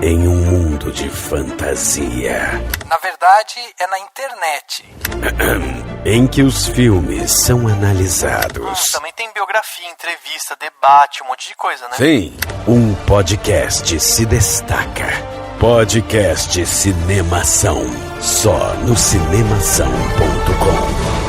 em um mundo de fantasia. Na verdade, é na internet. Em que os filmes são analisados. Também tem biografia, entrevista, debate, um monte de coisa, né? Sim, um podcast se destaca. Podcast Cinemação. Só no cinemação.com.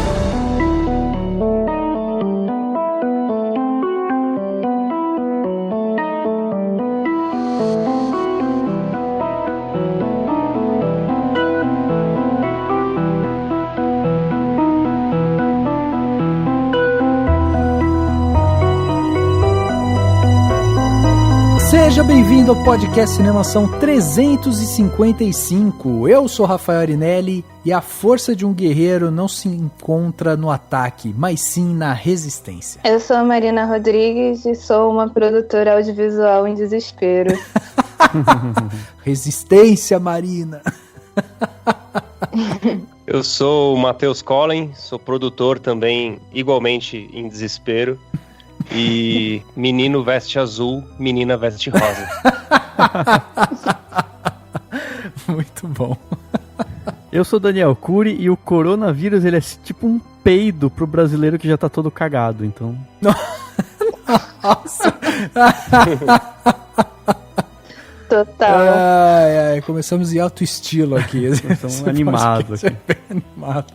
Seja bem-vindo ao podcast Cinemação 355. Eu sou Rafael Arinelli e a força de um guerreiro não se encontra no ataque, mas sim na resistência. Eu sou a Marina Rodrigues e sou uma produtora audiovisual em desespero. Resistência, Marina! Eu sou o Matheus Collen, sou produtor também igualmente em desespero. E menino veste azul, menina veste rosa. Muito bom. Eu sou Daniel Cury e o coronavírus ele é tipo um peido pro brasileiro que já tá todo cagado, então... Nossa! Total. Ai, começamos em alto estilo aqui. Estamos animados aqui. Bem animado.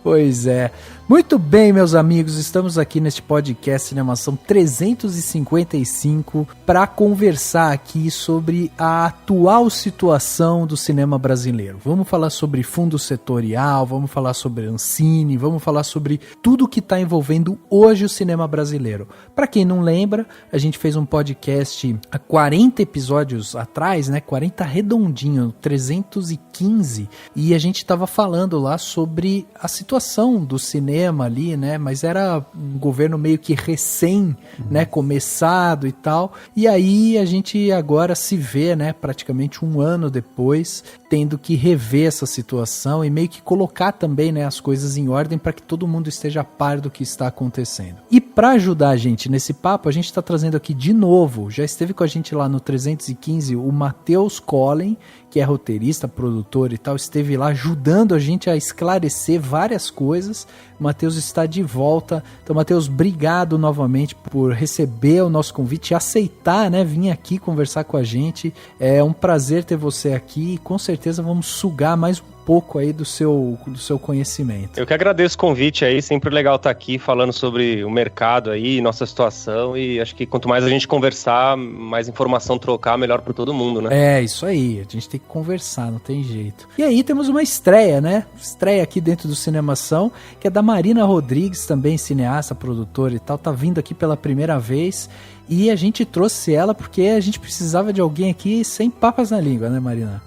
Pois é. Muito bem, meus amigos, estamos aqui neste podcast Cinemação 355 para conversar aqui sobre a atual situação do cinema brasileiro. Vamos falar sobre fundo setorial, vamos falar sobre Ancine, vamos falar sobre tudo que está envolvendo hoje o cinema brasileiro. Para quem não lembra, a gente fez um podcast há 40 episódios atrás, né? 40 redondinho, 315, e a gente estava falando lá sobre a situação do cinema ali, né, mas era um governo meio que recém, né, começado e tal, e aí a gente agora se vê, né, praticamente um ano depois, tendo que rever essa situação e meio que colocar também, né, as coisas em ordem para que todo mundo esteja a par do que está acontecendo. E para ajudar a gente nesse papo, a gente está trazendo aqui de novo, já esteve com a gente lá no 315, o Matheus Collen, que é roteirista, produtor e tal, esteve lá ajudando a gente a esclarecer várias coisas. O Matheus está de volta. Então, Matheus, obrigado novamente por receber o nosso convite e aceitar, né, vir aqui conversar com a gente. É um prazer ter você aqui e com certeza vamos sugar mais um pouco aí do seu conhecimento. Eu que agradeço o convite aí, sempre legal estar aqui falando sobre o mercado aí, nossa situação, e acho que quanto mais a gente conversar, mais informação trocar, melhor para todo mundo, né? É, isso aí, a gente tem que conversar, não tem jeito. E aí temos uma estreia, né? Estreia aqui dentro do Cinemação, que é da Marina Rodrigues, também cineasta, produtora e tal, tá vindo aqui pela primeira vez, e a gente trouxe ela porque a gente precisava de alguém aqui sem papas na língua, né, Marina?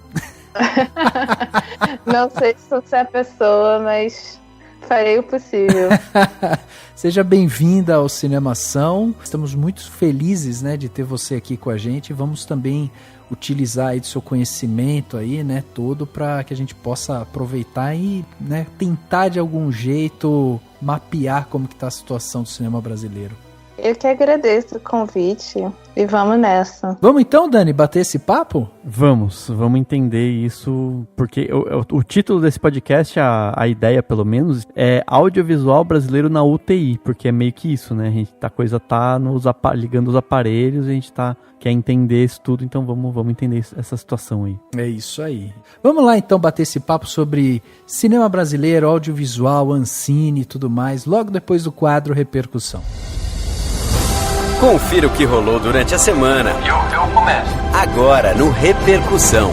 Não sei se sou a pessoa, mas farei o possível. Seja bem-vinda ao Cinemação. Estamos muito felizes, né, de ter você aqui com a gente. Vamos também utilizar aí do seu conhecimento aí, né, todo para que a gente possa aproveitar e, né, tentar de algum jeito mapear como que tá a situação do cinema brasileiro. Eu que agradeço o convite e vamos nessa. Vamos então, Dani, bater esse papo? Vamos entender isso, porque o título desse podcast, a ideia pelo menos, é Audiovisual Brasileiro na UTI, porque é meio que isso, né? A coisa tá ligando os aparelhos, a gente quer entender isso tudo, então vamos entender essa situação aí. É isso aí. Vamos lá então bater esse papo sobre cinema brasileiro, audiovisual, Ancine e tudo mais, logo depois do quadro Repercussão. Confira o que rolou durante a semana. Eu começo. Agora no Repercussão.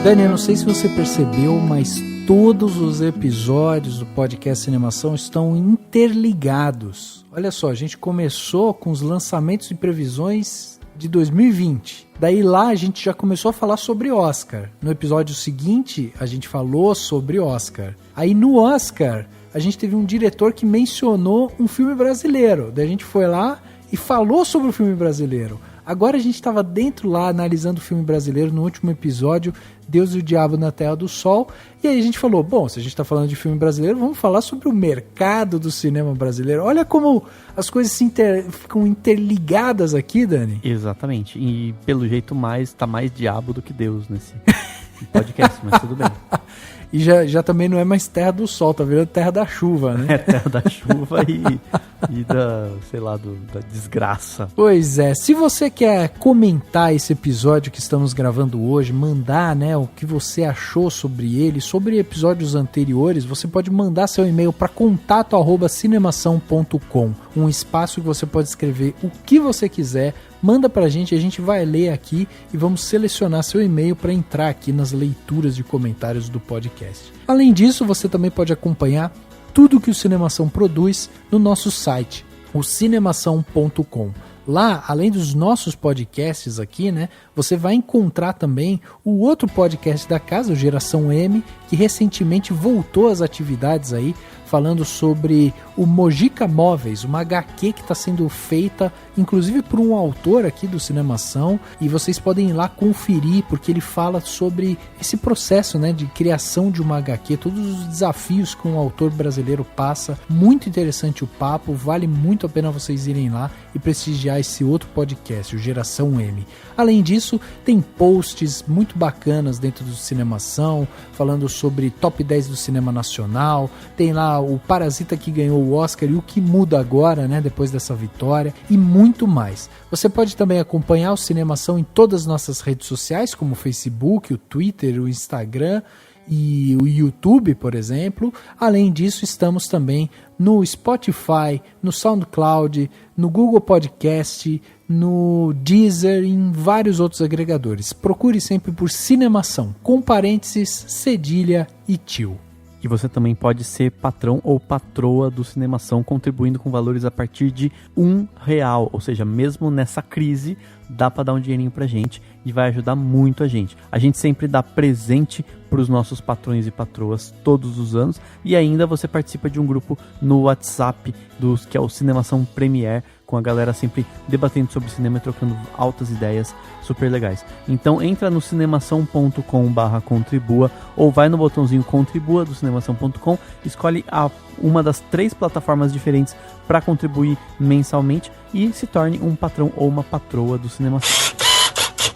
Dani, eu não sei se você percebeu, mas todos os episódios do podcast Cinemação estão interligados. Olha só, a gente começou com os lançamentos e previsões de 2020. Daí lá a gente já começou a falar sobre Oscar. No episódio seguinte, a gente falou sobre Oscar. Aí no Oscar, a gente teve um diretor que mencionou um filme brasileiro. Daí a gente foi lá e falou sobre o filme brasileiro. Agora a gente estava dentro lá, analisando o filme brasileiro no último episódio, Deus e o Diabo na Terra do Sol, e aí a gente falou, bom, se a gente está falando de filme brasileiro, vamos falar sobre o mercado do cinema brasileiro. Olha como as coisas ficam interligadas aqui, Dani. Exatamente, e pelo jeito tá mais diabo do que Deus nesse podcast, mas tudo bem. E já também não é mais Terra do Sol, tá virando Terra da Chuva, né? É Terra da Chuva e da, sei lá, da desgraça. Pois é, se você quer comentar esse episódio que estamos gravando hoje, mandar, né, o que você achou sobre ele, sobre episódios anteriores, você pode mandar seu e-mail para contato@cinemação.com, um espaço que você pode escrever o que você quiser. Manda pra gente, a gente vai ler aqui e vamos selecionar seu e-mail para entrar aqui nas leituras de comentários do podcast. Além disso, você também pode acompanhar tudo que o Cinemação produz no nosso site, o cinemação.com. Lá, além dos nossos podcasts aqui, né, você vai encontrar também o outro podcast da casa, o Geração M, que recentemente voltou às atividades aí, falando sobre o Mojica Móveis, uma HQ que está sendo feita, inclusive por um autor aqui do Cinemação, e vocês podem ir lá conferir, porque ele fala sobre esse processo, né, de criação de uma HQ, todos os desafios que um autor brasileiro passa. Muito interessante o papo, vale muito a pena vocês irem lá e prestigiar esse outro podcast, o Geração M. Além disso, tem posts muito bacanas dentro do Cinemação, falando sobre top 10 do cinema nacional, tem lá o Parasita que ganhou o Oscar e o que muda agora, né, depois dessa vitória, e muito mais. Você pode também acompanhar o Cinemação em todas as nossas redes sociais, como o Facebook, o Twitter, o Instagram e o YouTube, por exemplo. Além disso, estamos também no Spotify, no SoundCloud, no Google Podcast, no Deezer e em vários outros agregadores. Procure sempre por Cinemação, com parênteses, cedilha e tio. E você também pode ser patrão ou patroa do Cinemação, contribuindo com valores a partir de R$1, ou seja, mesmo nessa crise, dá para dar um dinheirinho pra gente e vai ajudar muito a gente. A gente sempre dá presente para os nossos patrões e patroas todos os anos, e ainda você participa de um grupo no WhatsApp, que é o Cinemação Premier, com a galera sempre debatendo sobre cinema e trocando altas ideias super legais. Então entra no cinemação.com/contribua ou vai no botãozinho contribua do cinemação.com, escolhe uma das 3 plataformas diferentes para contribuir mensalmente e se torne um patrão ou uma patroa do Cinemação.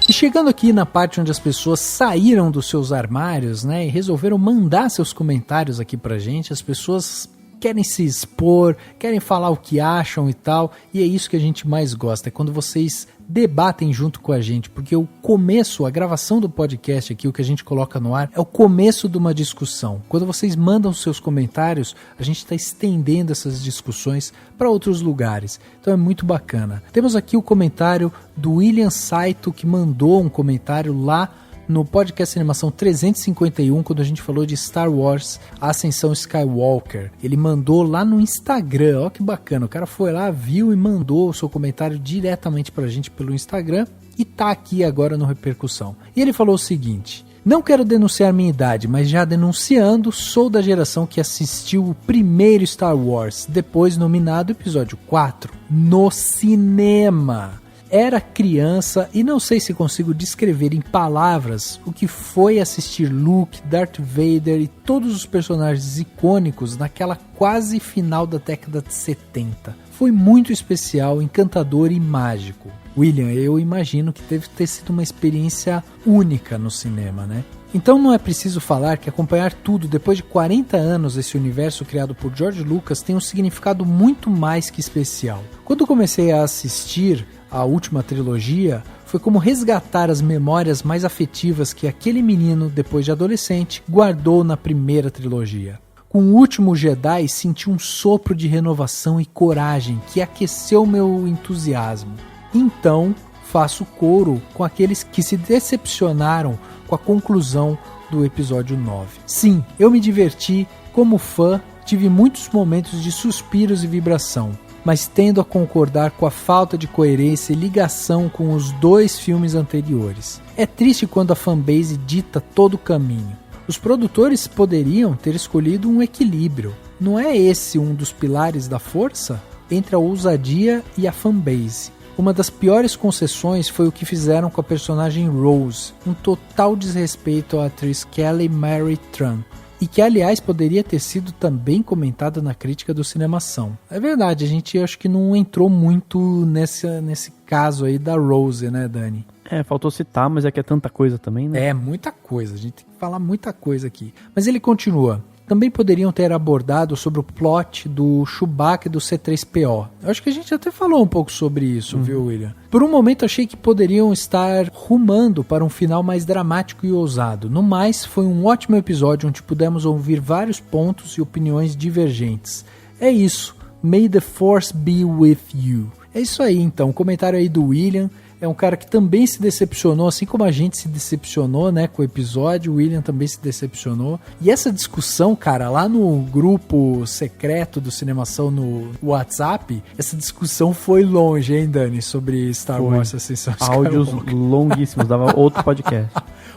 E chegando aqui na parte onde as pessoas saíram dos seus armários, né, e resolveram mandar seus comentários aqui pra gente, as pessoas querem se expor, querem falar o que acham e tal, e é isso que a gente mais gosta, é quando vocês debatem junto com a gente, porque o começo, a gravação do podcast aqui, o que a gente coloca no ar, é o começo de uma discussão. Quando vocês mandam seus comentários, a gente está estendendo essas discussões para outros lugares, então é muito bacana. Temos aqui o comentário do William Saito, que mandou um comentário lá no podcast Cinemação 351, quando a gente falou de Star Wars, a Ascensão Skywalker. Ele mandou lá no Instagram, ó que bacana, o cara foi lá, viu e mandou o seu comentário diretamente pra gente pelo Instagram e tá aqui agora no Repercussão. E ele falou o seguinte: não quero denunciar minha idade, mas já denunciando, sou da geração que assistiu o primeiro Star Wars, depois nominado episódio 4, no cinema. Era criança e não sei se consigo descrever em palavras o que foi assistir Luke, Darth Vader e todos os personagens icônicos naquela quase final da década de 70. Foi muito especial, encantador e mágico. William, eu imagino que deve ter sido uma experiência única no cinema, né? Então não é preciso falar que acompanhar tudo depois de 40 anos esse universo criado por George Lucas tem um significado muito mais que especial. Quando comecei a assistir a última trilogia, foi como resgatar as memórias mais afetivas que aquele menino, depois de adolescente, guardou na primeira trilogia. Com o último Jedi, senti um sopro de renovação e coragem que aqueceu meu entusiasmo. Então, faço coro com aqueles que se decepcionaram com a conclusão do episódio 9. Sim, eu me diverti, como fã, tive muitos momentos de suspiros e vibração, mas tendo a concordar com a falta de coerência e ligação com os 2 filmes anteriores. É triste quando a fanbase dita todo o caminho. Os produtores poderiam ter escolhido um equilíbrio. Não é esse um dos pilares da força? Entre a ousadia e a fanbase. uma das piores concessões foi o que fizeram com a personagem Rose, um total desrespeito à atriz Kelly Marie Tran, e que, aliás, poderia ter sido também comentada na crítica do Cinemação. É verdade, a gente acho que não entrou muito nesse caso aí da Rose, né, Dani? Faltou citar, mas é que é tanta coisa também, né? É, muita coisa, a gente tem que falar muita coisa aqui. Mas ele continua. Também poderiam ter abordado sobre o plot do Chewbacca e do C-3PO. Eu acho que a gente até falou um pouco sobre isso, viu, William? Por um momento achei que poderiam estar rumando para um final mais dramático e ousado. No mais, foi um ótimo episódio onde pudemos ouvir vários pontos e opiniões divergentes. É isso. May the Force be with you. É isso aí, então. Comentário aí do William. É um cara que também se decepcionou, assim como a gente se decepcionou, né, com o episódio. O William também se decepcionou. E essa discussão, cara, lá no grupo secreto do Cinemação no WhatsApp, essa discussão foi longe, hein, Dani, sobre Star Wars Ascensão Skywalker. Áudios longuíssimos, dava outro podcast.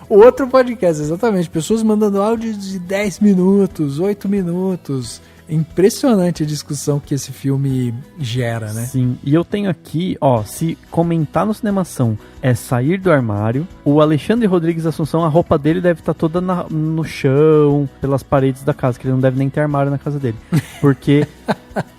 Outro podcast, exatamente. Pessoas mandando áudios de 10 minutos, 8 minutos... Impressionante a discussão que esse filme gera, né? Sim, e eu tenho aqui, se comentar no Cinemação é sair do armário, o Alexandre Rodrigues Assunção, a roupa dele deve estar toda no chão, pelas paredes da casa, que ele não deve nem ter armário na casa dele. Porque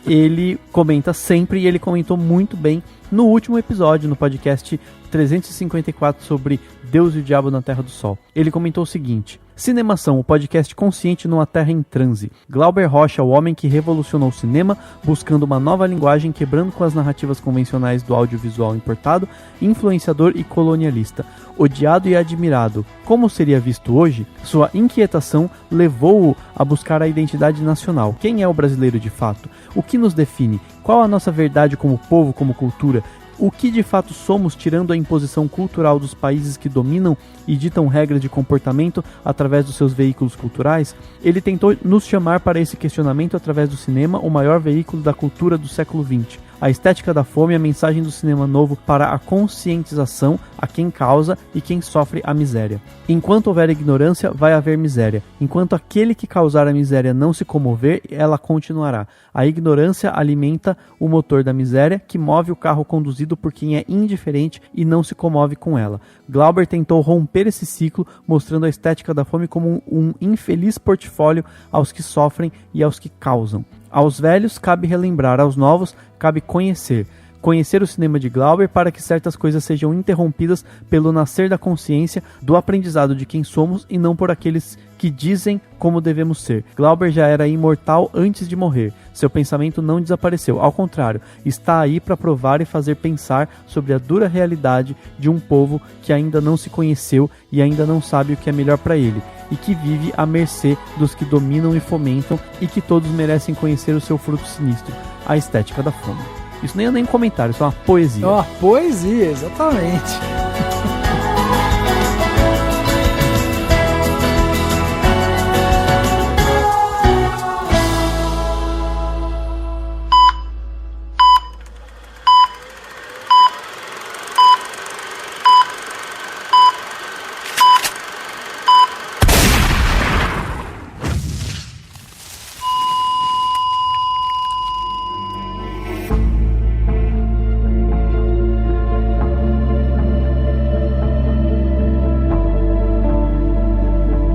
ele comenta sempre, e ele comentou muito bem no último episódio, no podcast 354 sobre Deus e o Diabo na Terra do Sol. Ele comentou o seguinte: Cinemação, o podcast consciente numa terra em transe. Glauber Rocha, o homem que revolucionou o cinema, buscando uma nova linguagem, quebrando com as narrativas convencionais do audiovisual importado, influenciador e colonialista. Odiado e admirado, como seria visto hoje, sua inquietação levou-o a buscar a identidade nacional. Quem é o brasileiro de fato? O que nos define? Qual a nossa verdade como povo, como cultura? O que de fato somos, tirando a imposição cultural dos países que dominam e ditam regras de comportamento através dos seus veículos culturais? Ele tentou nos chamar para esse questionamento através do cinema, o maior veículo da cultura do século XX. A estética da fome, a mensagem do cinema novo para a conscientização a quem causa e quem sofre a miséria. Enquanto houver ignorância, vai haver miséria. Enquanto aquele que causar a miséria não se comover, ela continuará. A ignorância alimenta o motor da miséria, que move o carro conduzido por quem é indiferente e não se comove com ela. Glauber tentou romper esse ciclo, mostrando a estética da fome como um infeliz portfólio aos que sofrem e aos que causam. Aos velhos cabe relembrar, aos novos cabe conhecer. Conhecer o cinema de Glauber para que certas coisas sejam interrompidas pelo nascer da consciência, do aprendizado de quem somos e não por aqueles que dizem como devemos ser. Glauber já era imortal antes de morrer. Seu pensamento não desapareceu. Ao contrário, está aí para provar e fazer pensar sobre a dura realidade de um povo que ainda não se conheceu e ainda não sabe o que é melhor para ele, e que vive à mercê dos que dominam e fomentam, e que todos merecem conhecer o seu fruto sinistro, a estética da fome. Isso nem é nem um comentário, isso é uma poesia. É uma poesia, exatamente.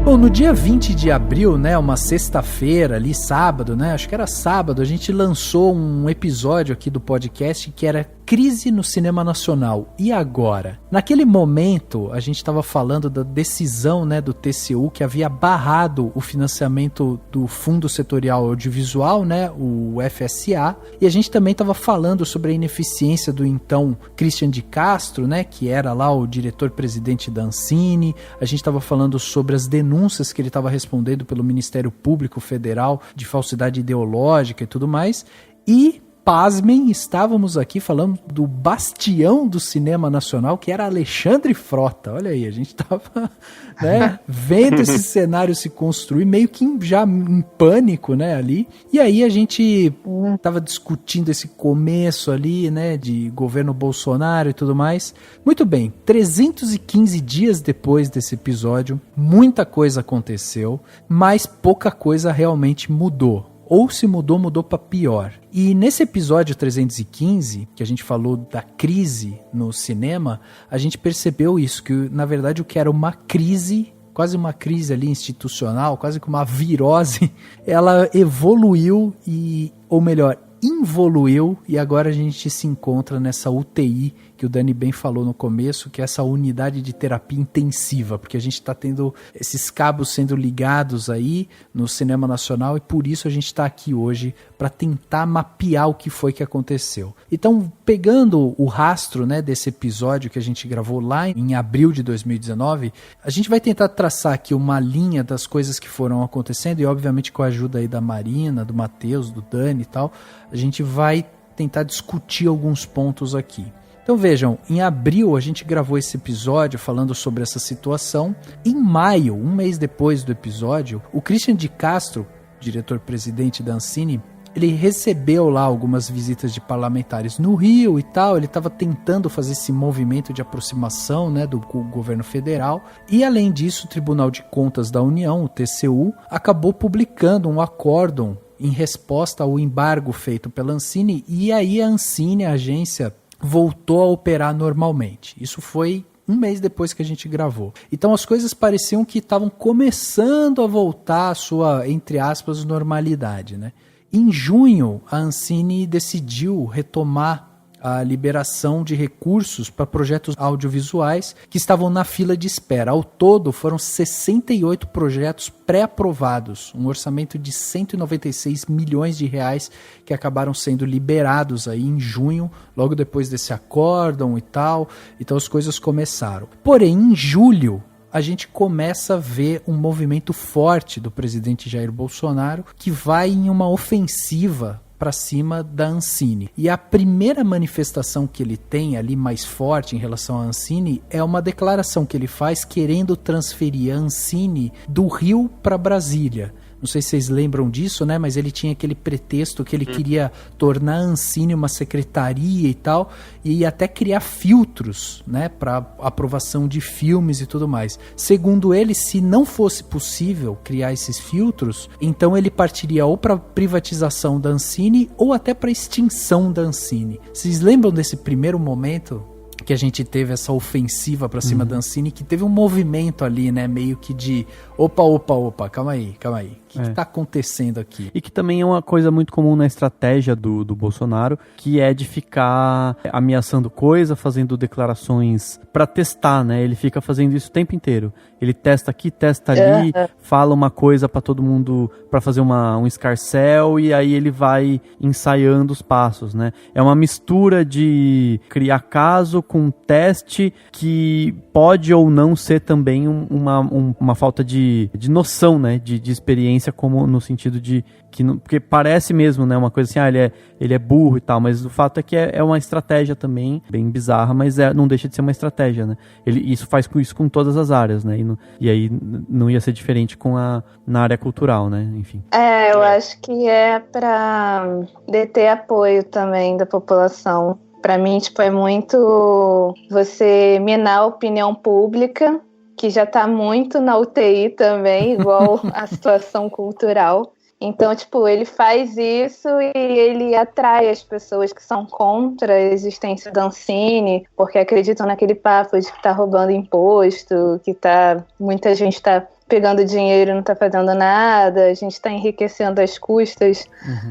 Bom, no dia 20 de abril, né, uma sexta-feira ali, sábado, né, acho que era sábado, a gente lançou um episódio aqui do podcast que era Crise no Cinema Nacional. E agora? Naquele momento, a gente estava falando da decisão, né, do TCU que havia barrado o financiamento do Fundo Setorial Audiovisual, né, o FSA, e a gente também estava falando sobre a ineficiência do então Christian de Castro, né, que era lá o diretor-presidente da Ancine. A gente estava falando sobre as denúncias que ele estava respondendo pelo Ministério Público Federal de falsidade ideológica e tudo mais. E pasmem, estávamos aqui falando do bastião do cinema nacional, que era Alexandre Frota. Olha aí, a gente estava, né, vendo esse cenário se construir, meio que já em pânico, né, ali. E aí a gente estava discutindo esse começo ali, né, de governo Bolsonaro e tudo mais. Muito bem, 315 dias depois desse episódio, muita coisa aconteceu, mas pouca coisa realmente mudou. ou se mudou, mudou para pior. E nesse episódio 315, que a gente falou da crise no cinema, a gente percebeu isso, que na verdade o que era uma crise, quase uma crise ali institucional, quase que uma virose, ela evoluiu ou melhor, involuiu, e agora a gente se encontra nessa UTI que o Dani bem falou no começo, que é essa unidade de terapia intensiva, porque a gente está tendo esses cabos sendo ligados aí no cinema nacional e por isso a gente está aqui hoje para tentar mapear o que foi que aconteceu. Então, pegando o rastro, né, desse episódio que a gente gravou lá em abril de 2019, a gente vai tentar traçar aqui uma linha das coisas que foram acontecendo e obviamente com a ajuda aí da Marina, do Matheus, do Dani e tal, a gente vai tentar discutir alguns pontos aqui. Então vejam, em abril a gente gravou esse episódio falando sobre essa situação. Em maio, um mês depois do episódio, o Christian de Castro, diretor-presidente da Ancine, ele recebeu lá algumas visitas de parlamentares no Rio e tal, ele estava tentando fazer esse movimento de aproximação, né, do governo federal, e além disso o Tribunal de Contas da União, o TCU, acabou publicando um acórdão em resposta ao embargo feito pela Ancine, e aí a Ancine, a agência, voltou a operar normalmente. Isso foi um mês depois que a gente gravou. Então as coisas pareciam que estavam começando a voltar à sua, entre aspas, normalidade, né? Em junho, a Ancine decidiu retomar a liberação de recursos para projetos audiovisuais que estavam na fila de espera. Ao todo, foram 68 projetos pré-aprovados, um orçamento de 196 milhões de reais que acabaram sendo liberados aí em junho, logo depois desse acórdão e tal. Então as coisas começaram. Porém, em julho, a gente começa a ver um movimento forte do presidente Jair Bolsonaro que vai em uma ofensiva para cima da Ancine. E a primeira manifestação que ele tem ali mais forte em relação à Ancine é uma declaração que ele faz querendo transferir a Ancine do Rio para Brasília. Não sei se vocês lembram disso, né? Mas ele tinha aquele pretexto que ele queria tornar a Ancine uma secretaria e tal, e até criar filtros, né, para aprovação de filmes e tudo mais. Segundo ele, se não fosse possível criar esses filtros, então ele partiria ou para privatização da Ancine ou até para extinção da Ancine. Vocês lembram desse primeiro momento que a gente teve essa ofensiva pra cima da Ancine, que teve um movimento ali, né, meio que de opa, calma aí, o que tá acontecendo aqui? E que também é uma coisa muito comum na estratégia do Bolsonaro, que é de ficar ameaçando coisa, fazendo declarações pra testar, né, ele fica fazendo isso o tempo inteiro, ele testa aqui, testa ali, fala uma coisa pra todo mundo, pra fazer um escarcéu, e aí ele vai ensaiando os passos, né, é uma mistura de criar caso com teste que pode ou não ser também uma falta de noção, né, de experiência, como no sentido de que porque parece mesmo, né, uma coisa assim, ele é burro e tal, mas o fato é que é uma estratégia também bem bizarra, mas não deixa de ser uma estratégia, né, isso faz com todas as áreas, né, e aí não ia ser diferente na área cultural, né, enfim. Eu acho que é pra deter apoio também da população. Pra mim, é muito você minar a opinião pública, que já tá muito na UTI também, igual a situação cultural. Então, ele faz isso e ele atrai as pessoas que são contra a existência da Ancine, porque acreditam naquele papo de que tá roubando imposto, que muita gente tá pegando dinheiro e não tá fazendo nada, a gente tá enriquecendo às custas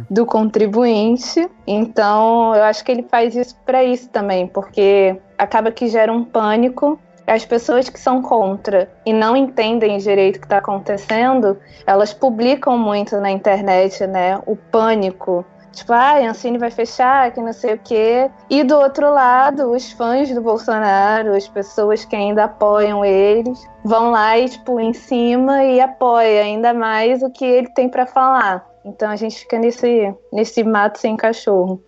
do contribuinte. Então, eu acho que ele faz isso para isso também, porque acaba que gera um pânico. As pessoas que são contra e não entendem direito o que está acontecendo, elas publicam muito na internet, né, o pânico. A Ancine vai fechar, que não sei o quê. E do outro lado, os fãs do Bolsonaro, as pessoas que ainda apoiam eles, vão lá e, em cima e apoiam ainda mais o que ele tem para falar. Então a gente fica nesse mato sem cachorro.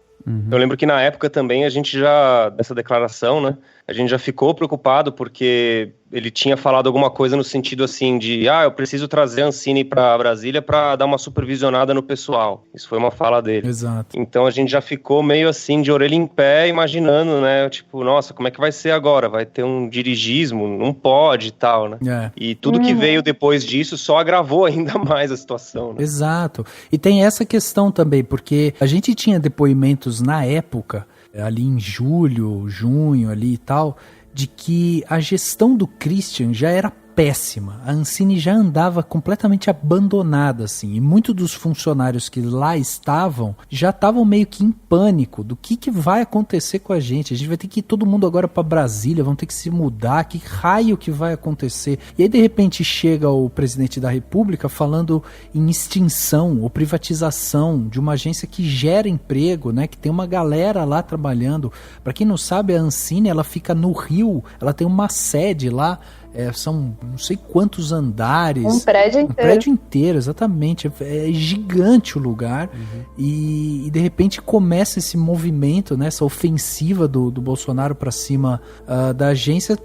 Eu lembro que na época também a gente já, dessa declaração, né, a gente já ficou preocupado porque ele tinha falado alguma coisa no sentido assim de, eu preciso trazer a Ancine para Brasília para dar uma supervisionada no pessoal. Isso foi uma fala dele. Exato. Então a gente já ficou meio assim de orelha em pé, imaginando, né, tipo, nossa, como é que vai ser agora? Vai ter um dirigismo? Não pode e tal, né? E tudo que veio depois disso só agravou ainda mais a situação, né? Exato. E tem essa questão também, porque a gente tinha depoimentos na época, ali em julho, junho ali e tal, de que a gestão do Christian já era péssima. A Ancine já andava completamente abandonada, assim, e muitos dos funcionários que lá estavam já estavam meio que em pânico do que vai acontecer com a gente. A gente vai ter que ir todo mundo agora para Brasília, vão ter que se mudar, que raio que vai acontecer? E aí de repente chega o presidente da República falando em extinção ou privatização de uma agência que gera emprego, né, que tem uma galera lá trabalhando. Para quem não sabe, a Ancine, ela fica no Rio, ela tem uma sede lá. São não sei quantos andares. Um prédio inteiro. Um prédio inteiro, exatamente. É gigante o lugar. E de repente começa esse movimento, né, essa ofensiva do Bolsonaro para cima da agência.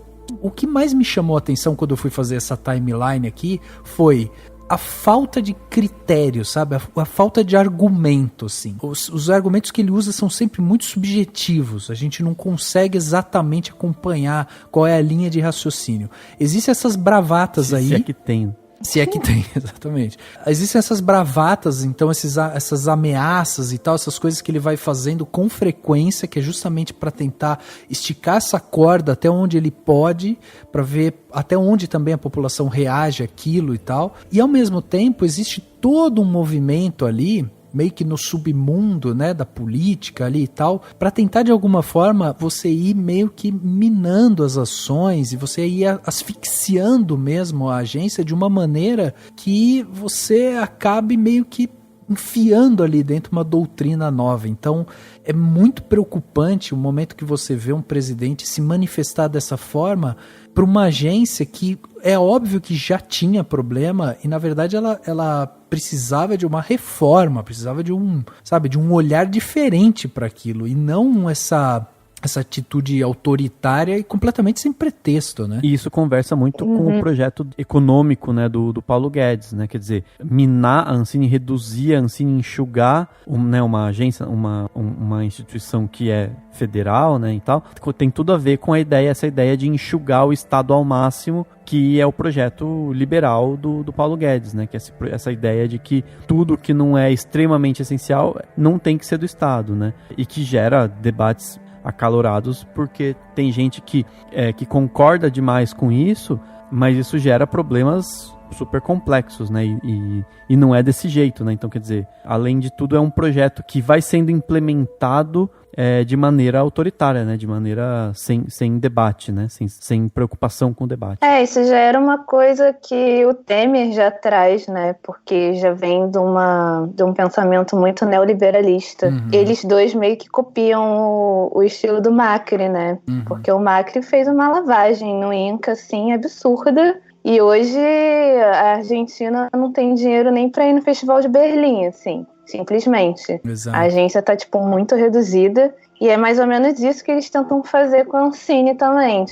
O que mais me chamou a atenção quando eu fui fazer essa timeline aqui foi a falta de critério, sabe? A falta de argumento, assim. Os argumentos que ele usa são sempre muito subjetivos. A gente não consegue exatamente acompanhar qual é a linha de raciocínio. Existem essas bravatas aí. Se é que tem. Se é que tem, exatamente. Existem essas bravatas, então essas ameaças e tal, essas coisas que ele vai fazendo com frequência, que é justamente para tentar esticar essa corda até onde ele pode, para ver até onde também a população reage àquilo e tal. E ao mesmo tempo existe todo um movimento ali, meio que no submundo, né, da política ali e tal, para tentar de alguma forma você ir meio que minando as ações e você ir asfixiando mesmo a agência de uma maneira que você acabe meio que enfiando ali dentro uma doutrina nova. Então é muito preocupante o momento que você vê um presidente se manifestar dessa forma para uma agência que é óbvio que já tinha problema e na verdade ela precisava de uma reforma, precisava de um olhar diferente para aquilo e não essa atitude autoritária e completamente sem pretexto, né? E isso conversa muito com o projeto econômico, né, do Paulo Guedes, né? Quer dizer, minar a Ancine, reduzir a Ancine, enxugar uma agência, uma instituição que é federal, né, e tal, tem tudo a ver com essa ideia de enxugar o Estado ao máximo, que é o projeto liberal do Paulo Guedes, né, que é essa ideia de que tudo que não é extremamente essencial não tem que ser do Estado, né, e que gera debates acalorados, porque tem gente que concorda demais com isso, mas isso gera problemas super complexos, né, e não é desse jeito, né, então quer dizer, além de tudo é um projeto que vai sendo implementado de maneira autoritária, né, de maneira sem debate, né, sem preocupação com o debate. Isso já era uma coisa que o Temer já traz, né, porque já vem de um pensamento muito neoliberalista. Eles dois meio que copiam o estilo do Macri, né, porque o Macri fez uma lavagem no Inca, assim, absurda, e hoje a Argentina não tem dinheiro nem para ir no Festival de Berlim, assim. Simplesmente. Exato. A agência tá, muito reduzida. E é mais ou menos isso que eles tentam fazer com a Ancine também.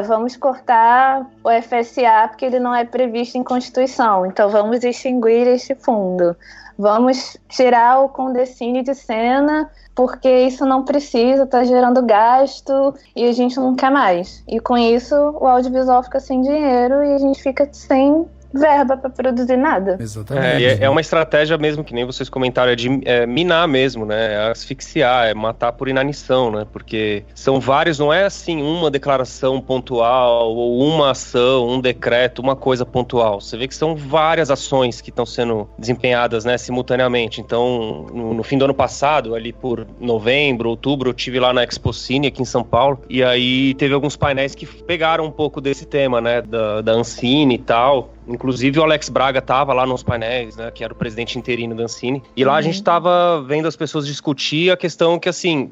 Vamos cortar o FSA porque ele não é previsto em Constituição. Então vamos extinguir este fundo. Vamos tirar o Condecine de cena porque isso não precisa, tá gerando gasto e a gente não quer mais. E com isso o audiovisual fica sem dinheiro e a gente fica sem verba para produzir nada. Exatamente. É uma estratégia mesmo, que nem vocês comentaram, de minar mesmo, né? Asfixiar, matar por inanição, né? Porque são vários, não é assim uma declaração pontual ou uma ação, um decreto, uma coisa pontual. Você vê que são várias ações que estão sendo desempenhadas, né, simultaneamente. Então, no fim do ano passado, ali por novembro, outubro, eu estive lá na Expocine aqui em São Paulo, e aí teve alguns painéis que pegaram um pouco desse tema, né, da Ancine e tal. Inclusive o Alex Braga tava lá nos painéis, né, que era o presidente interino da Ancine, e lá a gente tava vendo as pessoas discutir a questão que, assim,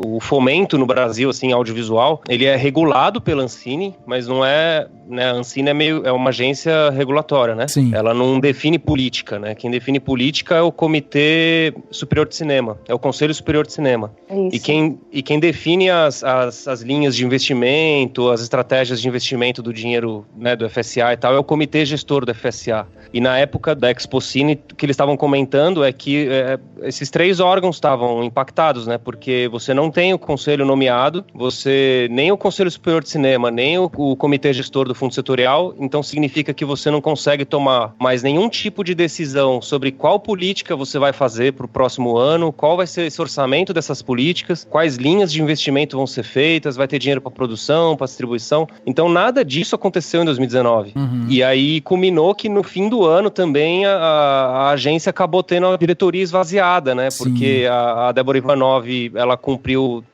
o fomento no Brasil, assim, audiovisual, ele é regulado pela Ancine, mas não é, né, a Ancine é uma agência regulatória, né? Sim. Ela não define política, né? Quem define política é o Comitê Superior de Cinema, é o Conselho Superior de Cinema. Isso. E quem define as linhas de investimento, as estratégias de investimento do dinheiro, né, do FSA e tal, é o Comitê Gestor do FSA. E na época da Expocine, o que eles estavam comentando é que esses 3 órgãos estavam impactados, né? Porque você não tem o conselho nomeado, nem o Conselho Superior de Cinema, nem o Comitê Gestor do Fundo Setorial, então significa que você não consegue tomar mais nenhum tipo de decisão sobre qual política você vai fazer para o próximo ano, qual vai ser esse orçamento dessas políticas, quais linhas de investimento vão ser feitas, vai ter dinheiro para produção, para distribuição. Então nada disso aconteceu em 2019. E aí culminou que no fim do ano também a agência acabou tendo a diretoria esvaziada, né? Sim. Porque a Débora Ivanov, ela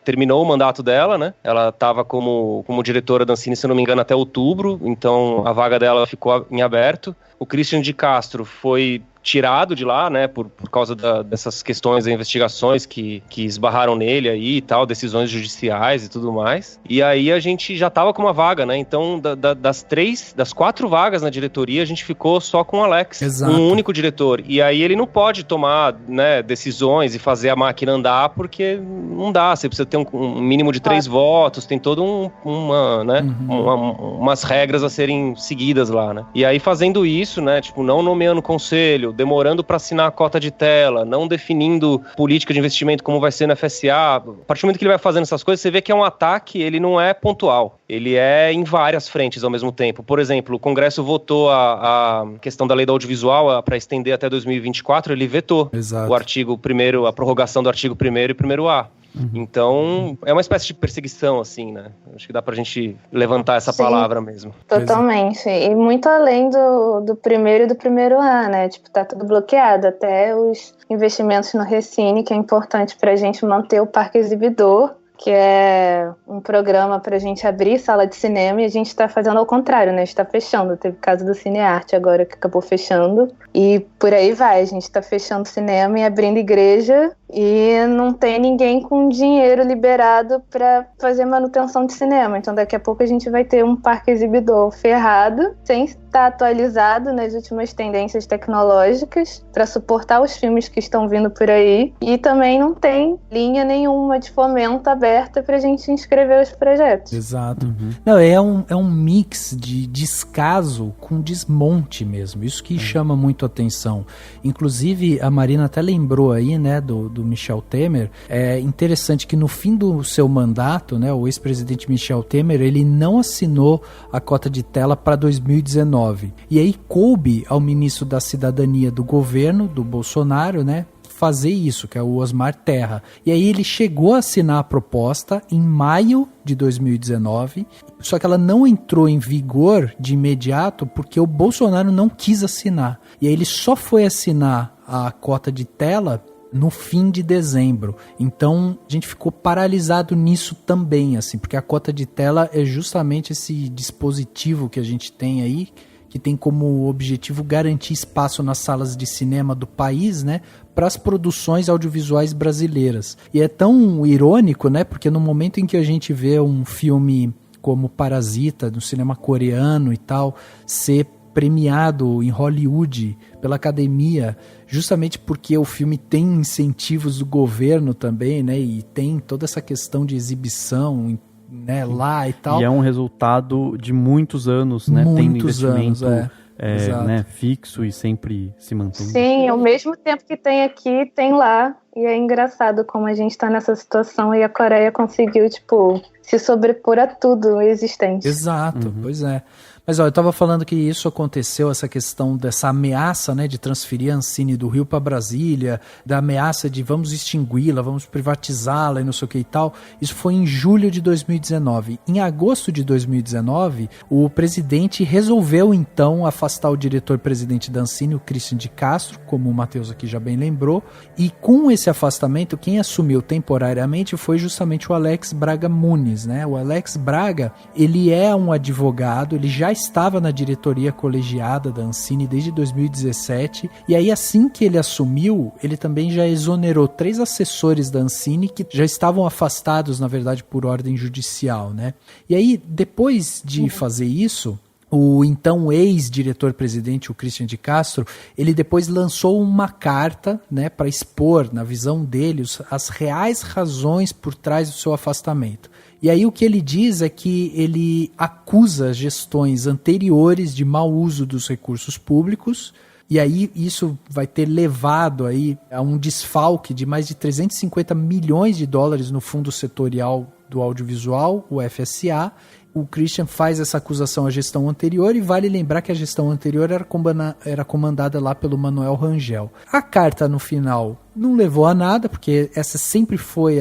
terminou o mandato dela, né? Ela estava como diretora da Ancine, se eu não me engano, até outubro, então a vaga dela ficou em aberto. O Christian de Castro foi tirado de lá, né, por causa dessas questões, das investigações que esbarraram nele aí e tal, decisões judiciais e tudo mais. E aí a gente já tava com uma vaga, né, então das 4 vagas na diretoria, a gente ficou só com o Alex, Exato. um único diretor. E aí ele não pode tomar, né, decisões e fazer a máquina andar, porque não dá, você precisa ter um mínimo de 3 votos, tem todo umas regras a serem seguidas lá, né. E aí fazendo isso, né, tipo, não nomeando conselho, demorando para assinar a cota de tela, não definindo política de investimento como vai ser no FSA. A partir do momento que ele vai fazendo essas coisas, você vê que é um ataque, ele não é pontual. Ele é em várias frentes ao mesmo tempo. Por exemplo, o Congresso votou a questão da lei do audiovisual para estender até 2024, ele vetou. Exato. O artigo 1º, a prorrogação do artigo 1º e 1º A. Então, é uma espécie de perseguição, assim, né? Acho que dá pra gente levantar essa palavra mesmo. Totalmente. E muito além do primeiro e do 1º A, né? Tipo, tá tudo bloqueado. Até os investimentos no Recine, que é importante pra gente manter o parque exibidor, que é um programa pra gente abrir sala de cinema, e a gente tá fazendo ao contrário, né? A gente tá fechando. Teve o caso do Cinearte agora, que acabou fechando. E por aí vai, a gente tá fechando cinema e abrindo igreja, e não tem ninguém com dinheiro liberado para fazer manutenção de cinema. Então daqui a pouco a gente vai ter um parque exibidor ferrado, sem estar atualizado nas últimas tendências tecnológicas para suportar os filmes que estão vindo por aí, e também não tem linha nenhuma de fomento aberta para a gente inscrever os projetos. Exato. Não, é um mix de descaso com desmonte mesmo, isso que chama muito atenção. Inclusive a Marina até lembrou aí, né, do Michel Temer. É interessante que no fim do seu mandato, né, o ex-presidente Michel Temer, ele não assinou a cota de tela para 2019. E aí coube ao ministro da Cidadania do governo, do Bolsonaro, né, fazer isso, que é o Osmar Terra. E aí ele chegou a assinar a proposta em maio de 2019, só que ela não entrou em vigor de imediato porque o Bolsonaro não quis assinar. E aí ele só foi assinar a cota de tela no fim de dezembro. Então a gente ficou paralisado nisso também, assim, porque a cota de tela é justamente esse dispositivo que a gente tem aí, que tem como objetivo garantir espaço nas salas de cinema do país, né, para as produções audiovisuais brasileiras. E é tão irônico, né, porque no momento em que a gente vê um filme como Parasita, no cinema coreano e tal, ser premiado em Hollywood pela academia, justamente porque o filme tem incentivos do governo também, né, e tem toda essa questão de exibição, né, lá e tal. E é um resultado de muitos anos, né, tendo investimento né, fixo e sempre se mantém. Sim, ao mesmo tempo que tem aqui, tem lá. E é engraçado como a gente tá nessa situação e a Coreia conseguiu, tipo, se sobrepor a tudo existente. Exato, pois é. Mas ó, eu tava falando que isso aconteceu, essa questão dessa ameaça, né, de transferir a Ancine do Rio para Brasília, da ameaça de vamos extingui-la, vamos privatizá-la e não sei o que e tal. Isso foi em julho de 2019. Em agosto de 2019, o presidente resolveu então afastar o diretor-presidente da Ancine, o Christian de Castro, como o Matheus aqui já bem lembrou, e com esse esse afastamento, quem assumiu temporariamente foi justamente o Alex Braga Nunes, né? O Alex Braga, ele é um advogado, ele já estava na diretoria colegiada da Ancine desde 2017, e aí assim que ele assumiu, ele também já exonerou 3 assessores da Ancine que já estavam afastados, na verdade, por ordem judicial, né? E aí, depois de fazer isso, o então ex-diretor-presidente, o Christian de Castro, ele depois lançou uma carta, né, para expor, na visão dele, as reais razões por trás do seu afastamento. E aí o que ele diz é que ele acusa gestões anteriores de mau uso dos recursos públicos, e aí isso vai ter levado aí a um desfalque de mais de 350 milhões de dólares no Fundo Setorial do Audiovisual, o FSA. O Christian faz essa acusação à gestão anterior, e vale lembrar que a gestão anterior era comandada lá pelo Manuel Rangel. A carta, no final, não levou a nada, porque essa sempre foi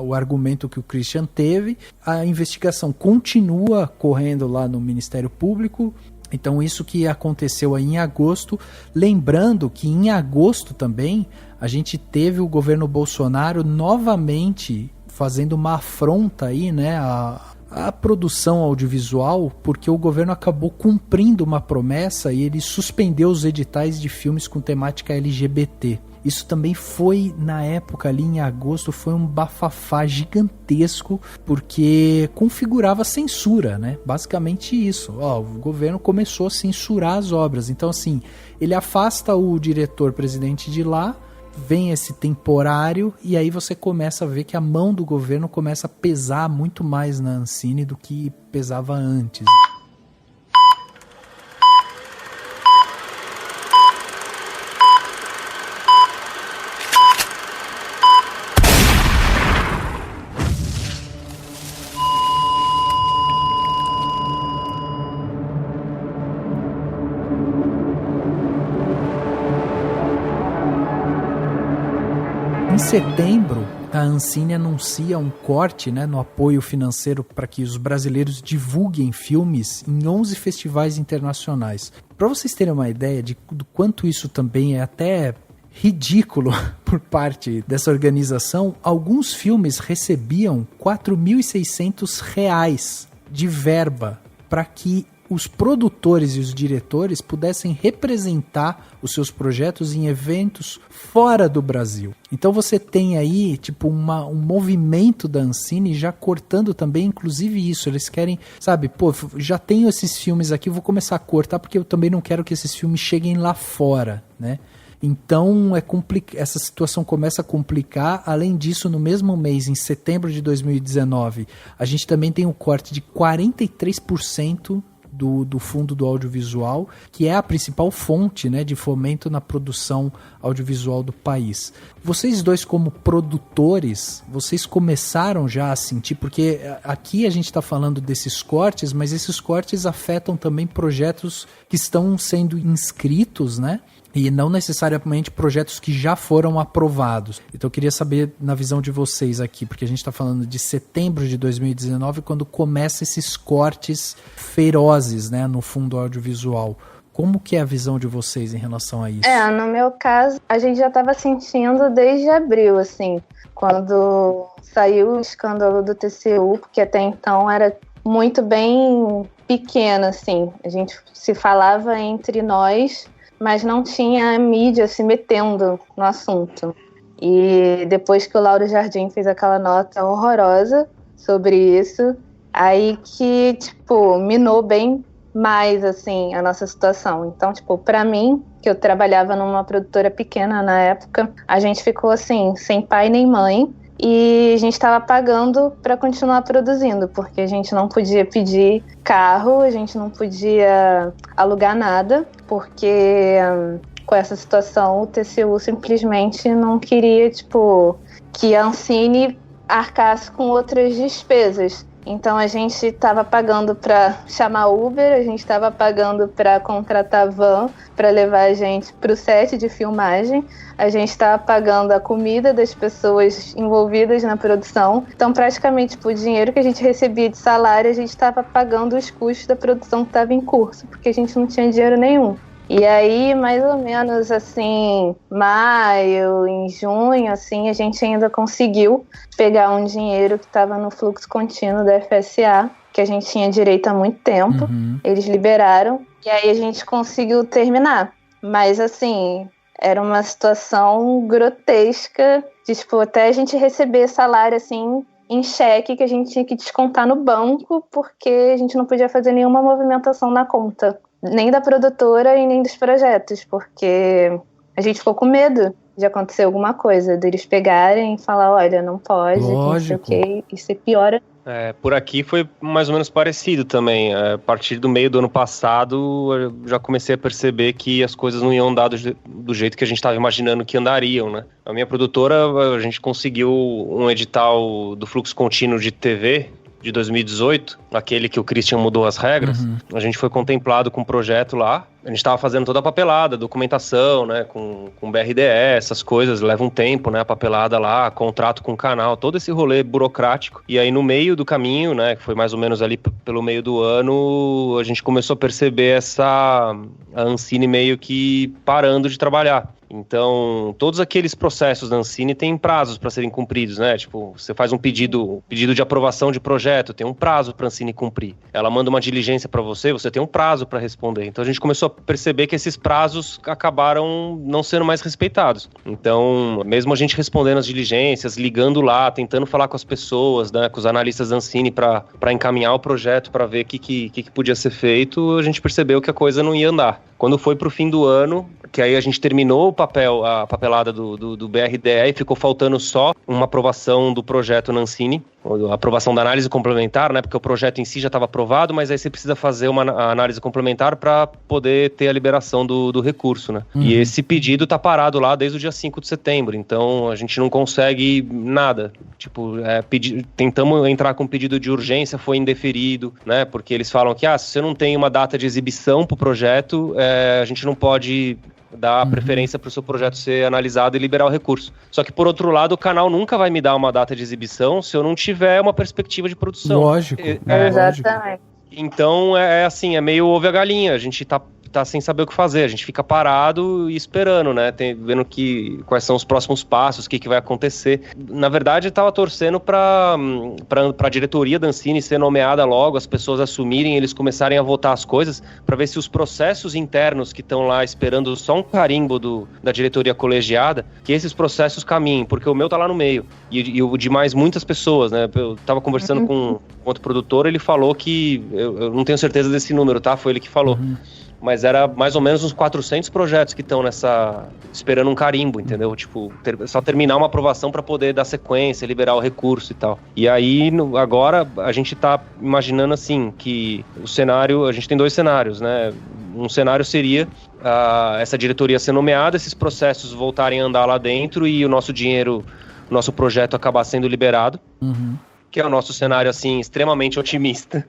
o argumento que o Christian teve. A investigação continua correndo lá no Ministério Público. Então isso que aconteceu aí em agosto, lembrando que em agosto também a gente teve o governo Bolsonaro novamente fazendo uma afronta aí, né, a produção audiovisual, porque o governo acabou cumprindo uma promessa e ele suspendeu os editais de filmes com temática LGBT. Isso também foi, na época ali em agosto, foi um bafafá gigantesco, porque configurava censura, né? Basicamente isso. O governo começou a censurar as obras. Então, assim, ele afasta o diretor-presidente de lá, vem esse temporário, e aí você começa a ver que a mão do governo começa a pesar muito mais na Ancine do que pesava antes. Em setembro, a Ancine anuncia um corte, né, no apoio financeiro para que os brasileiros divulguem filmes em 11 festivais internacionais. Para vocês terem uma ideia do quanto isso também é até ridículo por parte dessa organização, alguns filmes recebiam R$4.600 de verba para que os produtores e os diretores pudessem representar os seus projetos em eventos fora do Brasil. Então você tem aí tipo um movimento da Ancine já cortando também, inclusive isso. Eles querem, sabe, já tenho esses filmes aqui, vou começar a cortar porque eu também não quero que esses filmes cheguem lá fora, né? Então essa situação começa a complicar. Além disso, no mesmo mês, em setembro de 2019, a gente também tem um corte de 43% do fundo do audiovisual, que é a principal fonte, né, de fomento na produção audiovisual do país. Vocês dois, como produtores, vocês começaram já a sentir, porque aqui a gente está falando desses cortes, mas esses cortes afetam também projetos que estão sendo inscritos, né? E não necessariamente projetos que já foram aprovados. Então eu queria saber, na visão de vocês aqui, porque a gente está falando de setembro de 2019, quando começam esses cortes ferozes, né, no fundo audiovisual. Como que é a visão de vocês em relação a isso? No meu caso, a gente já estava sentindo desde abril, assim, quando saiu o escândalo do TCU, porque até então era muito bem pequeno, assim. A gente se falava entre nós, mas não tinha mídia se metendo no assunto. E depois que o Lauro Jardim fez aquela nota horrorosa sobre isso, aí que, minou bem mais, assim, a nossa situação. Então, pra mim, que eu trabalhava numa produtora pequena na época, a gente ficou, assim, sem pai nem mãe, e a gente estava pagando para continuar produzindo, porque a gente não podia pedir carro, a gente não podia alugar nada, porque com essa situação o TCU simplesmente não queria que a Ancine arcasse com outras despesas. Então a gente estava pagando para chamar Uber, a gente estava pagando para contratar van para levar a gente para o set de filmagem, a gente estava pagando a comida das pessoas envolvidas na produção. Então praticamente o dinheiro que a gente recebia de salário, a gente estava pagando os custos da produção que estava em curso, porque a gente não tinha dinheiro nenhum. E aí, mais ou menos assim, maio, em junho, assim, a gente ainda conseguiu pegar um dinheiro que estava no fluxo contínuo da FSA, que a gente tinha direito há muito tempo. Eles liberaram e aí a gente conseguiu terminar. Mas assim, era uma situação grotesca, de, tipo, até a gente receber salário assim em cheque que a gente tinha que descontar no banco, porque a gente não podia fazer nenhuma movimentação na conta, nem da produtora e nem dos projetos, porque a gente ficou com medo de acontecer alguma coisa, deles pegarem e falar, olha, não pode, não sei o quê, e ser pior. Por aqui foi mais ou menos parecido também. A partir do meio do ano passado, eu já comecei a perceber que as coisas não iam andar do jeito que a gente estava imaginando que andariam, né? A minha produtora, a gente conseguiu um edital do fluxo contínuo de TV de 2018, aquele que o Christian mudou as regras. A gente foi contemplado com um projeto lá. A gente estava fazendo toda a papelada, documentação, né, com BRDE, essas coisas, leva um tempo, né, a papelada lá, contrato com o canal, todo esse rolê burocrático. E aí no meio do caminho, né, que foi mais ou menos ali pelo meio do ano, a gente começou a perceber a Ancine meio que parando de trabalhar. Então, todos aqueles processos da Ancine têm prazos para serem cumpridos, né? Tipo, você faz um pedido de aprovação de projeto, tem um prazo para a Ancine cumprir. Ela manda uma diligência para você tem um prazo para responder. Então, a gente começou a perceber que esses prazos acabaram não sendo mais respeitados. Então, mesmo a gente respondendo as diligências, ligando lá, tentando falar com as pessoas, né, com os analistas da Ancine para encaminhar o projeto, para ver o que podia ser feito, a gente percebeu que a coisa não ia andar. Quando foi pro fim do ano, que aí a gente terminou a papelada do BRDE e ficou faltando só uma aprovação do projeto na Ancine, a aprovação da análise complementar, né? Porque o projeto em si já estava aprovado, mas aí você precisa fazer uma análise complementar para poder ter a liberação do recurso, né? E esse pedido tá parado lá desde o dia 5 de setembro, então a gente não consegue nada. Tipo, tentamos entrar com pedido de urgência, foi indeferido, né? Porque eles falam que, se você não tem uma data de exibição pro projeto, a gente não pode dar preferência para o seu projeto ser analisado e liberar o recurso. Só que, por outro lado, o canal nunca vai me dar uma data de exibição se eu não tiver uma perspectiva de produção. Lógico. Exatamente. Então, assim, é meio ovo e a galinha. A gente tá sem saber o que fazer. A gente fica parado e esperando, né? Vendo quais são os próximos passos, o que vai acontecer. Na verdade, eu tava torcendo pra diretoria da Ancine ser nomeada logo, as pessoas assumirem, eles começarem a votar as coisas, pra ver se os processos internos que estão lá esperando só um carimbo da diretoria colegiada, que esses processos caminhem, porque o meu tá lá no meio. E o de muitas pessoas, né? Eu tava conversando com outro produtor, ele falou que... Eu não tenho certeza desse número, tá? Foi ele que falou. Mas era mais ou menos uns 400 projetos que estão esperando um carimbo, entendeu? Tipo, só terminar uma aprovação para poder dar sequência, liberar o recurso e tal. E aí, agora, a gente tá imaginando assim, que o cenário, a gente tem 2 cenários, né? Um cenário seria essa diretoria ser nomeada, esses processos voltarem a andar lá dentro e o nosso dinheiro, o nosso projeto acabar sendo liberado, que é o nosso cenário, assim, extremamente otimista.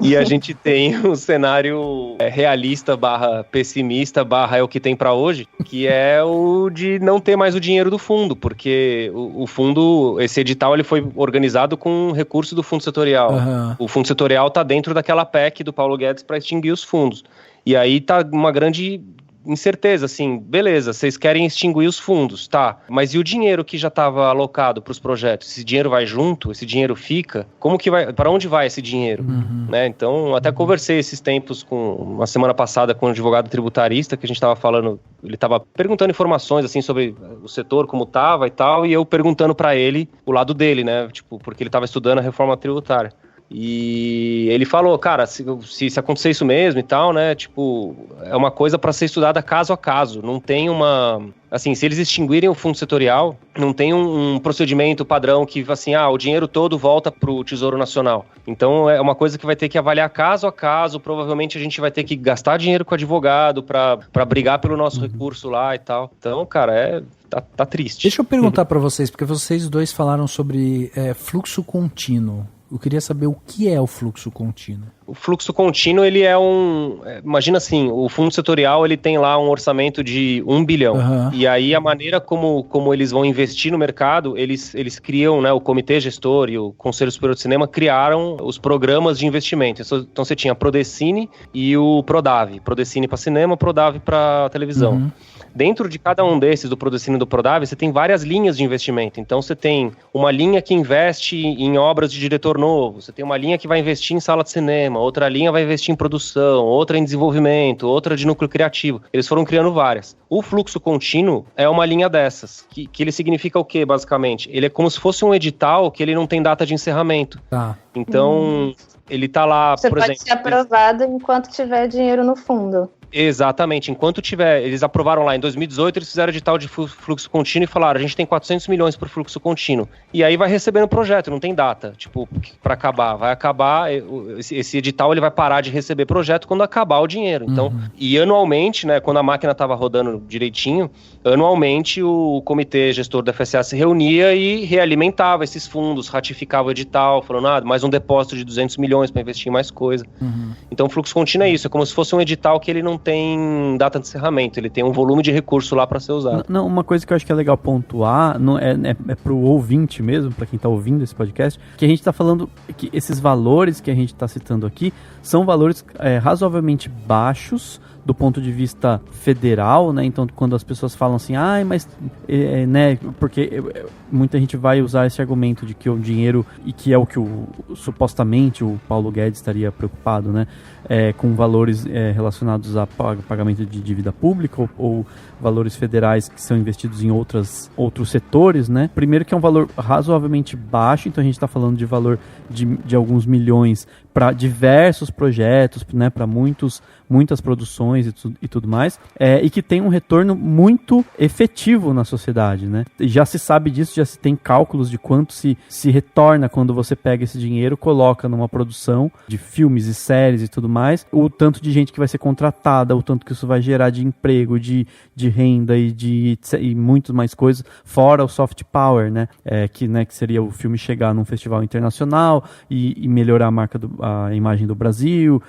E a gente tem o cenário realista / pessimista / é o que tem pra hoje, que é o de não ter mais o dinheiro do fundo, porque o fundo, esse edital, ele foi organizado com recurso do fundo setorial. O fundo setorial tá dentro daquela PEC do Paulo Guedes para extinguir os fundos. E aí tá uma grande incerteza, assim, beleza, vocês querem extinguir os fundos, tá, mas e o dinheiro que já estava alocado para os projetos? Esse dinheiro vai junto? Esse dinheiro fica? Como que vai, para onde vai esse dinheiro? Né? Então, até conversei esses tempos uma semana passada com um advogado tributarista, que a gente estava falando, ele estava perguntando informações, assim, sobre o setor, como estava e tal, e eu perguntando para ele o lado dele, né, tipo, porque ele estava estudando a reforma tributária. E ele falou, cara, se acontecer isso mesmo e tal, né, tipo, é uma coisa para ser estudada caso a caso, não tem uma... Assim, se eles extinguirem o fundo setorial, não tem um procedimento padrão que, assim, o dinheiro todo volta pro Tesouro Nacional. Então, é uma coisa que vai ter que avaliar caso a caso, provavelmente a gente vai ter que gastar dinheiro com advogado pra brigar pelo nosso recurso lá e tal. Então, cara, tá triste. Deixa eu perguntar pra vocês, porque vocês dois falaram sobre fluxo contínuo. Eu queria saber o que é o fluxo contínuo. O fluxo contínuo, ele é imagina assim, o fundo setorial, ele tem lá um orçamento de 1 bilhão. Uhum. E aí a maneira como eles vão investir no mercado, eles criam, né, o comitê gestor e o Conselho Superior de Cinema criaram os programas de investimento. Então você tinha a Prodecine e o Prodave. Prodecine para cinema, Prodave para televisão. Uhum. Dentro de cada um desses, do Prodecine e do Prodave, você tem várias linhas de investimento. Então você tem uma linha que investe em obras de diretor novo, você tem uma linha que vai investir em sala de cinema, outra linha vai investir em produção, outra em desenvolvimento, outra de núcleo criativo. Eles foram criando várias. O fluxo contínuo é uma linha dessas, que ele significa o quê, basicamente? Ele é como se fosse um edital que ele não tem data de encerramento. Tá. Então, ele tá lá, Você por pode exemplo... ser aprovado enquanto tiver dinheiro no fundo. Exatamente, enquanto tiver, eles aprovaram lá em 2018, eles fizeram edital de fluxo contínuo e falaram, a gente tem 400 milhões para o fluxo contínuo, e aí vai recebendo o projeto, não tem data, tipo, para acabar, vai acabar, esse edital ele vai parar de receber projeto quando acabar o dinheiro, então, e anualmente, né, quando a máquina estava rodando direitinho, anualmente o comitê gestor da FSA se reunia e realimentava esses fundos, ratificava o edital, falando, mais um depósito de 200 milhões para investir em mais coisa, então o fluxo contínuo é isso, é como se fosse um edital que ele não tem data de encerramento, ele tem um volume de recurso lá para ser usado. Não, uma coisa que eu acho que é legal pontuar, é pro ouvinte mesmo, para quem tá ouvindo esse podcast, que a gente tá falando que esses valores que a gente tá citando aqui são valores razoavelmente baixos do ponto de vista federal, né? Então, quando as pessoas falam assim, mas né? Porque muita gente vai usar esse argumento de que o dinheiro, e que é o que supostamente o Paulo Guedes estaria preocupado, né? Com valores relacionados a pagamento de dívida pública ou valores federais que são investidos em outros setores, né? Primeiro que é um valor razoavelmente baixo, então a gente está falando de valor de alguns milhões para diversos projetos, né? Para muitas produções e tudo mais, e que tem um retorno muito efetivo na sociedade, né? Já se sabe disso, já se tem cálculos de quanto se retorna quando você pega esse dinheiro, coloca numa produção de filmes e séries e tudo mais, o tanto de gente que vai ser contratada, o tanto que isso vai gerar de emprego, de renda e muito mais coisas, fora o soft power, né? Que seria o filme chegar num festival internacional e melhorar a imagem do Brasil,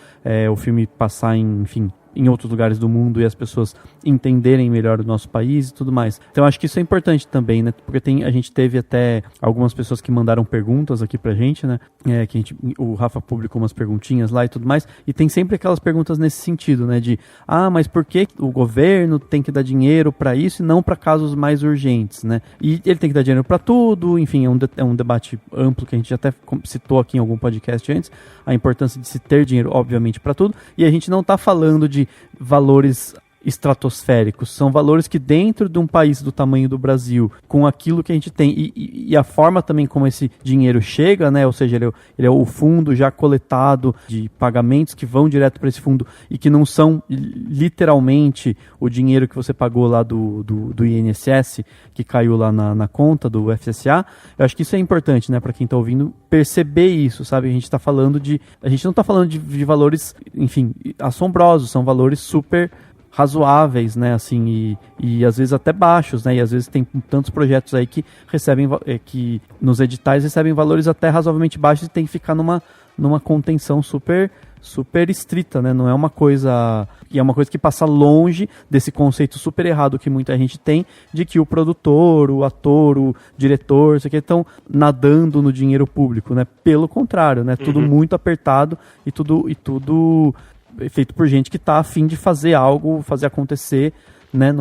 o filme passar em outros lugares do mundo e as pessoas entenderem melhor o nosso país e tudo mais. Então acho que isso é importante também, né? Porque a gente teve até algumas pessoas que mandaram perguntas aqui pra gente, né? O Rafa publicou umas perguntinhas lá e tudo mais, e tem sempre aquelas perguntas nesse sentido, né? De, mas por que o governo tem que dar dinheiro pra isso e não pra casos mais urgentes, né? E ele tem que dar dinheiro pra tudo, enfim, é um debate amplo que a gente até citou aqui em algum podcast antes, a importância de se ter dinheiro, obviamente, pra tudo, e a gente não tá falando de valores estratosféricos, são valores que dentro de um país do tamanho do Brasil, com aquilo que a gente tem e a forma também como esse dinheiro chega, né? Ou seja, ele é o fundo já coletado de pagamentos que vão direto para esse fundo e que não são literalmente o dinheiro que você pagou lá do INSS, que caiu lá na conta do FSA. Eu acho que isso é importante, né? Para quem está ouvindo, perceber isso, sabe? A gente não está falando de valores, enfim, assombrosos, são valores super razoáveis, né, assim, e às vezes até baixos, né, e às vezes tem tantos projetos aí que recebem, que nos editais recebem valores até razoavelmente baixos e tem que ficar numa contenção super estrita, né, não é uma coisa, e é uma coisa que passa longe desse conceito super errado que muita gente tem, de que o produtor, o ator, o diretor, isso aqui estão nadando no dinheiro público, né, pelo contrário, né, tudo muito apertado e tudo feito por gente que está a fim de fazer algo, fazer acontecer, né,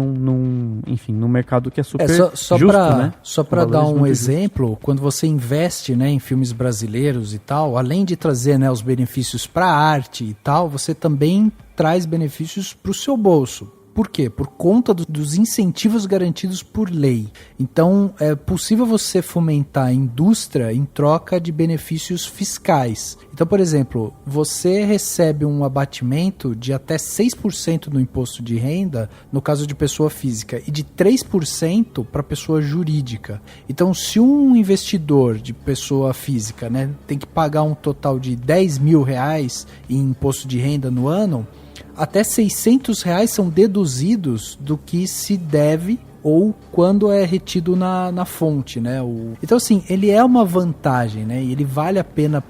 enfim, num mercado que é super justo, né? Só para dar um exemplo, justos. Quando você investe, né, em filmes brasileiros e tal, além de trazer, né, os benefícios para a arte e tal, você também traz benefícios para o seu bolso. Por quê? Por conta dos incentivos garantidos por lei. Então, é possível você fomentar a indústria em troca de benefícios fiscais. Então, por exemplo, você recebe um abatimento de até 6% no imposto de renda, no caso de pessoa física, e de 3% para pessoa jurídica. Então, se um investidor de pessoa física, né, tem que pagar um total de R$10 mil em imposto de renda no ano, até R$600 são deduzidos do que se deve ou quando é retido na fonte, né? Então, assim, ele é uma vantagem, né? E ele vale a pena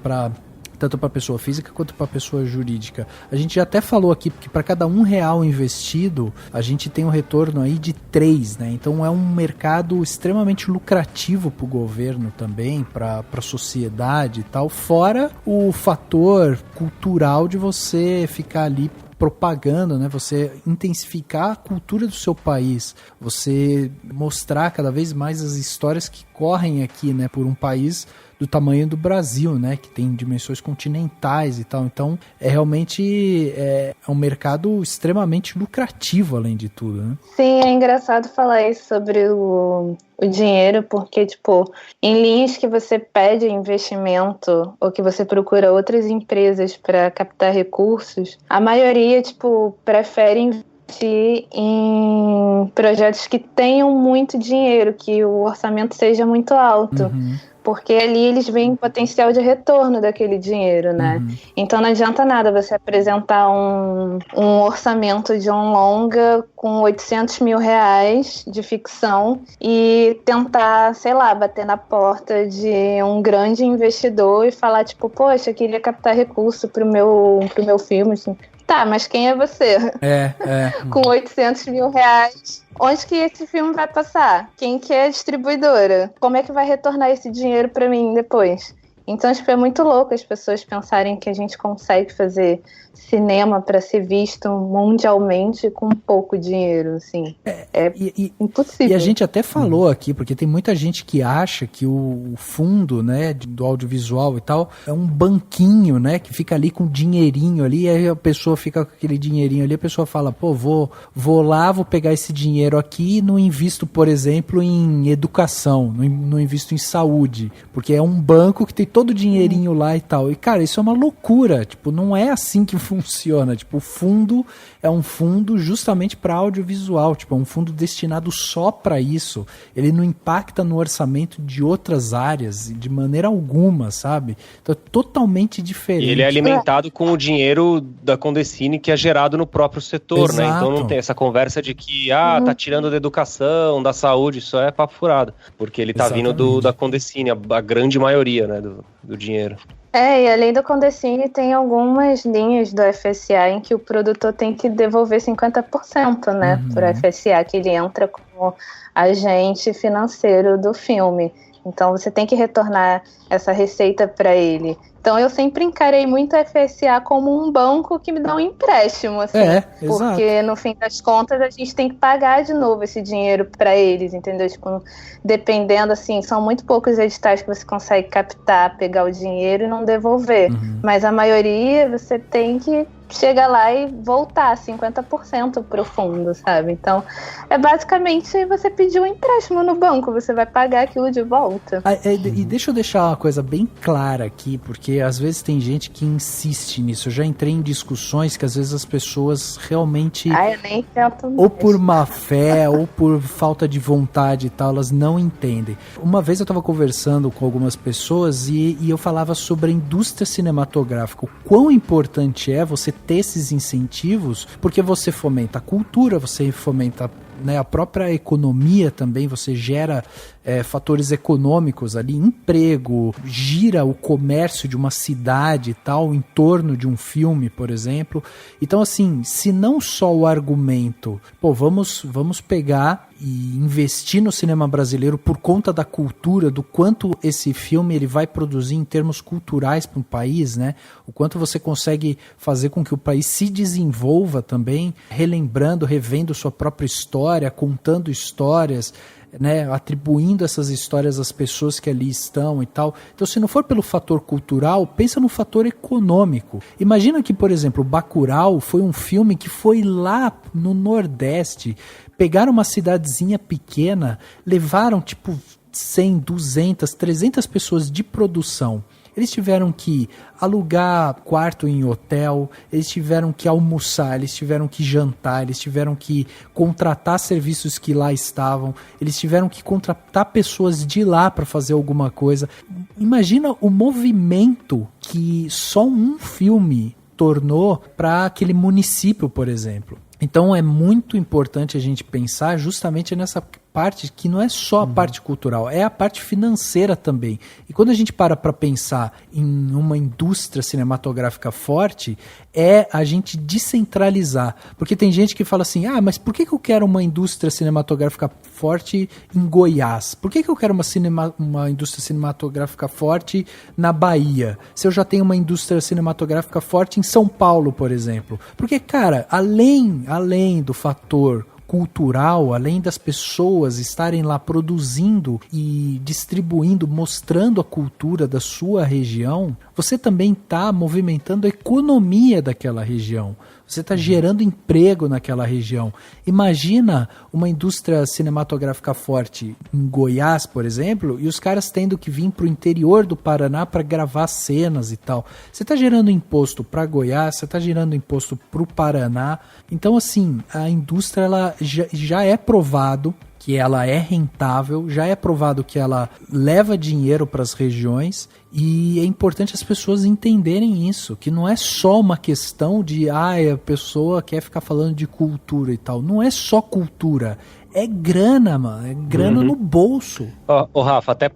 tanto para pessoa física quanto para pessoa jurídica. A gente já até falou aqui que para cada R$1 investido, a gente tem um retorno aí de 3, né? Então é um mercado extremamente lucrativo para o governo também, para a sociedade e tal, fora o fator cultural de você ficar ali propaganda, né? Você intensificar a cultura do seu país, você mostrar cada vez mais as histórias que correm aqui, né, por um país do tamanho do Brasil, né, que tem dimensões continentais e tal. Então, realmente um mercado extremamente lucrativo, além de tudo, né? Sim, é engraçado falar isso sobre o dinheiro, porque, tipo, em linhas que você pede investimento ou que você procura outras empresas para captar recursos, a maioria, tipo, prefere investir em projetos que tenham muito dinheiro, que o orçamento seja muito alto. Uhum. Porque ali eles veem potencial de retorno daquele dinheiro, né? Uhum. Então não adianta nada você apresentar um orçamento de um longa com R$800 mil de ficção e tentar, sei lá, bater na porta de um grande investidor e falar, tipo, poxa, eu queria captar recurso pro meu filme, assim. Tá, mas quem é você? Com R$800 mil, onde que esse filme vai passar? Quem que é a distribuidora? Como é que vai retornar esse dinheiro pra mim depois? Então, tipo, é muito louco as pessoas pensarem que a gente consegue fazer cinema para ser visto mundialmente com pouco dinheiro, assim. É impossível. E a gente até falou aqui, porque tem muita gente que acha que o fundo, né, do audiovisual e tal, é um banquinho, né, que fica ali com dinheirinho ali, e aí a pessoa fica com aquele dinheirinho ali, a pessoa fala, pô, vou lá, vou pegar esse dinheiro aqui e não invisto, por exemplo, em educação, não invisto em saúde, porque é um banco que tem todo o dinheirinho lá e tal. E, cara, isso é uma loucura, tipo, não é assim que funciona, tipo, o fundo é um fundo justamente para audiovisual, tipo, é um fundo destinado só para isso, ele não impacta no orçamento de outras áreas de maneira alguma, sabe? Então é totalmente diferente. E ele é alimentado com o dinheiro da Condecine que é gerado no próprio setor, Exato. né? Então não tem essa conversa de que, tá tirando da educação, da saúde, isso é papo furado, porque ele tá vindo da Condecine, a grande maioria, né, do dinheiro. E além do Condecine, tem algumas linhas do FSA em que o produtor tem que devolver 50%, né, para o FSA, que ele entra como agente financeiro do filme. Então você tem que retornar essa receita para ele. Então eu sempre encarei muito a FSA como um banco que me dá um empréstimo, assim, porque exato. no fim das contas a gente tem que pagar de novo esse dinheiro para eles, entendeu? Tipo, dependendo, assim, são muito poucos editais que você consegue captar, pegar o dinheiro e não devolver, mas a maioria você tem que chegar lá e voltar 50% pro fundo, sabe? Então, é basicamente você pedir um empréstimo no banco, você vai pagar aquilo de volta. E deixa eu deixar uma coisa bem clara aqui, porque às vezes tem gente que insiste nisso. Eu já entrei em discussões que às vezes as pessoas realmente, eu nem tento ou por má fé, ou por falta de vontade e tal, elas não entendem. Uma vez eu estava conversando com algumas pessoas e eu falava sobre a indústria cinematográfica, o quão importante é você ter esses incentivos, porque você fomenta a cultura, você fomenta, né, a própria economia também, você gera fatores econômicos ali, emprego, gira o comércio de uma cidade e tal, em torno de um filme, por exemplo. Então, assim, se não só o argumento, vamos pegar e investir no cinema brasileiro por conta da cultura, do quanto esse filme ele vai produzir em termos culturais para um país, né? O quanto você consegue fazer com que o país se desenvolva também, relembrando, revendo sua própria história, contando histórias, né, atribuindo essas histórias às pessoas que ali estão e tal. Então, se não for pelo fator cultural, pensa no fator econômico. Imagina que, por exemplo, Bacurau foi um filme que foi lá no Nordeste, pegaram uma cidadezinha pequena, levaram tipo 100, 200, 300 pessoas de produção. Eles tiveram que alugar quarto em hotel, eles tiveram que almoçar, eles tiveram que jantar, eles tiveram que contratar serviços que lá estavam, eles tiveram que contratar pessoas de lá para fazer alguma coisa. Imagina o movimento que só um filme tornou para aquele município, por exemplo. Então é muito importante a gente pensar justamente nessa parte que não é só a parte cultural, é a parte financeira também. E quando a gente para pensar em uma indústria cinematográfica forte, é a gente descentralizar. Porque tem gente que fala assim, mas por que eu quero uma indústria cinematográfica forte em Goiás? Por que eu quero uma indústria cinematográfica forte na Bahia? Se eu já tenho uma indústria cinematográfica forte em São Paulo, por exemplo. Porque, cara, além do fator cultural, além das pessoas estarem lá produzindo e distribuindo, mostrando a cultura da sua região, você também está movimentando a economia daquela região. Você está gerando emprego naquela região. Imagina uma indústria cinematográfica forte em Goiás, por exemplo, e os caras tendo que vir para o interior do Paraná para gravar cenas e tal. Você está gerando imposto para Goiás, você está gerando imposto para o Paraná. Então, assim, a indústria ela já é provado que ela é rentável, já é provado que ela leva dinheiro para as regiões, e é importante as pessoas entenderem isso, que não é só uma questão de a pessoa quer ficar falando de cultura e tal. Não é só cultura, é grana, mano, é grana no bolso. Rafa, até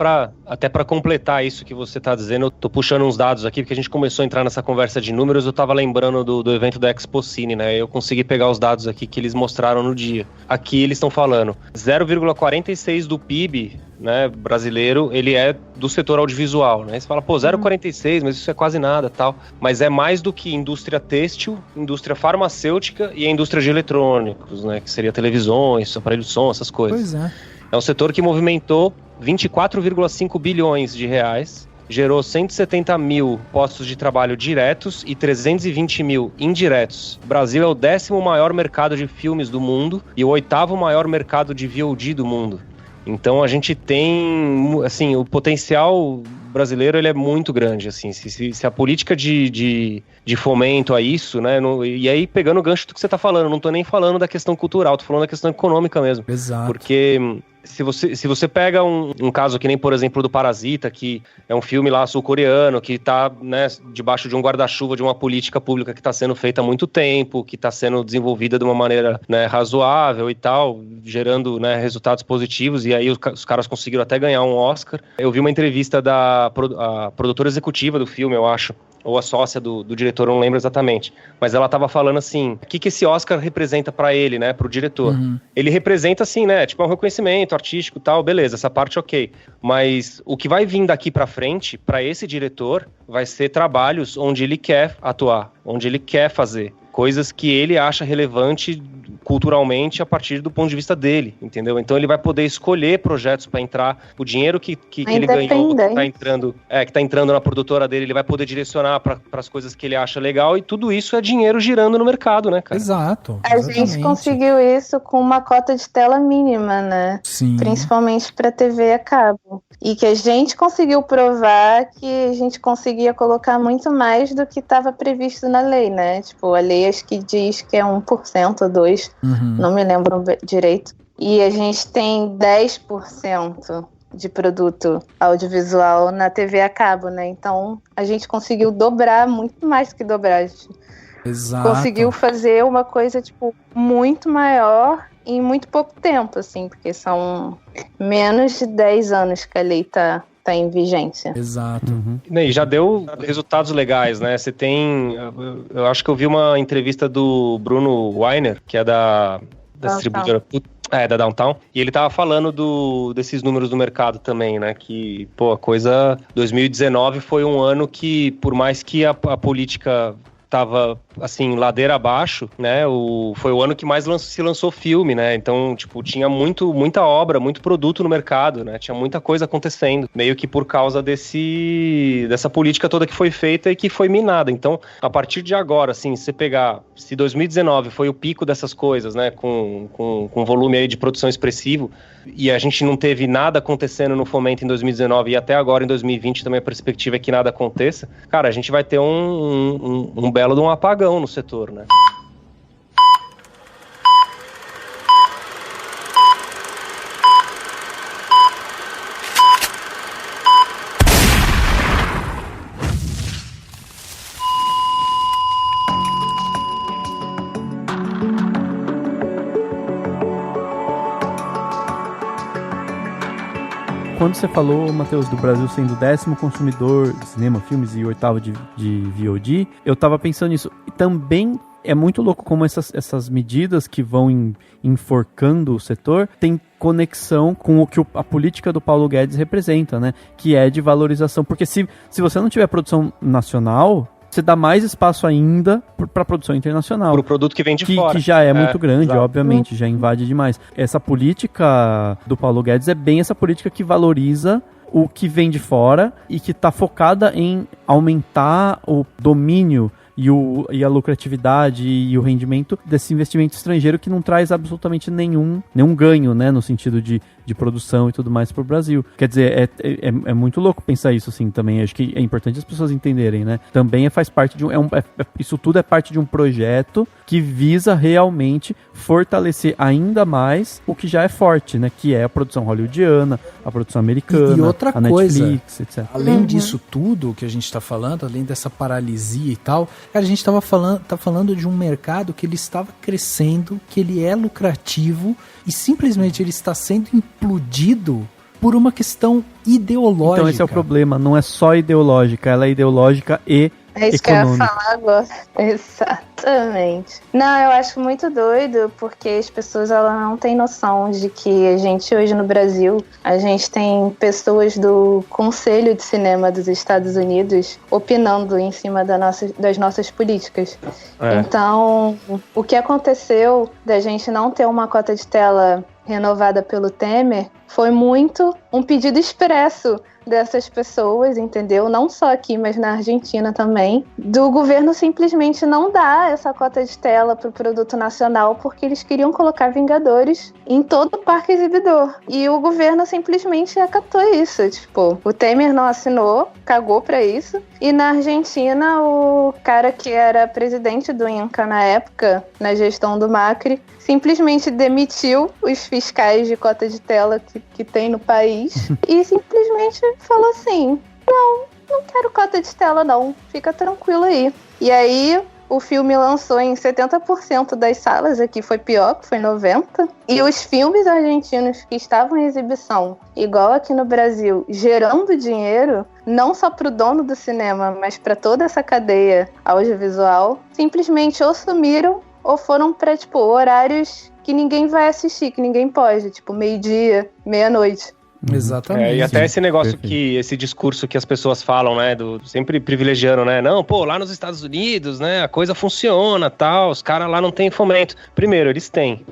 pra completar isso que você tá dizendo, eu tô puxando uns dados aqui, porque a gente começou a entrar nessa conversa de números, eu tava lembrando do evento da Expo Cine, né? Eu consegui pegar os dados aqui que eles mostraram no dia. Aqui eles estão falando 0,46 do PIB, né, brasileiro, ele é do setor audiovisual, né? Você fala, 0,46, mas isso é quase nada, tal. Mas é mais do que indústria têxtil, indústria farmacêutica e a indústria de eletrônicos, né? Que seria televisões, aparelhos de som, essas coisas. Pois é. É um setor que movimentou 24,5 bilhões de reais, gerou 170 mil postos de trabalho diretos e 320 mil indiretos. O Brasil é o 10º maior mercado de filmes do mundo e o 8º maior mercado de VOD do mundo. Então a gente tem, assim, o potencial brasileiro ele é muito grande, assim, se a política de fomento a isso, né, e aí pegando o gancho do que você tá falando, não tô nem falando da questão cultural, tô falando da questão econômica mesmo. Exato. Porque se você pega um caso que nem, por exemplo, do Parasita, que é um filme lá sul-coreano, que tá, né, debaixo de um guarda-chuva de uma política pública que está sendo feita há muito tempo, que está sendo desenvolvida de uma maneira, né, razoável e tal, gerando, né, resultados positivos, e aí os caras conseguiram até ganhar um Oscar. Eu vi uma entrevista da produtora executiva do filme, eu acho, ou a sócia do diretor, eu não lembro exatamente, mas ela tava falando assim, o que esse Oscar representa pra ele, né, pro diretor. Ele representa assim, né, tipo, um reconhecimento artístico e tal, beleza, essa parte ok, mas o que vai vir daqui pra frente, pra esse diretor, vai ser trabalhos onde ele quer atuar, onde ele quer fazer coisas que ele acha relevante culturalmente a partir do ponto de vista dele, entendeu? Então ele vai poder escolher projetos para entrar, o dinheiro que ele ganhou, que tá entrando na produtora dele, ele vai poder direcionar para as coisas que ele acha legal, e tudo isso é dinheiro girando no mercado, né, cara? Exato. A gente conseguiu isso com uma cota de tela mínima, né? Sim. Principalmente para TV a cabo. E que a gente conseguiu provar que a gente conseguia colocar muito mais do que estava previsto na lei, né? Tipo, a lei acho que diz que é 1% ou 2%, não me lembro direito. E a gente tem 10% de produto audiovisual na TV a cabo, né? Então, a gente conseguiu dobrar, muito mais que dobrar. Exato. Conseguiu fazer uma coisa, tipo, muito maior em muito pouco tempo, assim, porque são menos de 10 anos que a lei tá em vigência. Exato. E já deu resultados legais, né? Você tem... Eu acho que eu vi uma entrevista do Bruno Weiner, que é da distribuidora... da Downtown, e ele tava falando desses números do mercado também, né, que, a coisa... 2019 foi um ano que, por mais que a política tava, assim, ladeira abaixo, né, foi o ano que mais se lançou filme, né, então, tipo, tinha muita obra, muito produto no mercado, né, tinha muita coisa acontecendo, meio que por causa dessa política toda que foi feita e que foi minada. Então, a partir de agora, assim, se 2019 foi o pico dessas coisas, né, com volume aí de produção expressivo, e a gente não teve nada acontecendo no fomento em 2019 e até agora em 2020 também a perspectiva é que nada aconteça, cara, a gente vai ter um belo de um apagão no setor, né? quando você falou, Matheus, do Brasil sendo o 10º consumidor de cinema, filmes e o 8º de VOD, eu tava pensando nisso. E também é muito louco como essas medidas que vão enforcando o setor tem conexão com o que a política do Paulo Guedes representa, né? Que é de valorização. Porque se você não tiver produção nacional, você dá mais espaço ainda para a produção internacional. Para o produto que vem de fora. Que já é muito grande, exato. Obviamente, já invade demais. Essa política do Paulo Guedes é bem essa política que valoriza o que vem de fora e que está focada em aumentar o domínio e a lucratividade e o rendimento desse investimento estrangeiro que não traz absolutamente nenhum ganho, né, no sentido de produção e tudo mais para o Brasil. Quer dizer, é muito louco pensar isso assim também. Acho que é importante as pessoas entenderem, né? Também faz parte de isso tudo é parte de um projeto que visa realmente fortalecer ainda mais o que já é forte, né? Que é a produção hollywoodiana, a produção americana, e outra a coisa, Netflix, etc. Além disso tudo que a gente está falando, além dessa paralisia e tal, cara, a gente tá falando de um mercado que ele estava crescendo, que ele é lucrativo e simplesmente ele está sendo implodido por uma questão ideológica. Então esse é o problema, não é só ideológica, ela é ideológica e é isso econômica. Que eu ia falar agora. Exatamente. Não, eu acho muito doido, porque as pessoas elas não têm noção de que a gente hoje no Brasil, a gente tem pessoas do Conselho de Cinema dos Estados Unidos opinando em cima das nossas políticas. Então, o que aconteceu da gente não ter uma cota de tela renovada pelo Temer foi muito um pedido expresso dessas pessoas, entendeu? Não só aqui, mas na Argentina também, do governo simplesmente não dar essa cota de tela pro produto nacional, porque eles queriam colocar Vingadores em todo o parque exibidor. E o governo simplesmente acatou isso. Tipo, o Temer não assinou, cagou pra isso. E na Argentina, o cara que era presidente do INCA na época, na gestão do Macri, simplesmente demitiu os fiscais de cota de tela que tem no país e simplesmente falou assim, não quero cota de tela não, fica tranquilo aí. E aí o filme lançou em 70% das salas, aqui foi pior, que foi 90%. E os filmes argentinos que estavam em exibição, igual aqui no Brasil, gerando dinheiro, não só para o dono do cinema, mas para toda essa cadeia audiovisual, simplesmente ou sumiram ou foram para, tipo, horários que ninguém vai assistir, que ninguém pode, tipo, meio-dia, meia-noite. Exatamente. E até esse negócio esse discurso que as pessoas falam, né, sempre privilegiando, né, não, pô, lá nos Estados Unidos, né, a coisa funciona, tal, os caras lá não têm fomento. Primeiro, eles têm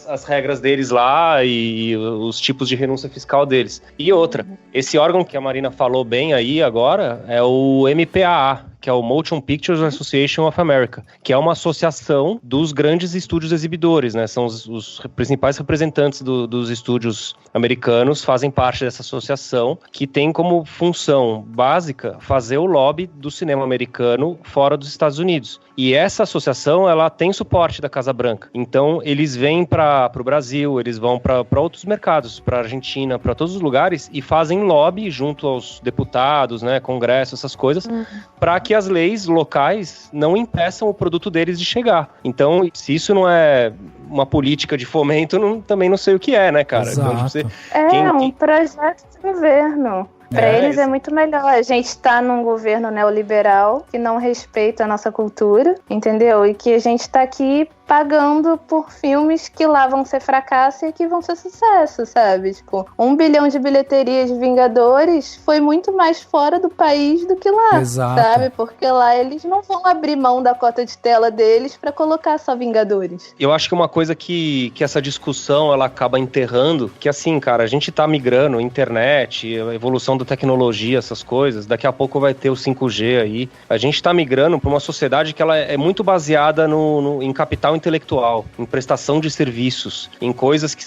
as regras deles lá e os tipos de renúncia fiscal deles. E outra, esse órgão que a Marina falou bem aí agora é o MPAA, que é o Motion Pictures Association of America, que é uma associação dos grandes estúdios exibidores, né? São os principais representantes dos estúdios americanos, fazem parte dessa associação, que tem como função básica fazer o lobby do cinema americano fora dos Estados Unidos. E essa associação, ela tem suporte da Casa Branca. Então, eles vêm para o Brasil, eles vão para outros mercados, para a Argentina, para todos os lugares, e fazem lobby junto aos deputados, né, Congresso, essas coisas, para que as leis locais não impeçam o produto deles de chegar. Então, se isso não é uma política de fomento, também não sei o que é, né, cara? Exato. Então, um projeto de governo. Para eles é muito melhor. A gente tá num governo neoliberal que não respeita a nossa cultura, entendeu? E que a gente tá aqui pagando por filmes que lá vão ser fracasso e que vão ser sucesso, sabe? Tipo, 1 bilhão de bilheterias de Vingadores foi muito mais fora do país do que lá, Exato. Sabe? Porque lá eles não vão abrir mão da cota de tela deles pra colocar só Vingadores. Eu acho que uma coisa que essa discussão ela acaba enterrando, que assim, cara, a gente tá migrando, internet, a evolução da tecnologia, essas coisas, daqui a pouco vai ter o 5G aí. A gente tá migrando pra uma sociedade que ela é muito baseada em capital intelectual, em prestação de serviços, em coisas que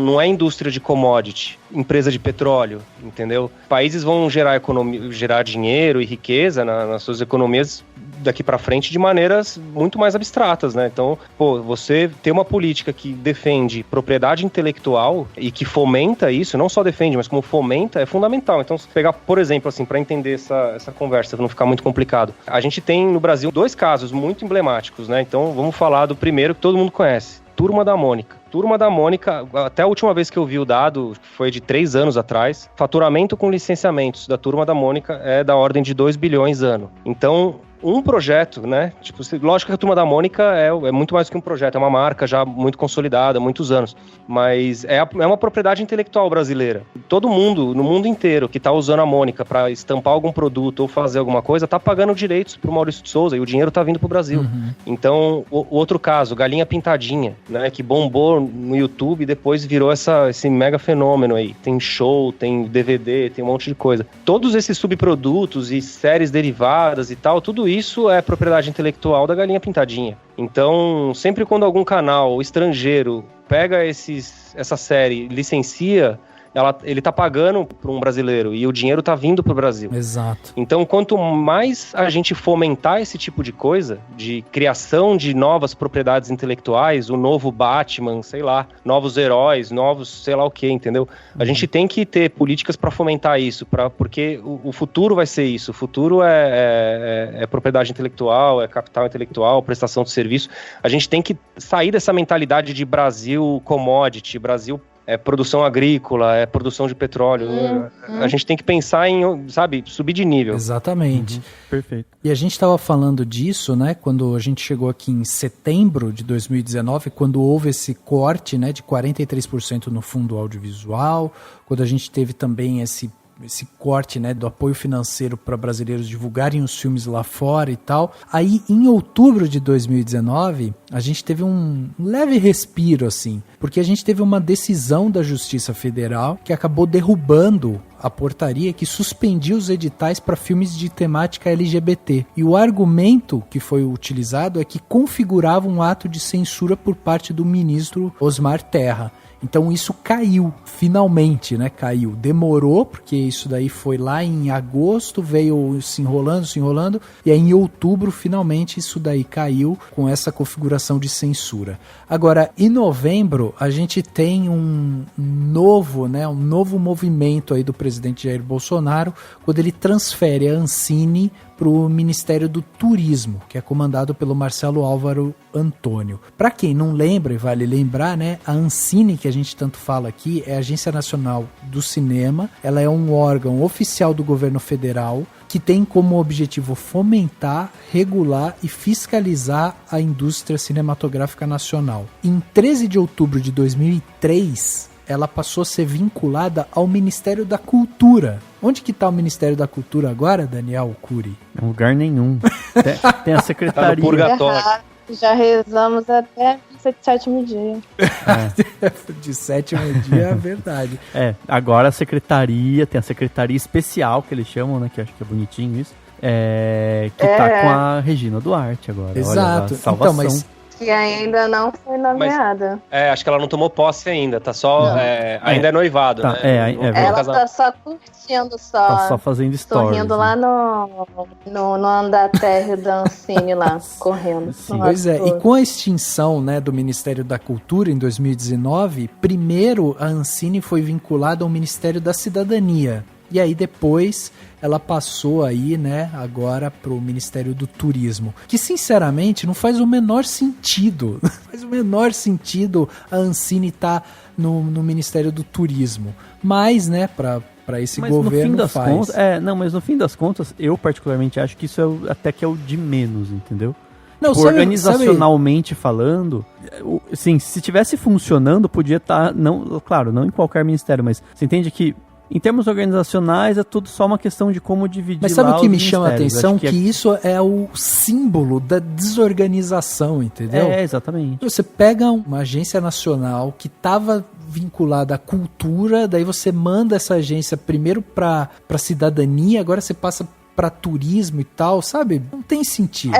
não é indústria de commodity, empresa de petróleo, entendeu? Países vão gerar dinheiro e riqueza nas suas economias daqui para frente de maneiras muito mais abstratas, né? Então, você ter uma política que defende propriedade intelectual e que fomenta isso, não só defende, mas como fomenta, é fundamental. Então, se pegar, por exemplo, assim, para entender essa conversa, para não ficar muito complicado, a gente tem no Brasil 2 casos muito emblemáticos, né? Então, vamos falar do primeiro que todo mundo conhece, Turma da Mônica. Turma da Mônica, até a última vez que eu vi o dado, foi de 3 anos atrás, faturamento com licenciamentos da Turma da Mônica é da ordem de 2 bilhões ano. Então, um projeto, né? Tipo, lógico que a Turma da Mônica é muito mais que um projeto, é uma marca já muito consolidada, há muitos anos. Mas é uma propriedade intelectual brasileira. Todo mundo, no mundo inteiro, que tá usando a Mônica para estampar algum produto ou fazer alguma coisa, tá pagando direitos pro Maurício de Souza e o dinheiro tá vindo pro Brasil. Então, o outro caso, Galinha Pintadinha, né? Que bombou no YouTube e depois virou esse mega fenômeno aí. Tem show, tem DVD, tem um monte de coisa. Todos esses subprodutos e séries derivadas e tal, tudo isso é propriedade intelectual da Galinha Pintadinha. Então, sempre quando algum canal estrangeiro pega essa série, licencia, ele tá pagando para um brasileiro e o dinheiro tá vindo pro Brasil. Exato. Então, quanto mais a gente fomentar esse tipo de coisa, de criação de novas propriedades intelectuais, o novo Batman, sei lá, novos heróis, novos sei lá o que, entendeu? A gente tem que ter políticas para fomentar isso, porque o futuro vai ser isso. O futuro é propriedade intelectual, é capital intelectual, prestação de serviço. A gente tem que sair dessa mentalidade de Brasil commodity, Brasil produção agrícola, produção de petróleo. A gente tem que pensar em, sabe, subir de nível. Exatamente. Perfeito. E a gente estava falando disso, né, quando a gente chegou aqui em setembro de 2019, quando houve esse corte, né, de 43% no fundo audiovisual, quando a gente teve também esse corte, né, do apoio financeiro para brasileiros divulgarem os filmes lá fora e tal. Aí, em outubro de 2019, a gente teve um leve respiro, assim, porque a gente teve uma decisão da Justiça Federal que acabou derrubando a portaria que suspendia os editais para filmes de temática LGBT. E o argumento que foi utilizado é que configurava um ato de censura por parte do ministro Osmar Terra. Então isso caiu, finalmente, né? Caiu. Demorou, porque isso daí foi lá em agosto, veio se enrolando, e aí em outubro, finalmente, isso daí caiu com essa configuração de censura. Agora, em novembro, a gente tem um novo movimento aí do presidente Jair Bolsonaro, quando ele transfere a Ancine para o Ministério do Turismo, que é comandado pelo Marcelo Álvaro Antônio. Para quem não lembra, e vale lembrar, né, a Ancine, que a gente tanto fala aqui, é a Agência Nacional do Cinema. Ela é um órgão oficial do governo federal que tem como objetivo fomentar, regular e fiscalizar a indústria cinematográfica nacional. Em 13 de outubro de 2003, ela passou a ser vinculada ao Ministério da Cultura. Onde que está o Ministério da Cultura agora, Daniel Cury? Em lugar nenhum. Tem a secretaria. Tá no purgatório. Já rezamos até de sétimo dia. De sétimo dia, é verdade. Agora a secretaria, tem a secretaria especial, que eles chamam, né, que eu acho que é bonitinho isso, que tá com a Regina Duarte agora. Exato. Olha, salvação. Então, mas Que ainda não foi nomeada. Acho que ela não tomou posse ainda, tá só, ainda é noivado, tá, né? Ela tá só curtindo, tá só fazendo stories. Sorrindo lá no andar térreo da Ancine lá, correndo. Pois é, e com a extinção, né, do Ministério da Cultura em 2019, primeiro a Ancine foi vinculada ao Ministério da Cidadania. E aí depois ela passou aí, né, agora pro Ministério do Turismo. Que sinceramente não faz o menor sentido. Não faz o menor sentido a Ancine estar no Ministério do Turismo. Mas, né, para esse governo faz. Mas no fim das contas, eu particularmente acho que isso até que é o de menos, entendeu? Não, organizacionalmente falando, assim, se tivesse funcionando, podia estar, claro, não em qualquer ministério, mas você entende que em termos organizacionais, é tudo só uma questão de como dividir. Mas sabe o que me chama a atenção? Que isso é o símbolo da desorganização, entendeu? Exatamente. Você pega uma agência nacional que estava vinculada à cultura, daí você manda essa agência primeiro para cidadania, agora você passa para turismo e tal, sabe? Não tem sentido.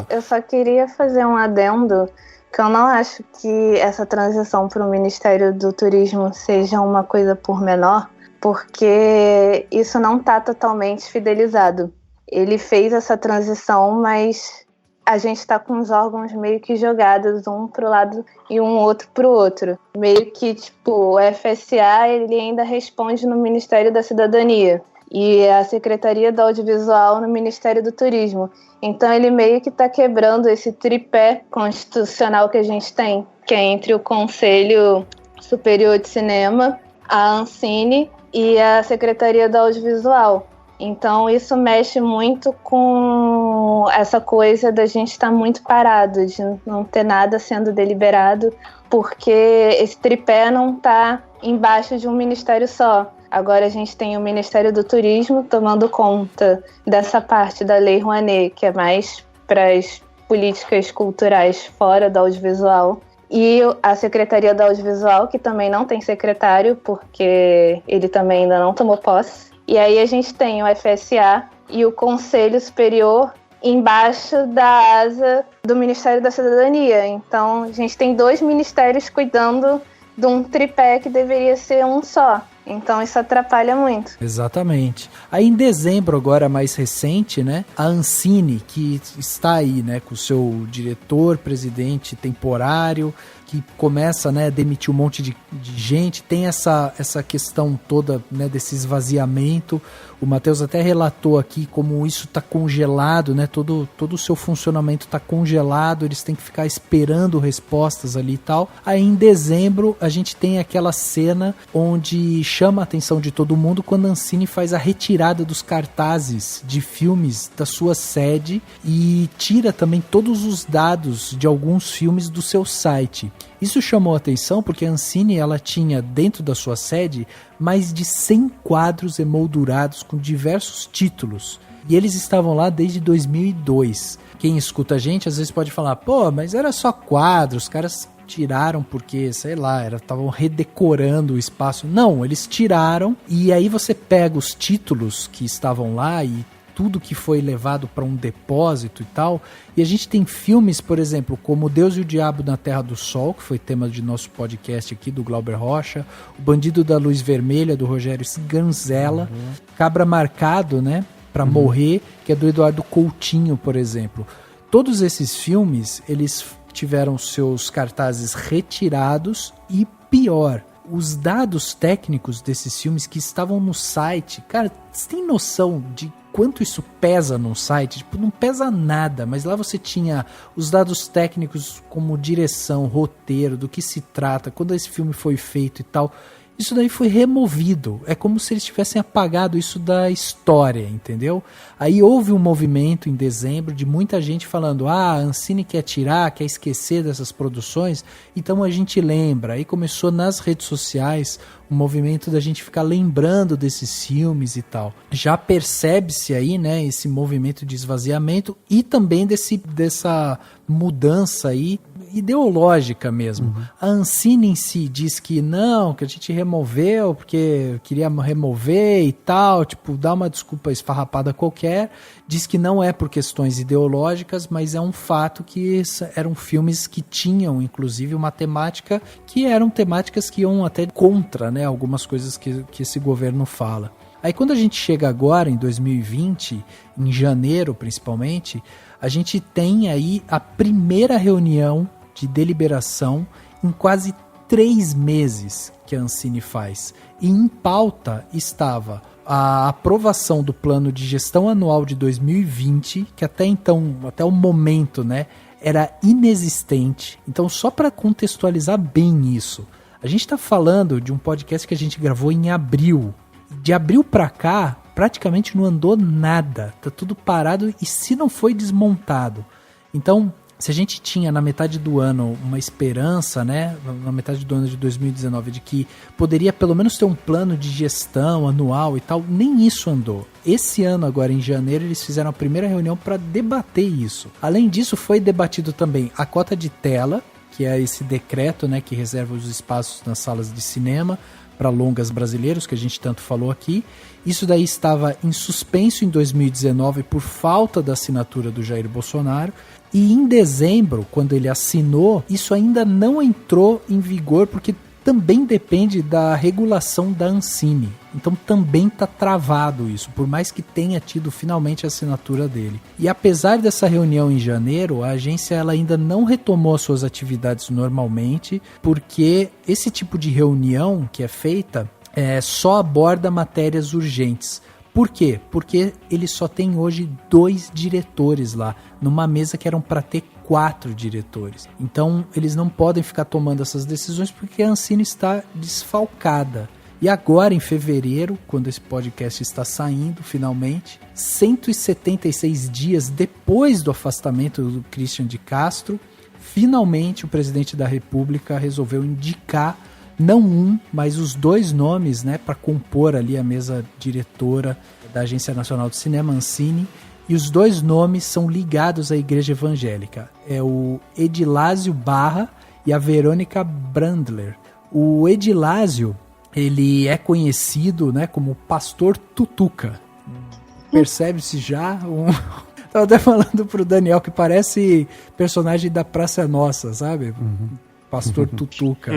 Eu só queria fazer um adendo, que eu não acho que essa transição para o Ministério do Turismo seja uma coisa por menor, porque isso não está totalmente fidelizado. Ele fez essa transição, mas a gente está com os órgãos meio que jogados, um para o lado e um outro para o outro. Meio que, tipo, o FSA ele ainda responde no Ministério da Cidadania. e a Secretaria do Audiovisual no Ministério do Turismo. Então ele meio que está quebrando esse tripé constitucional que a gente tem, que é entre o Conselho Superior de Cinema, a Ancine e a Secretaria do Audiovisual. Então isso mexe muito com essa coisa da gente estar muito parado, de não ter nada sendo deliberado, porque esse tripé não está embaixo de um ministério só. Agora a gente tem o Ministério do Turismo tomando conta dessa parte da Lei Rouanet, que é mais para as políticas culturais fora do audiovisual. E a Secretaria do Audiovisual, que também não tem secretário, porque ele também ainda não tomou posse. E aí a gente tem o FSA e o Conselho Superior embaixo da asa do Ministério da Cidadania. Então a gente tem 2 ministérios cuidando de um tripé que deveria ser um só. Então isso atrapalha muito. Exatamente. Aí em dezembro, agora mais recente, né, a Ancine, que está aí, né, com o seu diretor, presidente temporário, que começa, né, a demitir um monte de gente, tem essa questão toda, né, desse esvaziamento. O Matheus até relatou aqui como isso está congelado, né, todo o seu funcionamento está congelado, eles têm que ficar esperando respostas ali e tal. Aí em dezembro a gente tem aquela cena onde chama a atenção de todo mundo quando a Ancine faz a retirada dos cartazes de filmes da sua sede e tira também todos os dados de alguns filmes do seu site. Isso chamou a atenção porque a Ancine, ela tinha dentro da sua sede mais de 100 quadros emoldurados com diversos títulos. E eles estavam lá desde 2002. Quem escuta a gente às vezes pode falar, pô, mas era só quadros, os caras tiraram porque, sei lá, estavam redecorando o espaço. Não, eles tiraram e aí você pega os títulos que estavam lá e tudo que foi levado para um depósito e tal, e a gente tem filmes, por exemplo, como Deus e o Diabo na Terra do Sol, que foi tema de nosso podcast aqui do Glauber Rocha, O Bandido da Luz Vermelha, do Rogério Sganzella, Cabra Marcado, né, para Morrer, que é do Eduardo Coutinho, por exemplo. Todos esses filmes, eles tiveram seus cartazes retirados e, pior, os dados técnicos desses filmes que estavam no site, cara, você tem noção de quanto isso pesa num site? Tipo, não pesa nada, mas lá você tinha os dados técnicos como direção, roteiro, do que se trata, quando esse filme foi feito e tal. Isso daí foi removido. É como se eles tivessem apagado isso da história, entendeu? Aí houve um movimento em dezembro de muita gente falando, a Ancine quer tirar, quer esquecer dessas produções, então a gente lembra. Aí começou nas redes sociais um movimento da gente ficar lembrando desses filmes e tal. Já percebe-se aí, né, esse movimento de esvaziamento e também dessa mudança aí ideológica mesmo. A Ancine em si diz que não, que a gente removeu porque queria remover e tal, tipo, dá uma desculpa esfarrapada qualquer, diz que não é por questões ideológicas, mas é um fato que eram filmes que tinham, inclusive, uma temática que eram temáticas que iam até contra, né, algumas coisas que esse governo fala. Aí quando a gente chega agora, em 2020, em janeiro principalmente, a gente tem aí a primeira reunião de deliberação em quase 3 meses que a Ancine faz. E em pauta estava a aprovação do plano de gestão anual de 2020, que até então, até o momento, né, era inexistente. Então, só para contextualizar bem isso, a gente está falando de um podcast que a gente gravou em abril. De abril para cá, praticamente não andou nada. Tá tudo parado e se não foi desmontado. Então, se a gente tinha na metade do ano uma esperança, né, na metade do ano de 2019, de que poderia pelo menos ter um plano de gestão anual e tal, nem isso andou. Esse ano, agora em janeiro, eles fizeram a primeira reunião para debater isso. Além disso, foi debatido também a cota de tela, que é esse decreto, né, que reserva os espaços nas salas de cinema para longas brasileiros, que a gente tanto falou aqui. Isso daí estava em suspenso em 2019 por falta da assinatura do Jair Bolsonaro. E em dezembro, quando ele assinou, isso ainda não entrou em vigor, porque também depende da regulação da Ancine. Então também está travado isso, por mais que tenha tido finalmente a assinatura dele. E apesar dessa reunião em janeiro, a agência ela ainda não retomou as suas atividades normalmente, porque esse tipo de reunião que é feita só aborda matérias urgentes. Por quê? Porque ele só tem hoje 2 diretores lá, numa mesa que eram para ter 4 diretores. Então, eles não podem ficar tomando essas decisões porque a Ancine está desfalcada. E agora, em fevereiro, quando esse podcast está saindo, finalmente, 176 dias depois do afastamento do Christian de Castro, finalmente o presidente da República resolveu indicar não um, mas os 2 nomes, né, para compor ali a mesa diretora da Agência Nacional de Cinema, Ancine, e os 2 nomes são ligados à Igreja Evangélica. É o Edilásio Barra e a Verônica Brandler. O Edilásio, ele é conhecido, né, como Pastor Tutuca. Percebe-se já Tava até falando pro Daniel que parece personagem da Praça é Nossa, sabe? Pastor Tutuca.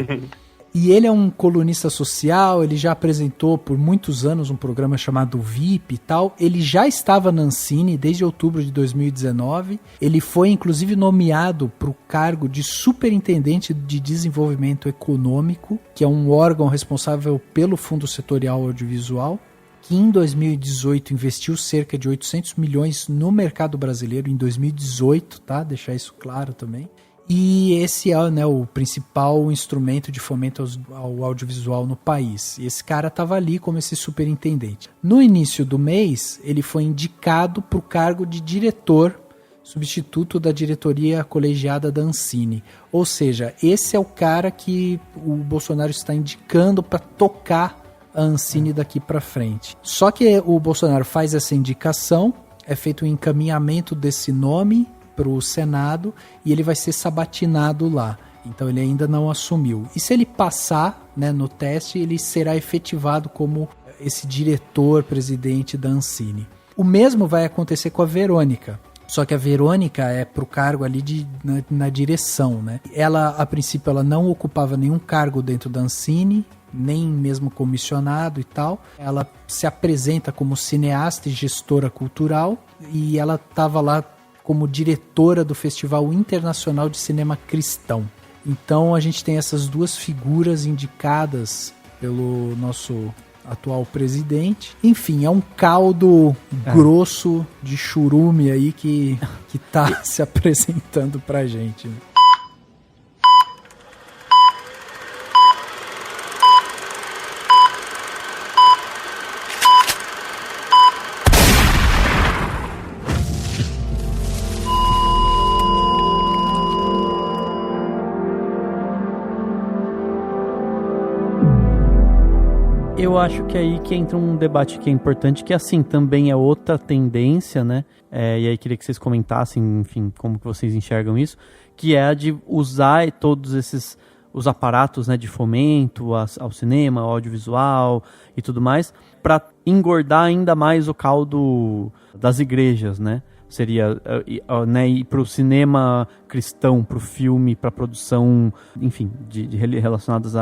E ele é um colunista social, ele já apresentou por muitos anos um programa chamado VIP e tal. Ele já estava na Ancine desde outubro de 2019. Ele foi inclusive nomeado para o cargo de Superintendente de Desenvolvimento Econômico, que é um órgão responsável pelo Fundo Setorial Audiovisual, que em 2018 investiu cerca de 800 milhões no mercado brasileiro, em 2018, tá? Deixar isso claro também. E esse é, né, o principal instrumento de fomento ao audiovisual no país. E esse cara estava ali como esse superintendente. No início do mês, ele foi indicado para o cargo de diretor substituto da diretoria colegiada da Ancine. Ou seja, esse é o cara que o Bolsonaro está indicando para tocar a Ancine daqui para frente. Só que o Bolsonaro faz essa indicação, é feito um encaminhamento desse nome para o Senado e ele vai ser sabatinado lá. Então ele ainda não assumiu. E se ele passar, né, no teste, ele será efetivado como esse diretor-presidente da Ancine. O mesmo vai acontecer com a Verônica. Só que a Verônica é pro cargo ali na direção, né? Ela, a princípio, ela não ocupava nenhum cargo dentro da Ancine, nem mesmo comissionado e tal. Ela se apresenta como cineasta e gestora cultural e ela estava lá como diretora do Festival Internacional de Cinema Cristão. Então a gente tem essas 2 figuras indicadas pelo nosso atual presidente. Enfim, é um caldo grosso de churume aí que tá se apresentando pra gente, né? Eu acho que aí que entra um debate que é importante, que assim, também é outra tendência, né? E aí queria que vocês comentassem, enfim, como que vocês enxergam isso, que é a de usar todos os aparatos, né, de fomento ao cinema, ao audiovisual e tudo mais, para engordar ainda mais o caldo das igrejas, né? Seria, né, ir para o cinema cristão, para o filme, para a produção, enfim, relacionadas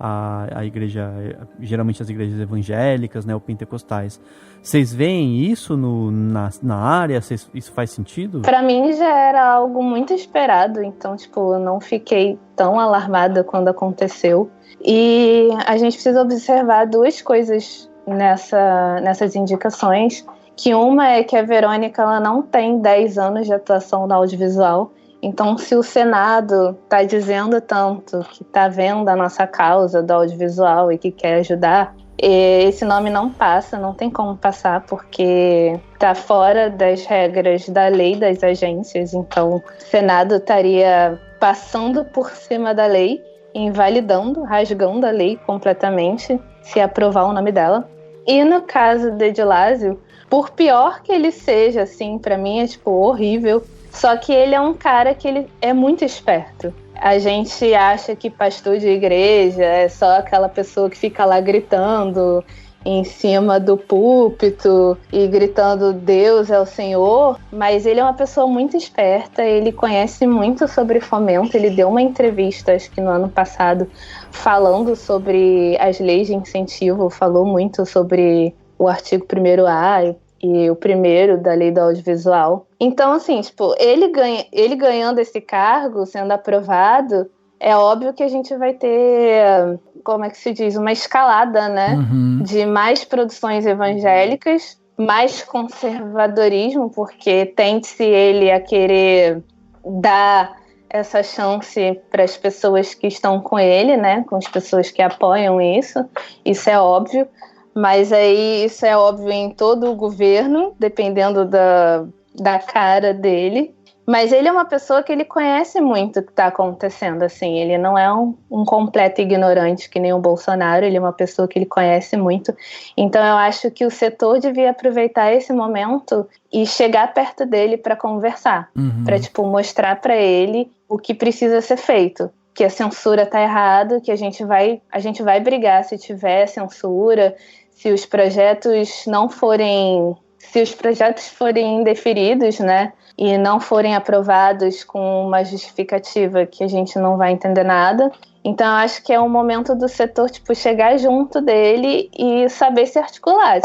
a igreja, geralmente as igrejas evangélicas, né, ou pentecostais. Vocês veem isso na área? Isso faz sentido? Para mim já era algo muito esperado, então, tipo, eu não fiquei tão alarmada quando aconteceu. E a gente precisa observar 2 coisas nessas indicações, que uma é que a Verônica ela não tem 10 anos de atuação no audiovisual. Então, se o Senado está dizendo tanto que está vendo a nossa causa do audiovisual e que quer ajudar, esse nome não passa, não tem como passar, porque está fora das regras da lei das agências. Então, o Senado estaria passando por cima da lei, invalidando, rasgando a lei completamente, se aprovar o nome dela. E no caso do Edilásio, por pior que ele seja, assim, para mim é, tipo, horrível. Só que ele é um cara que ele é muito esperto. A gente acha que pastor de igreja é só aquela pessoa que fica lá gritando em cima do púlpito e gritando Deus é o Senhor, mas ele é uma pessoa muito esperta, ele conhece muito sobre fomento. Ele deu uma entrevista, acho que no ano passado, falando sobre as leis de incentivo, falou muito sobre o artigo 1º-A e o 1º da lei do audiovisual. Então, assim, tipo, ele ganhando esse cargo, sendo aprovado, é óbvio que a gente vai ter, como é que se diz, uma escalada, né? De mais produções evangélicas mais conservadorismo, porque tende-se ele a querer dar essa chance para as pessoas que estão com ele, né? Com as pessoas que apoiam isso é óbvio. Mas aí isso é óbvio em todo o governo, dependendo da cara dele. Mas ele é uma pessoa que ele conhece muito o que está acontecendo, assim. Ele não é um completo ignorante que nem o Bolsonaro, ele é uma pessoa que ele conhece muito. Então eu acho que o setor devia aproveitar esse momento e chegar perto dele para conversar, para mostrar para ele o que precisa ser feito. Que a censura está errada, que a gente vai brigar se tiver censura, se os projetos forem indeferidos, né, e não forem aprovados com uma justificativa que a gente não vai entender nada. Então, eu acho que é um momento do setor, chegar junto dele e saber se articular.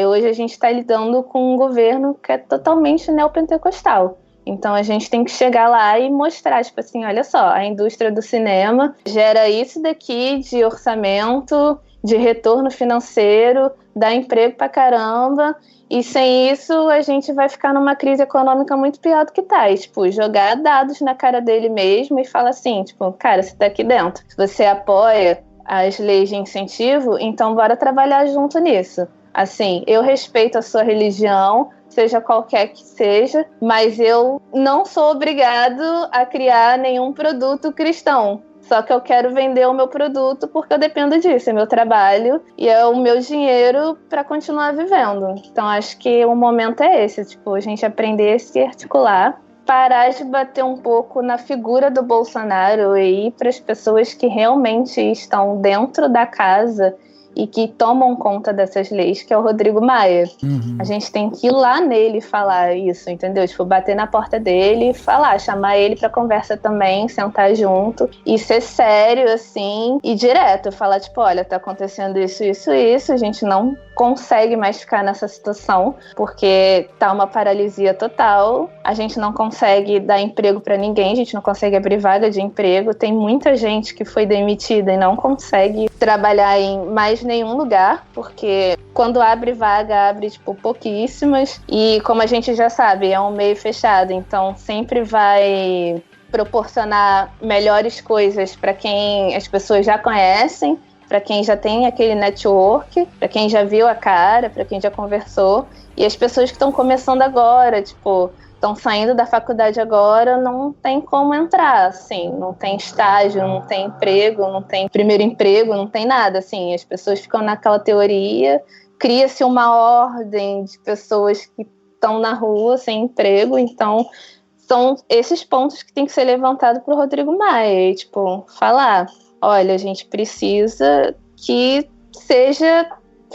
Hoje a gente está lidando com um governo que é totalmente neopentecostal. Então, a gente tem que chegar lá e mostrar, olha só, a indústria do cinema gera isso daqui de orçamento, de retorno financeiro, dá emprego pra caramba, e sem isso a gente vai ficar numa crise econômica muito pior do que tá. E, jogar dados na cara dele mesmo e falar assim, cara, você tá aqui dentro. Se você apoia as leis de incentivo, então bora trabalhar junto nisso. Assim, eu respeito a sua religião, seja qualquer que seja, mas eu não sou obrigado a criar nenhum produto cristão. Só que eu quero vender o meu produto porque eu dependo disso, é meu trabalho e é o meu dinheiro para continuar vivendo. Então acho que o momento é esse, a gente aprender a se articular, parar de bater um pouco na figura do Bolsonaro e ir para as pessoas que realmente estão dentro da casa e que tomam conta dessas leis, que é o Rodrigo Maia. A gente tem que ir lá nele falar isso, entendeu? Bater na porta dele e falar, chamar ele pra conversa também, sentar junto e ser sério, assim, e direto, falar, olha, tá acontecendo isso, a gente não consegue mais ficar nessa situação, porque tá uma paralisia total, a gente não consegue dar emprego pra ninguém, a gente não consegue abrir vaga de emprego, tem muita gente que foi demitida e não consegue trabalhar em mais nenhum lugar, porque quando abre vaga, abre pouquíssimas, e como a gente já sabe, é um meio fechado, então sempre vai proporcionar melhores coisas para quem as pessoas já conhecem, para quem já tem aquele network, para quem já viu a cara, para quem já conversou, e as pessoas que estão começando agora, estão saindo da faculdade agora, não tem como entrar, assim, não tem estágio, não tem emprego, não tem primeiro emprego, não tem nada, assim, as pessoas ficam naquela teoria, cria-se uma ordem de pessoas que estão na rua sem emprego, então são esses pontos que tem que ser levantado para o Rodrigo Maia, e, falar, olha, a gente precisa que seja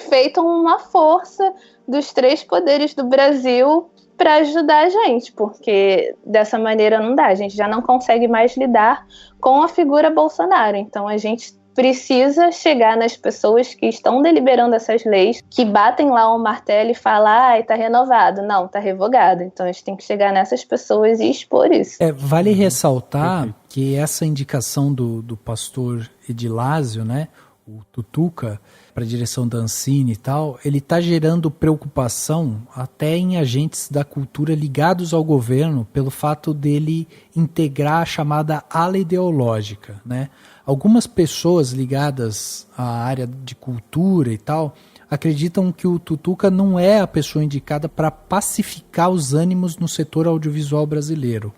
feita uma força dos 3 poderes do Brasil para ajudar a gente, porque dessa maneira não dá, a gente já não consegue mais lidar com a figura Bolsonaro, então a gente precisa chegar nas pessoas que estão deliberando essas leis, que batem lá o martelo e falam, tá renovado, não, tá revogado, então a gente tem que chegar nessas pessoas e expor isso. Vale ressaltar que essa indicação do pastor Edilásio, né, o Tutuca, para a direção da Ancine e tal, ele está gerando preocupação até em agentes da cultura ligados ao governo pelo fato dele integrar a chamada ala ideológica, né? Algumas pessoas ligadas à área de cultura e tal acreditam que o Tutuca não é a pessoa indicada para pacificar os ânimos no setor audiovisual brasileiro.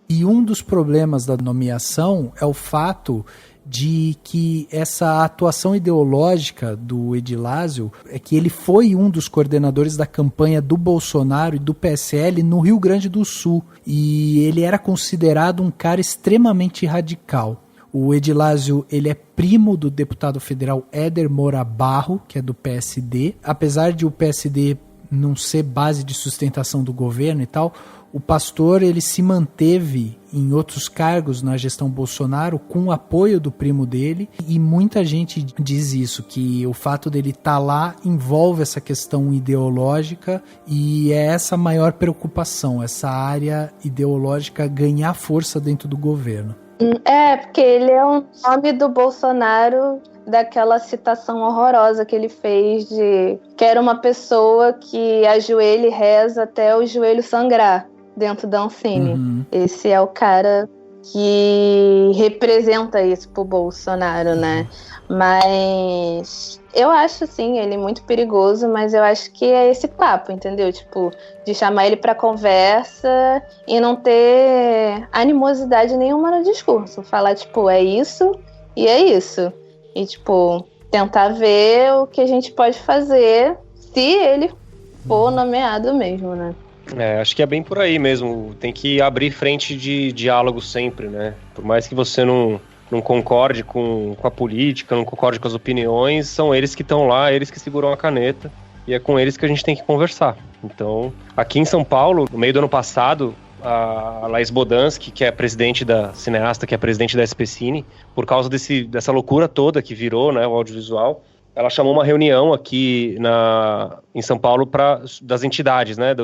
E um dos problemas da nomeação é o fato de que essa atuação ideológica do Edilásio é que ele foi um dos coordenadores da campanha do Bolsonaro e do PSL no Rio Grande do Sul, e ele era considerado um cara extremamente radical. O Edilásio, ele é primo do deputado federal Éder Moura Barro, que é do PSD. Apesar de o PSD não ser base de sustentação do governo e tal, o pastor ele se manteve em outros cargos na gestão Bolsonaro com o apoio do primo dele, e muita gente diz isso, que o fato dele estar lá envolve essa questão ideológica, e é essa a maior preocupação, essa área ideológica ganhar força dentro do governo. Porque ele é um nome do Bolsonaro, daquela citação horrorosa que ele fez de quero uma pessoa que ajoelha e reza até o joelho sangrar dentro da Ancine. Esse é o cara que representa isso pro Bolsonaro, né? Mas eu acho, assim, ele muito perigoso, mas eu acho que é esse papo, entendeu? Tipo, de chamar ele pra conversa e não ter animosidade nenhuma no discurso. Falar, tipo, é isso e é isso. E, tipo, tentar ver o que a gente pode fazer se ele for nomeado mesmo, né? Acho que é bem por aí mesmo. Tem que abrir frente de diálogo sempre, né? Por mais que você não concorde com a política, não concorde com as opiniões, são eles que estão lá, eles que seguram a caneta, e é com eles que a gente tem que conversar. Então, aqui em São Paulo, no meio do ano passado, a Laís Bodansky, que é presidente da cineasta, que é presidente da SPCine, por causa dessa loucura toda que virou, né, o audiovisual, ela chamou uma reunião aqui em São Paulo das entidades, né,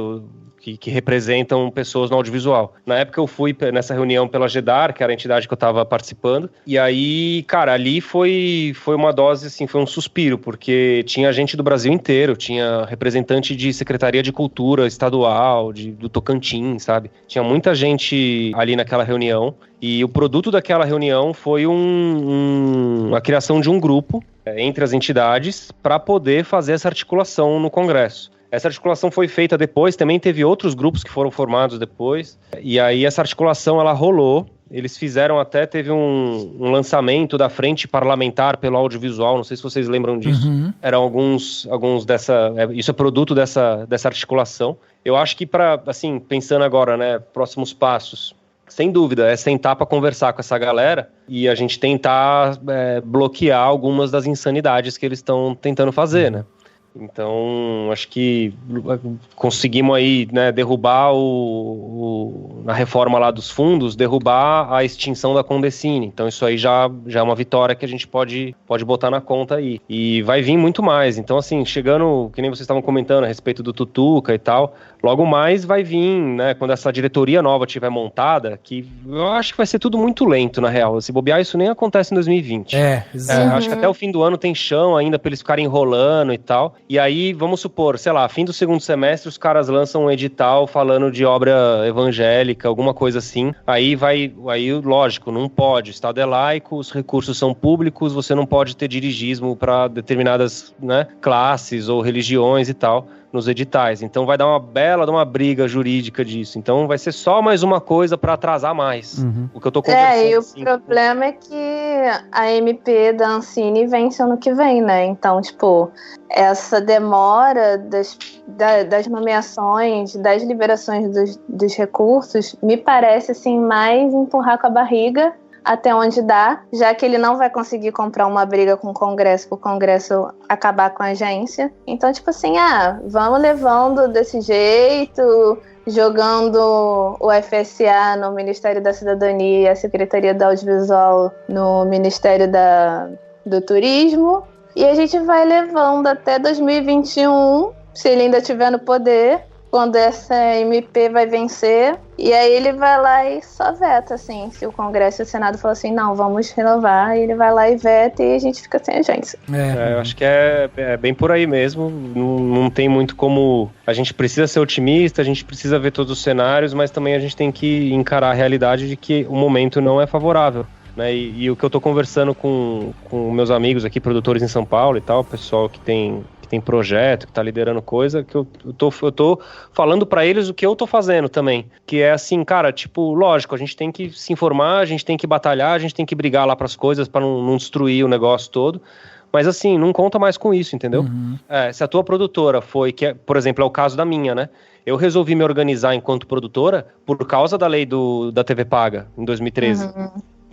que representam pessoas no audiovisual. Na época eu fui nessa reunião pela GEDAR, que era a entidade que eu estava participando, e aí, cara, ali foi uma dose, assim, foi um suspiro, porque tinha gente do Brasil inteiro, tinha representante de Secretaria de Cultura Estadual, do Tocantins, sabe? Tinha muita gente ali naquela reunião, e o produto daquela reunião foi a criação de um grupo entre as entidades para poder fazer essa articulação no Congresso. Essa articulação foi feita depois, também teve outros grupos que foram formados depois, e aí essa articulação ela rolou, eles fizeram até, teve um lançamento da Frente Parlamentar pelo Audiovisual, não sei se vocês lembram disso, eram alguns isso é produto dessa articulação. Eu acho que assim, pensando agora, né, próximos passos, sem dúvida, é sentar para conversar com essa galera e a gente tentar bloquear algumas das insanidades que eles estão tentando fazer, né? Então, acho que conseguimos aí, né, derrubar na reforma lá dos fundos, derrubar a extinção da Condecine. Então, isso aí já é uma vitória que a gente pode botar na conta aí. E vai vir muito mais. Então, assim, chegando, que nem vocês estavam comentando a respeito do Tutuca e tal, logo mais vai vir, né, quando essa diretoria nova estiver montada, que eu acho que vai ser tudo muito lento, na real. Se bobear, isso nem acontece em 2020. Acho que até o fim do ano tem chão ainda pra eles ficarem enrolando e tal. E aí, vamos supor, sei lá, fim do segundo semestre, os caras lançam um edital falando de obra evangélica, alguma coisa assim. Aí, lógico, não pode. O Estado é laico, os recursos são públicos, você não pode ter dirigismo para determinadas, né, classes ou religiões e tal nos editais. Então vai dar uma briga jurídica disso. Então vai ser só mais uma coisa para atrasar mais. O que eu tô conversando. E o problema é que a MP da Ancine vence ano que vem, né? Então, tipo, essa demora das nomeações, das liberações dos recursos, me parece, assim, mais empurrar com a barriga até onde dá, já que ele não vai conseguir comprar uma briga com o Congresso, para o Congresso acabar com a agência. Então, tipo assim, vamos levando desse jeito, jogando o FSA no Ministério da Cidadania e a Secretaria do Audiovisual no Ministério do Turismo, e a gente vai levando até 2021, se ele ainda estiver no poder, quando essa MP vai vencer, e aí ele vai lá e só veta, assim, se o Congresso e o Senado falam assim, não, vamos renovar, ele vai lá e veta e a gente fica sem agência. Eu acho que é bem por aí mesmo, não tem muito como, a gente precisa ser otimista, a gente precisa ver todos os cenários, mas também a gente tem que encarar a realidade de que o momento não é favorável, né, e o que eu tô conversando com meus amigos aqui, produtores em São Paulo e tal, pessoal que tem projeto, que tá liderando coisa, que eu tô falando pra eles o que eu tô fazendo também, que é assim, cara, tipo, lógico, a gente tem que se informar, a gente tem que batalhar, a gente tem que brigar lá pras coisas pra não destruir o negócio todo, mas assim, não conta mais com isso, entendeu? Se a tua produtora por exemplo, é o caso da minha, né? Eu resolvi me organizar enquanto produtora por causa da lei da TV Paga, em 2013.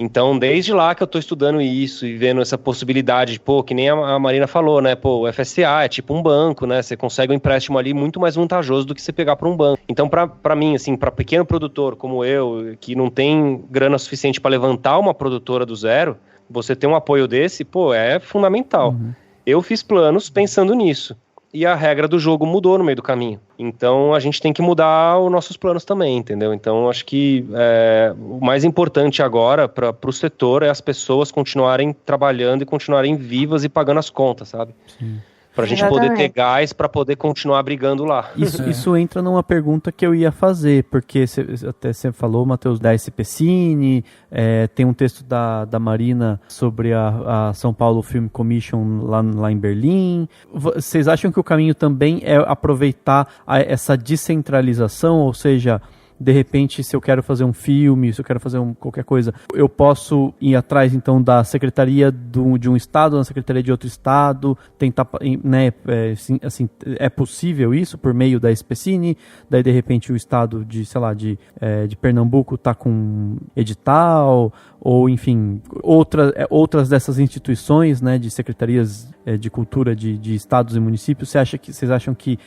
Então, desde lá que eu tô estudando isso e vendo essa possibilidade, que nem a Marina falou, né, o FSA é tipo um banco, né, você consegue um empréstimo ali muito mais vantajoso do que você pegar para um banco. Então, pra mim, assim, pra pequeno produtor como eu, que não tem grana suficiente para levantar uma produtora do zero, você ter um apoio desse, é fundamental. Eu fiz planos pensando nisso. E a regra do jogo mudou no meio do caminho. Então, a gente tem que mudar os nossos planos também, entendeu? Então, acho que o mais importante agora para o setor é as pessoas continuarem trabalhando e continuarem vivas e pagando as contas, sabe? Pra gente poder ter gás pra poder continuar brigando lá. Isso entra numa pergunta que eu ia fazer, porque até você falou, Matheus, da SP Cine, tem um texto da Marina sobre a São Paulo Film Commission lá em Berlim. Vocês acham que o caminho também é aproveitar essa descentralização, ou seja, de repente, se eu quero fazer um filme, se eu quero fazer qualquer coisa, eu posso ir atrás, então, da secretaria de um estado, da secretaria de outro estado, tentar, né, assim, é possível isso por meio da SPCine? Daí, de repente, o estado de, sei lá, de Pernambuco tá com edital, ou, enfim, outras dessas instituições, né, de secretarias de cultura de estados e municípios. Vocês acham que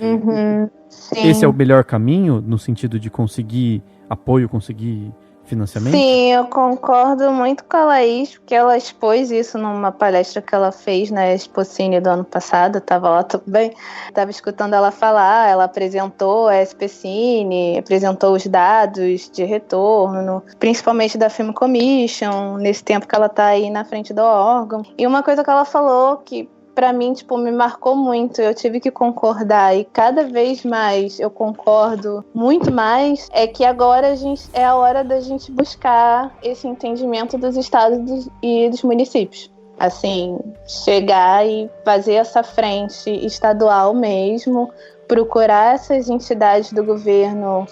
esse é o melhor caminho, no sentido de conseguir apoio, conseguir financiamento? Sim, eu concordo muito com a Laís, porque ela expôs isso numa palestra que ela fez na SPCine do ano passado, eu estava lá também, estava escutando ela falar, ela apresentou a SPCine, apresentou os dados de retorno, principalmente da Film Commission, nesse tempo que ela está aí na frente do órgão. E uma coisa que ela falou que pra mim, tipo, me marcou muito, eu tive que concordar, e cada vez mais eu concordo muito mais, é que agora é a hora da gente buscar esse entendimento dos estados e dos municípios. Assim, chegar e fazer essa frente estadual mesmo, procurar essas entidades do governo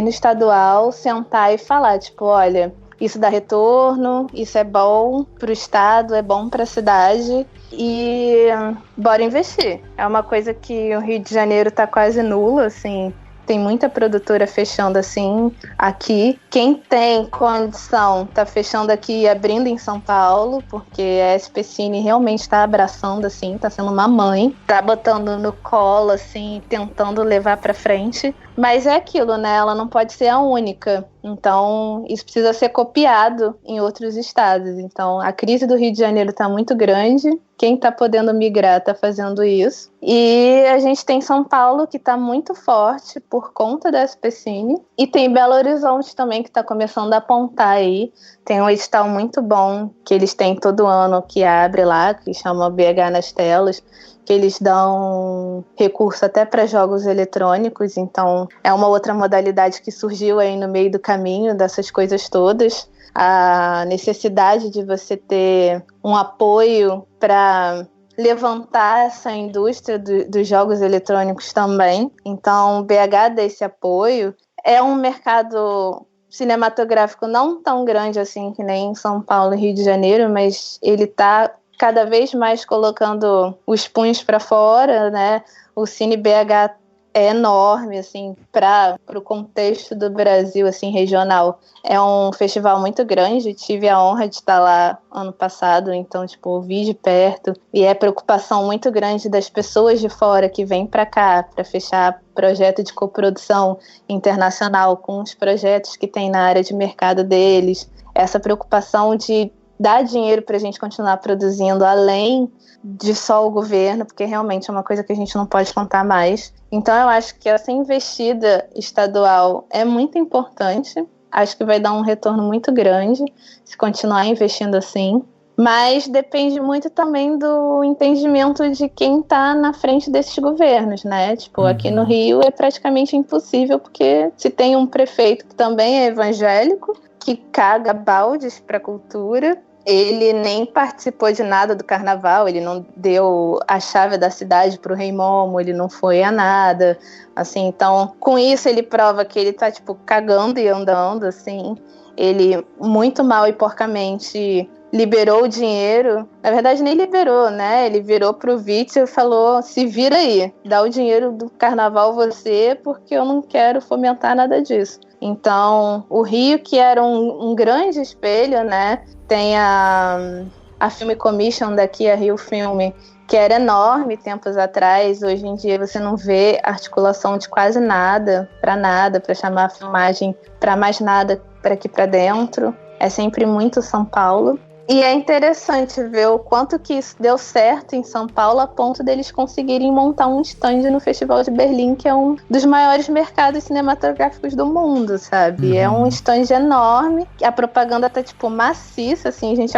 estadual, sentar e falar, tipo, olha, isso dá retorno, isso é bom para o estado, é bom para a cidade e bora investir. É uma coisa que o Rio de Janeiro está quase nula, assim, tem muita produtora fechando assim aqui. Quem tem condição tá fechando aqui e abrindo em São Paulo, porque a SPCine realmente está abraçando, assim, tá sendo uma mãe, tá botando no colo, assim, tentando levar para frente. Mas é aquilo, né? Ela não pode ser a única. Então, isso precisa ser copiado em outros estados. Então, a crise do Rio de Janeiro está muito grande. Quem está podendo migrar está fazendo isso. E a gente tem São Paulo, que está muito forte por conta da SPCine. E tem Belo Horizonte também, que está começando a apontar aí. Tem um edital muito bom que eles têm todo ano, que abre lá, que chama BH nas Telas, que eles dão recurso até para jogos eletrônicos, então é uma outra modalidade que surgiu aí no meio do caminho dessas coisas todas. A necessidade de você ter um apoio para levantar essa indústria dos jogos eletrônicos também. Então, BH dá esse apoio. É um mercado cinematográfico não tão grande assim que nem São Paulo e Rio de Janeiro, mas ele está cada vez mais colocando os punhos para fora, né? O Cine BH é enorme, assim, para o contexto do Brasil, assim, regional. É um festival muito grande, tive a honra de estar lá ano passado, então, tipo, vi de perto, e é preocupação muito grande das pessoas de fora que vêm para cá para fechar projeto de coprodução internacional com os projetos que tem na área de mercado deles. Essa preocupação de dar dinheiro para a gente continuar produzindo além de só o governo, porque realmente é uma coisa que a gente não pode contar mais. Então eu acho que essa investida estadual é muito importante, acho que vai dar um retorno muito grande se continuar investindo assim, mas depende muito também do entendimento de quem está na frente desses governos, né? Tipo, aqui no Rio é praticamente impossível, porque se tem um prefeito que também é evangélico, que caga baldes para a cultura. Ele nem participou de nada do carnaval, ele não deu a chave da cidade pro Rei Momo, ele não foi a nada, assim, então, com isso ele prova que ele tá, tipo, cagando e andando, assim, ele muito mal e porcamente liberou o dinheiro, na verdade nem liberou, né, ele virou pro Witzel e falou, se vira aí, dá o dinheiro do carnaval você, porque eu não quero fomentar nada disso. Então, o Rio, que era um grande espelho, né, tem a Film Commission daqui, a Rio Filme, que era enorme tempos atrás. Hoje em dia você não vê articulação de quase nada, para chamar a filmagem para mais nada para aqui para dentro. É sempre muito São Paulo. E é interessante ver o quanto que isso deu certo em São Paulo, a ponto deles conseguirem montar um stand no Festival de Berlim, que é um dos maiores mercados cinematográficos do mundo, sabe? É um stand enorme, a propaganda tá, tipo, maciça, assim, a gente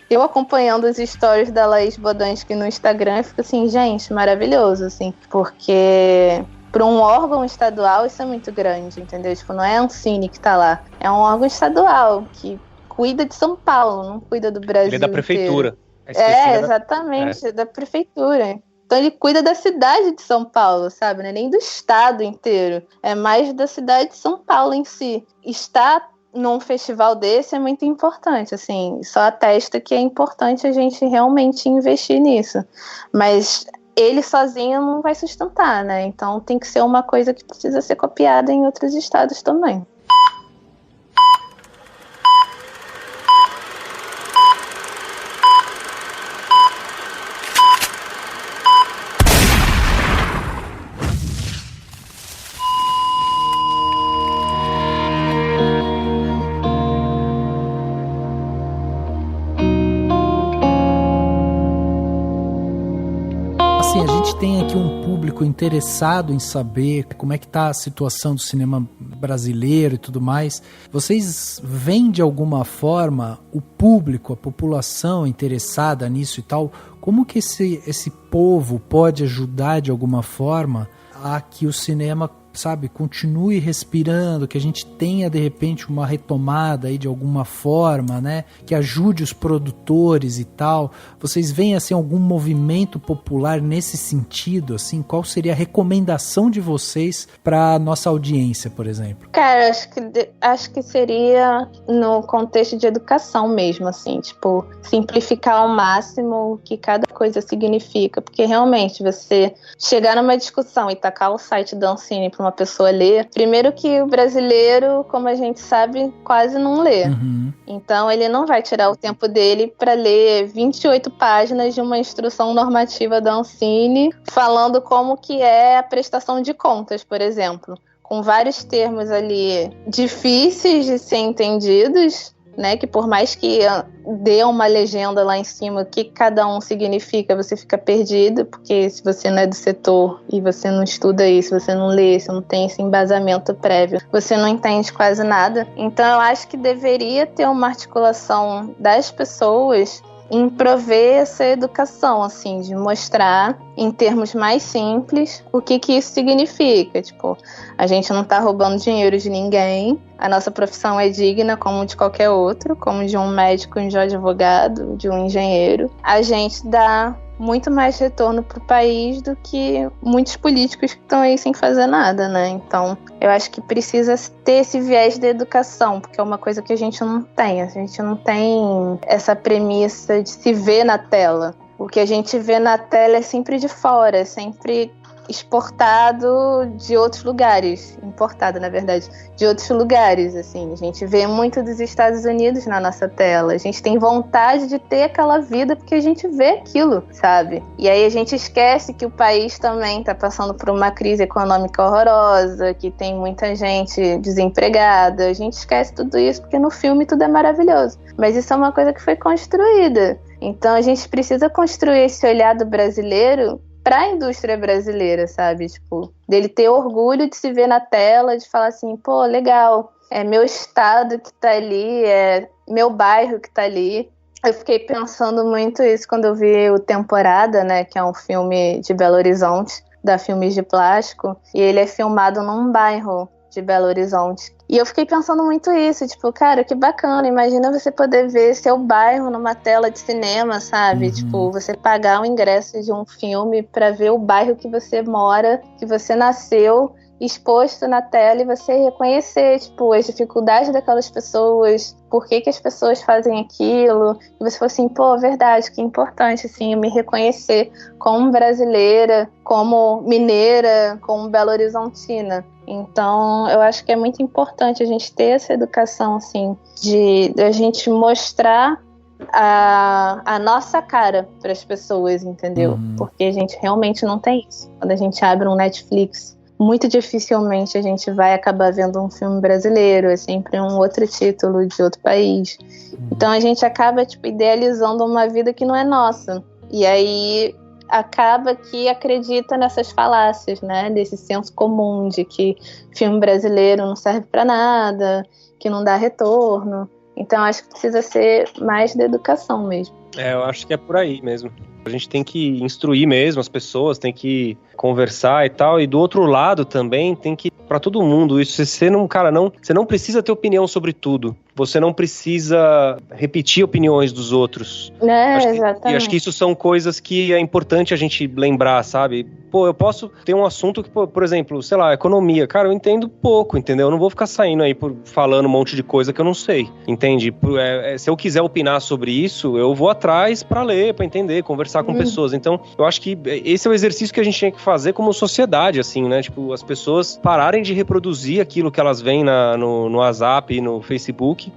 Eu acompanhando os stories da Laís Bodansky no Instagram, eu fico assim, gente, maravilhoso, assim, porque para um órgão estadual isso é muito grande, entendeu? Tipo, não é a Ancine que tá lá, é um órgão estadual que cuida de São Paulo, não cuida do Brasil. Ele é da prefeitura. Exatamente, é da prefeitura. Então ele cuida da cidade de São Paulo, sabe? Não é nem do estado inteiro, é mais da cidade de São Paulo em si. Estar num festival desse é muito importante, assim, só atesta que é importante a gente realmente investir nisso. Mas ele sozinho não vai sustentar, né? Então tem que ser uma coisa que precisa ser copiada em outros estados também. Assim, a gente tem aqui um público interessado em saber como é que tá a situação do cinema brasileiro e tudo mais. Vocês veem de alguma forma o público, a população interessada nisso e tal? Como que esse povo pode ajudar de alguma forma a que o cinema, sabe, continue respirando, que a gente tenha de repente uma retomada aí de alguma forma, né, que ajude os produtores e tal? Vocês veem assim algum movimento popular nesse sentido, assim? Qual seria a recomendação de vocês para nossa audiência, por exemplo? Cara, acho que seria no contexto de educação mesmo, assim, tipo, simplificar ao máximo o que cada coisa significa, porque realmente você chegar numa discussão e tacar o site da Ancine para uma pessoa ler, primeiro que o brasileiro, como a gente sabe, quase não lê. Uhum. Então ele não vai tirar o tempo dele para ler 28 páginas de uma instrução normativa da Ancine falando como que é a prestação de contas, por exemplo, com vários termos ali difíceis de ser entendidos, né, que por mais que dê uma legenda lá em cima, o que cada um significa, você fica perdido, porque se você não é do setor e você não estuda isso, você não lê, você não tem esse embasamento prévio, você não entende quase nada. Então eu acho que deveria ter uma articulação das pessoas em prover essa educação, assim, de mostrar em termos mais simples o que isso significa. Tipo, a gente não tá roubando dinheiro de ninguém, a nossa profissão é digna como de qualquer outro, como de um médico, de um advogado, de um engenheiro. A gente dá muito mais retorno pro país do que muitos políticos que estão aí sem fazer nada, né? Então, eu acho que precisa ter esse viés da educação, porque é uma coisa que a gente não tem. A gente não tem essa premissa de se ver na tela. O que a gente vê na tela é sempre de fora, é sempre exportado de outros lugares, importado, na verdade, de outros lugares, assim. A gente vê muito dos Estados Unidos na nossa tela, a gente tem vontade de ter aquela vida porque a gente vê aquilo, sabe? E aí a gente esquece que o país também tá passando por uma crise econômica horrorosa, que tem muita gente desempregada, a gente esquece tudo isso porque no filme tudo é maravilhoso, mas isso é uma coisa que foi construída. Então a gente precisa construir esse olhar do brasileiro para a indústria brasileira, sabe? Tipo, dele ter orgulho de se ver na tela, de falar assim, pô, legal, é meu estado que tá ali, é meu bairro que tá ali. Eu fiquei pensando muito isso quando eu vi o Temporada, né, que é um filme de Belo Horizonte, da Filmes de Plástico, e ele é filmado num bairro de Belo Horizonte. E eu fiquei pensando muito isso, tipo, cara, que bacana, imagina você poder ver seu bairro numa tela de cinema, sabe? Uhum. Tipo, você pagar o ingresso de um filme pra ver o bairro que você mora, que você nasceu, exposto na tela, e você reconhecer, tipo, as dificuldades daquelas pessoas, por que as pessoas fazem aquilo, e você fala assim, pô, verdade, que importante, assim, eu me reconhecer como brasileira, como mineira, como belo-horizontina. Então, eu acho que é muito importante a gente ter essa educação, assim, de a gente mostrar a nossa cara para as pessoas, entendeu? Porque a gente realmente não tem isso. Quando a gente abre um Netflix, muito dificilmente a gente vai acabar vendo um filme brasileiro, é sempre um outro título de outro país. Então a gente acaba, tipo, idealizando uma vida que não é nossa. E aí acaba que acredita nessas falácias, né? Desse senso comum de que filme brasileiro não serve para nada, que não dá retorno. Então acho que precisa ser mais da educação mesmo. Eu acho que é por aí mesmo. A gente tem que instruir mesmo as pessoas, tem que conversar e tal, e do outro lado também tem que, pra todo mundo, isso, você não precisa ter opinião sobre tudo, você não precisa repetir opiniões dos outros. Exatamente. E acho que isso são coisas que é importante a gente lembrar, sabe? Pô, eu posso ter um assunto que, por exemplo, sei lá, economia, cara, eu entendo pouco, entendeu? Eu não vou ficar saindo aí falando um monte de coisa que eu não sei, entende? Se eu quiser opinar sobre isso, eu vou atrás pra ler, pra entender, conversar com pessoas. Então, eu acho que esse é o exercício que a gente tem que fazer como sociedade, assim, né? Tipo, as pessoas pararem de reproduzir aquilo que elas veem no WhatsApp e no Facebook,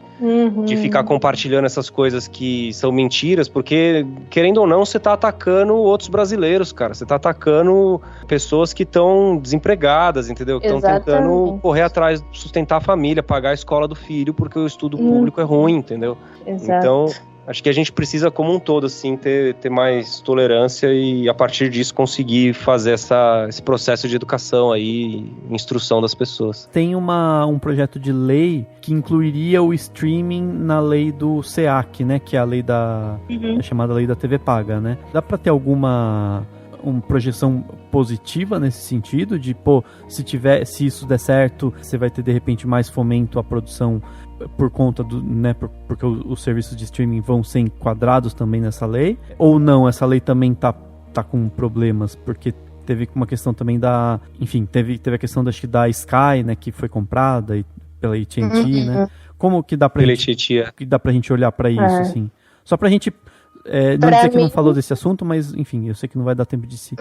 de ficar compartilhando essas coisas que são mentiras, porque, querendo ou não, você tá atacando outros brasileiros, cara. Você tá atacando pessoas que estão desempregadas, entendeu? Que estão tentando correr atrás, sustentar a família, pagar a escola do filho, porque o estudo público é ruim, entendeu? Exato. Então, acho que a gente precisa, como um todo, assim, ter mais tolerância e, a partir disso, conseguir fazer esse processo de educação aí, instrução das pessoas. Tem um projeto de lei que incluiria o streaming na lei do SEAC, né? Que é a lei é chamada lei da TV paga, né? Dá pra ter uma projeção positiva nesse sentido? De, se isso der certo, você vai ter, de repente, mais fomento à produção por conta né, porque os serviços de streaming vão ser enquadrados também nessa lei? Ou não, essa lei também tá com problemas, porque teve uma questão também enfim, teve a questão da Sky, né, que foi comprada pela AT&T, né? Como que dá pra gente olhar pra isso, assim? Só pra gente não dizer que não falou desse assunto, mas, enfim, eu sei que não vai dar tempo de se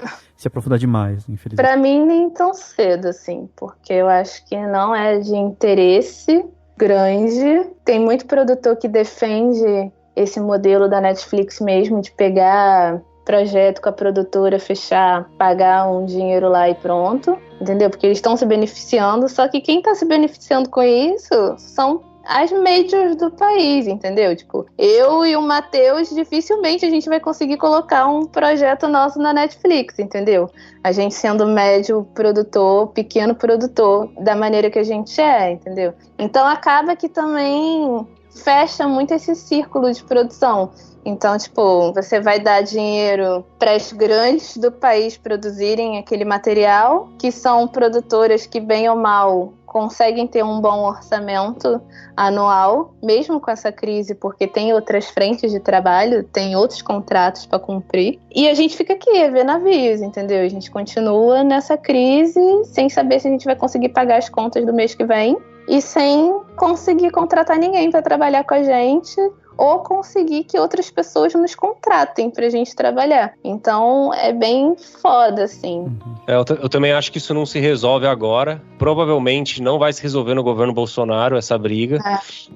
aprofundar demais, infelizmente. Pra mim, nem tão cedo, assim, porque eu acho que não é de interesse grande. Tem muito produtor que defende esse modelo da Netflix mesmo, de pegar projeto com a produtora, fechar, pagar um dinheiro lá e pronto, entendeu? Porque eles estão se beneficiando, só que quem está se beneficiando com isso são as majors do país, entendeu? Tipo, eu e o Matheus, dificilmente a gente vai conseguir colocar um projeto nosso na Netflix, entendeu? A gente sendo médio produtor, pequeno produtor, da maneira que a gente é, entendeu? Então acaba que também fecha muito esse círculo de produção. Então, tipo, você vai dar dinheiro para as grandes do país produzirem aquele material, que são produtoras que, bem ou mal, conseguem ter um bom orçamento anual, mesmo com essa crise, porque tem outras frentes de trabalho, tem outros contratos para cumprir. E a gente fica aqui, a ver navios, entendeu? A gente continua nessa crise, sem saber se a gente vai conseguir pagar as contas do mês que vem, e sem conseguir contratar ninguém para trabalhar com a gente, ou conseguir que outras pessoas nos contratem pra gente trabalhar. Então, é bem foda, assim. Eu também acho que isso não se resolve agora. Provavelmente não vai se resolver no governo Bolsonaro, essa briga.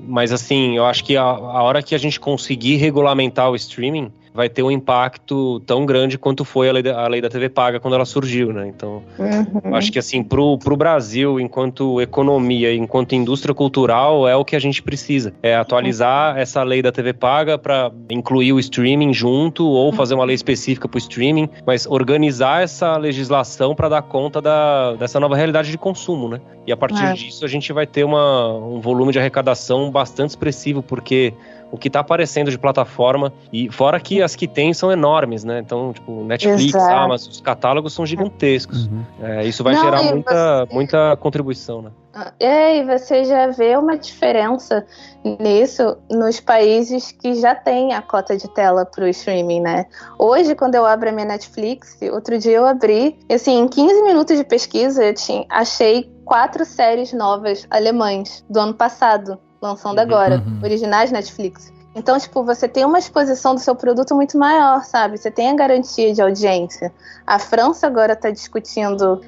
Mas, assim, eu acho que a hora que a gente conseguir regulamentar o streaming, vai ter um impacto tão grande quanto foi a lei da TV paga quando ela surgiu, né? Então, eu acho que, assim, pro Brasil, enquanto economia, enquanto indústria cultural, é o que a gente precisa. É atualizar essa lei da TV paga para incluir o streaming junto, ou fazer uma lei específica pro streaming, mas organizar essa legislação para dar conta dessa nova realidade de consumo, né? E a partir disso a gente vai ter um volume de arrecadação bastante expressivo, porque o que tá aparecendo de plataforma, e fora que as que tem são enormes, né? Então, tipo, Netflix, Amazon, os catálogos são gigantescos. Isso vai gerar muita contribuição, né? E você já vê uma diferença nisso nos países que já têm a cota de tela pro streaming, né? Hoje, quando eu abro a minha Netflix, outro dia eu abri, assim, em 15 minutos de pesquisa, achei 4 séries novas alemãs do ano passado, lançando agora, originais Netflix. Então, tipo, você tem uma exposição do seu produto muito maior, sabe? Você tem a garantia de audiência. A França agora está discutindo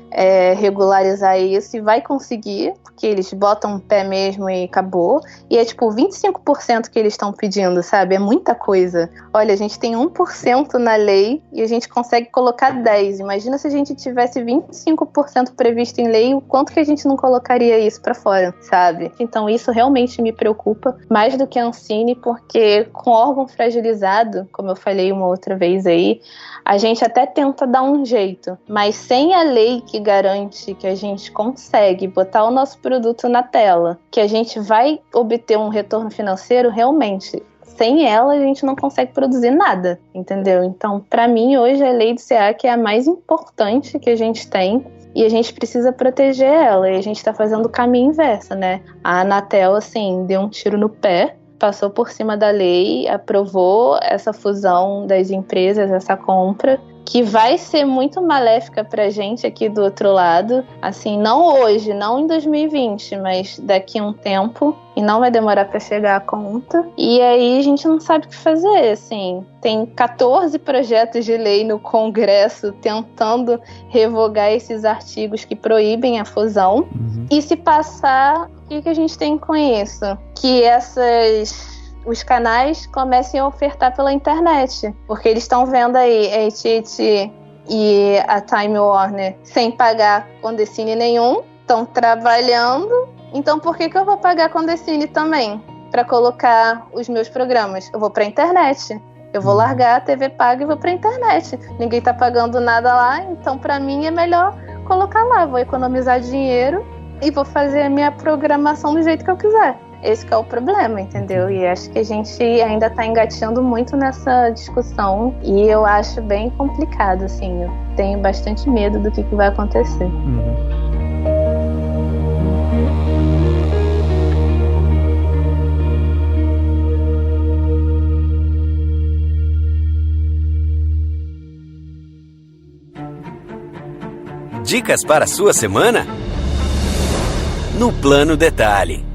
regularizar isso e vai conseguir, porque eles botam um pé mesmo e acabou. E é tipo 25% que eles estão pedindo, sabe? É muita coisa. Olha, a gente tem 1% na lei e a gente consegue colocar 10%. Imagina se a gente tivesse 25% previsto em lei, o quanto que a gente não colocaria isso pra fora, sabe? Então isso realmente me preocupa mais do que a Ancine, porque porque com órgão fragilizado, como eu falei uma outra vez aí, a gente até tenta dar um jeito, mas sem a lei que garante que a gente consegue botar o nosso produto na tela, que a gente vai obter um retorno financeiro, realmente, sem ela a gente não consegue produzir nada, entendeu? Então, para mim, hoje a lei do SEAC é a mais importante que a gente tem e a gente precisa proteger ela, e a gente está fazendo o caminho inverso, né? A Anatel, assim, deu um tiro no pé, passou por cima da lei, aprovou essa fusão das empresas, essa compra, que vai ser muito maléfica pra gente aqui do outro lado, assim, não hoje, não em 2020, mas daqui a um tempo, e não vai demorar pra chegar a conta, e aí a gente não sabe o que fazer, assim, tem 14 projetos de lei no Congresso tentando revogar esses artigos que proíbem a fusão, e se passar, o que a gente tem com isso? Que os canais comecem a ofertar pela internet, porque eles estão vendo aí a AT&T e a Time Warner sem pagar Condecine nenhum, estão trabalhando, então por que eu vou pagar Condecine também para colocar os meus programas? Eu vou para a internet, eu vou largar a TV paga e vou para a internet, ninguém está pagando nada lá, então para mim é melhor colocar lá, vou economizar dinheiro e vou fazer a minha programação do jeito que eu quiser. Esse que é o problema, entendeu? E acho que a gente ainda está engateando muito nessa discussão e eu acho bem complicado, assim. Eu tenho bastante medo do que vai acontecer. Dicas para a sua semana? No Plano Detalhe.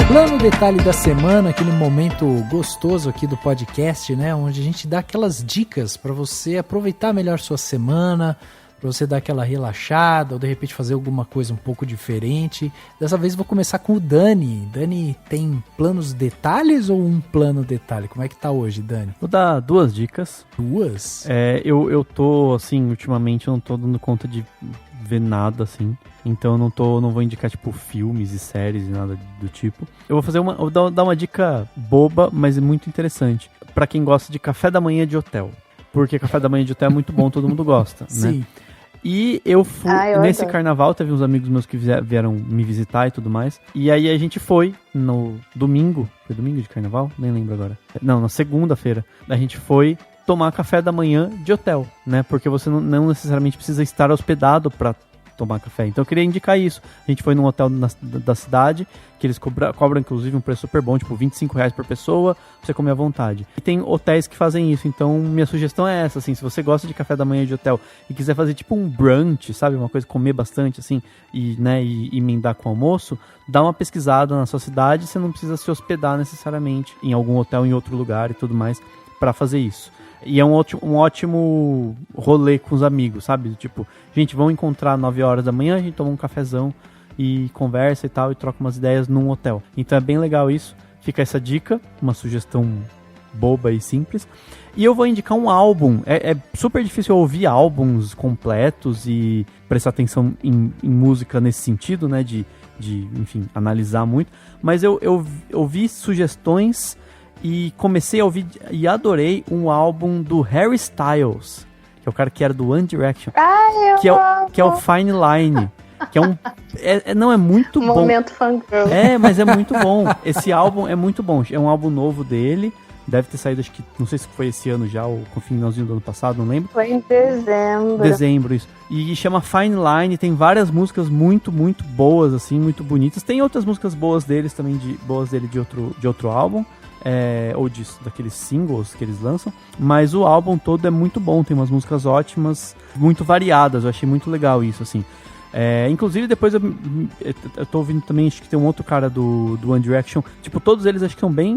Plano Detalhe da semana, aquele momento gostoso aqui do podcast, né? Onde a gente dá aquelas dicas para você aproveitar melhor sua semana, para você dar aquela relaxada ou de repente fazer alguma coisa um pouco diferente. Dessa vez vou começar com o Dani. Dani, tem planos detalhes ou um plano detalhe? Como é que tá hoje, Dani? Vou dar 2 dicas. 2? Eu tô, assim, ultimamente eu não tô dando conta de ver nada, assim. Então eu não vou indicar, tipo, filmes e séries e nada do tipo. Eu vou dar uma dica boba, mas muito interessante. Pra quem gosta de café da manhã de hotel. Porque café da manhã de hotel é muito bom, todo mundo gosta, né? Sim. E eu fui, nesse carnaval, teve uns amigos meus que vieram me visitar e tudo mais. E aí a gente foi no domingo. Foi domingo de carnaval? Nem lembro agora. Não, na segunda-feira. A gente foi tomar café da manhã de hotel, né? Porque você não necessariamente precisa estar hospedado pra tomar café. Então eu queria indicar isso. A gente foi num hotel da cidade, que eles cobram inclusive um preço super bom, tipo R$25 por pessoa, pra você comer à vontade. E tem hotéis que fazem isso, então minha sugestão é essa, assim, se você gosta de café da manhã de hotel e quiser fazer tipo um brunch, sabe, uma coisa, comer bastante, assim, e emendar com almoço, dá uma pesquisada na sua cidade, você não precisa se hospedar necessariamente em algum hotel em outro lugar e tudo mais pra fazer isso. E é um ótimo rolê com os amigos, sabe? Tipo, gente, vamos encontrar 9 horas da manhã, a gente toma um cafezão e conversa e tal, e troca umas ideias num hotel. Então é bem legal isso. Fica essa dica, uma sugestão boba e simples. E eu vou indicar um álbum. É super difícil ouvir álbuns completos e prestar atenção em música nesse sentido, né? De enfim, analisar muito. Mas eu ouvi sugestões e comecei a ouvir e adorei um álbum do Harry Styles, que é o cara que era do One Direction, que é o Fine Line, que é não é muito bom. Momento fangirl. Mas é muito bom. Esse álbum é muito bom. É um álbum novo dele. Deve ter saído, acho que, não sei se foi esse ano já, ou com o finalzinho do ano passado, não lembro. Foi em dezembro. Dezembro, isso. E chama Fine Line, tem várias músicas muito, muito boas, assim, muito bonitas. Tem outras músicas boas deles também, boas dele de outro álbum. Ou daqueles singles que eles lançam, mas o álbum todo é muito bom, tem umas músicas ótimas, muito variadas, eu achei muito legal isso, assim. Inclusive depois eu tô ouvindo também, acho que tem um outro cara do One Direction, tipo, todos eles acho que são bem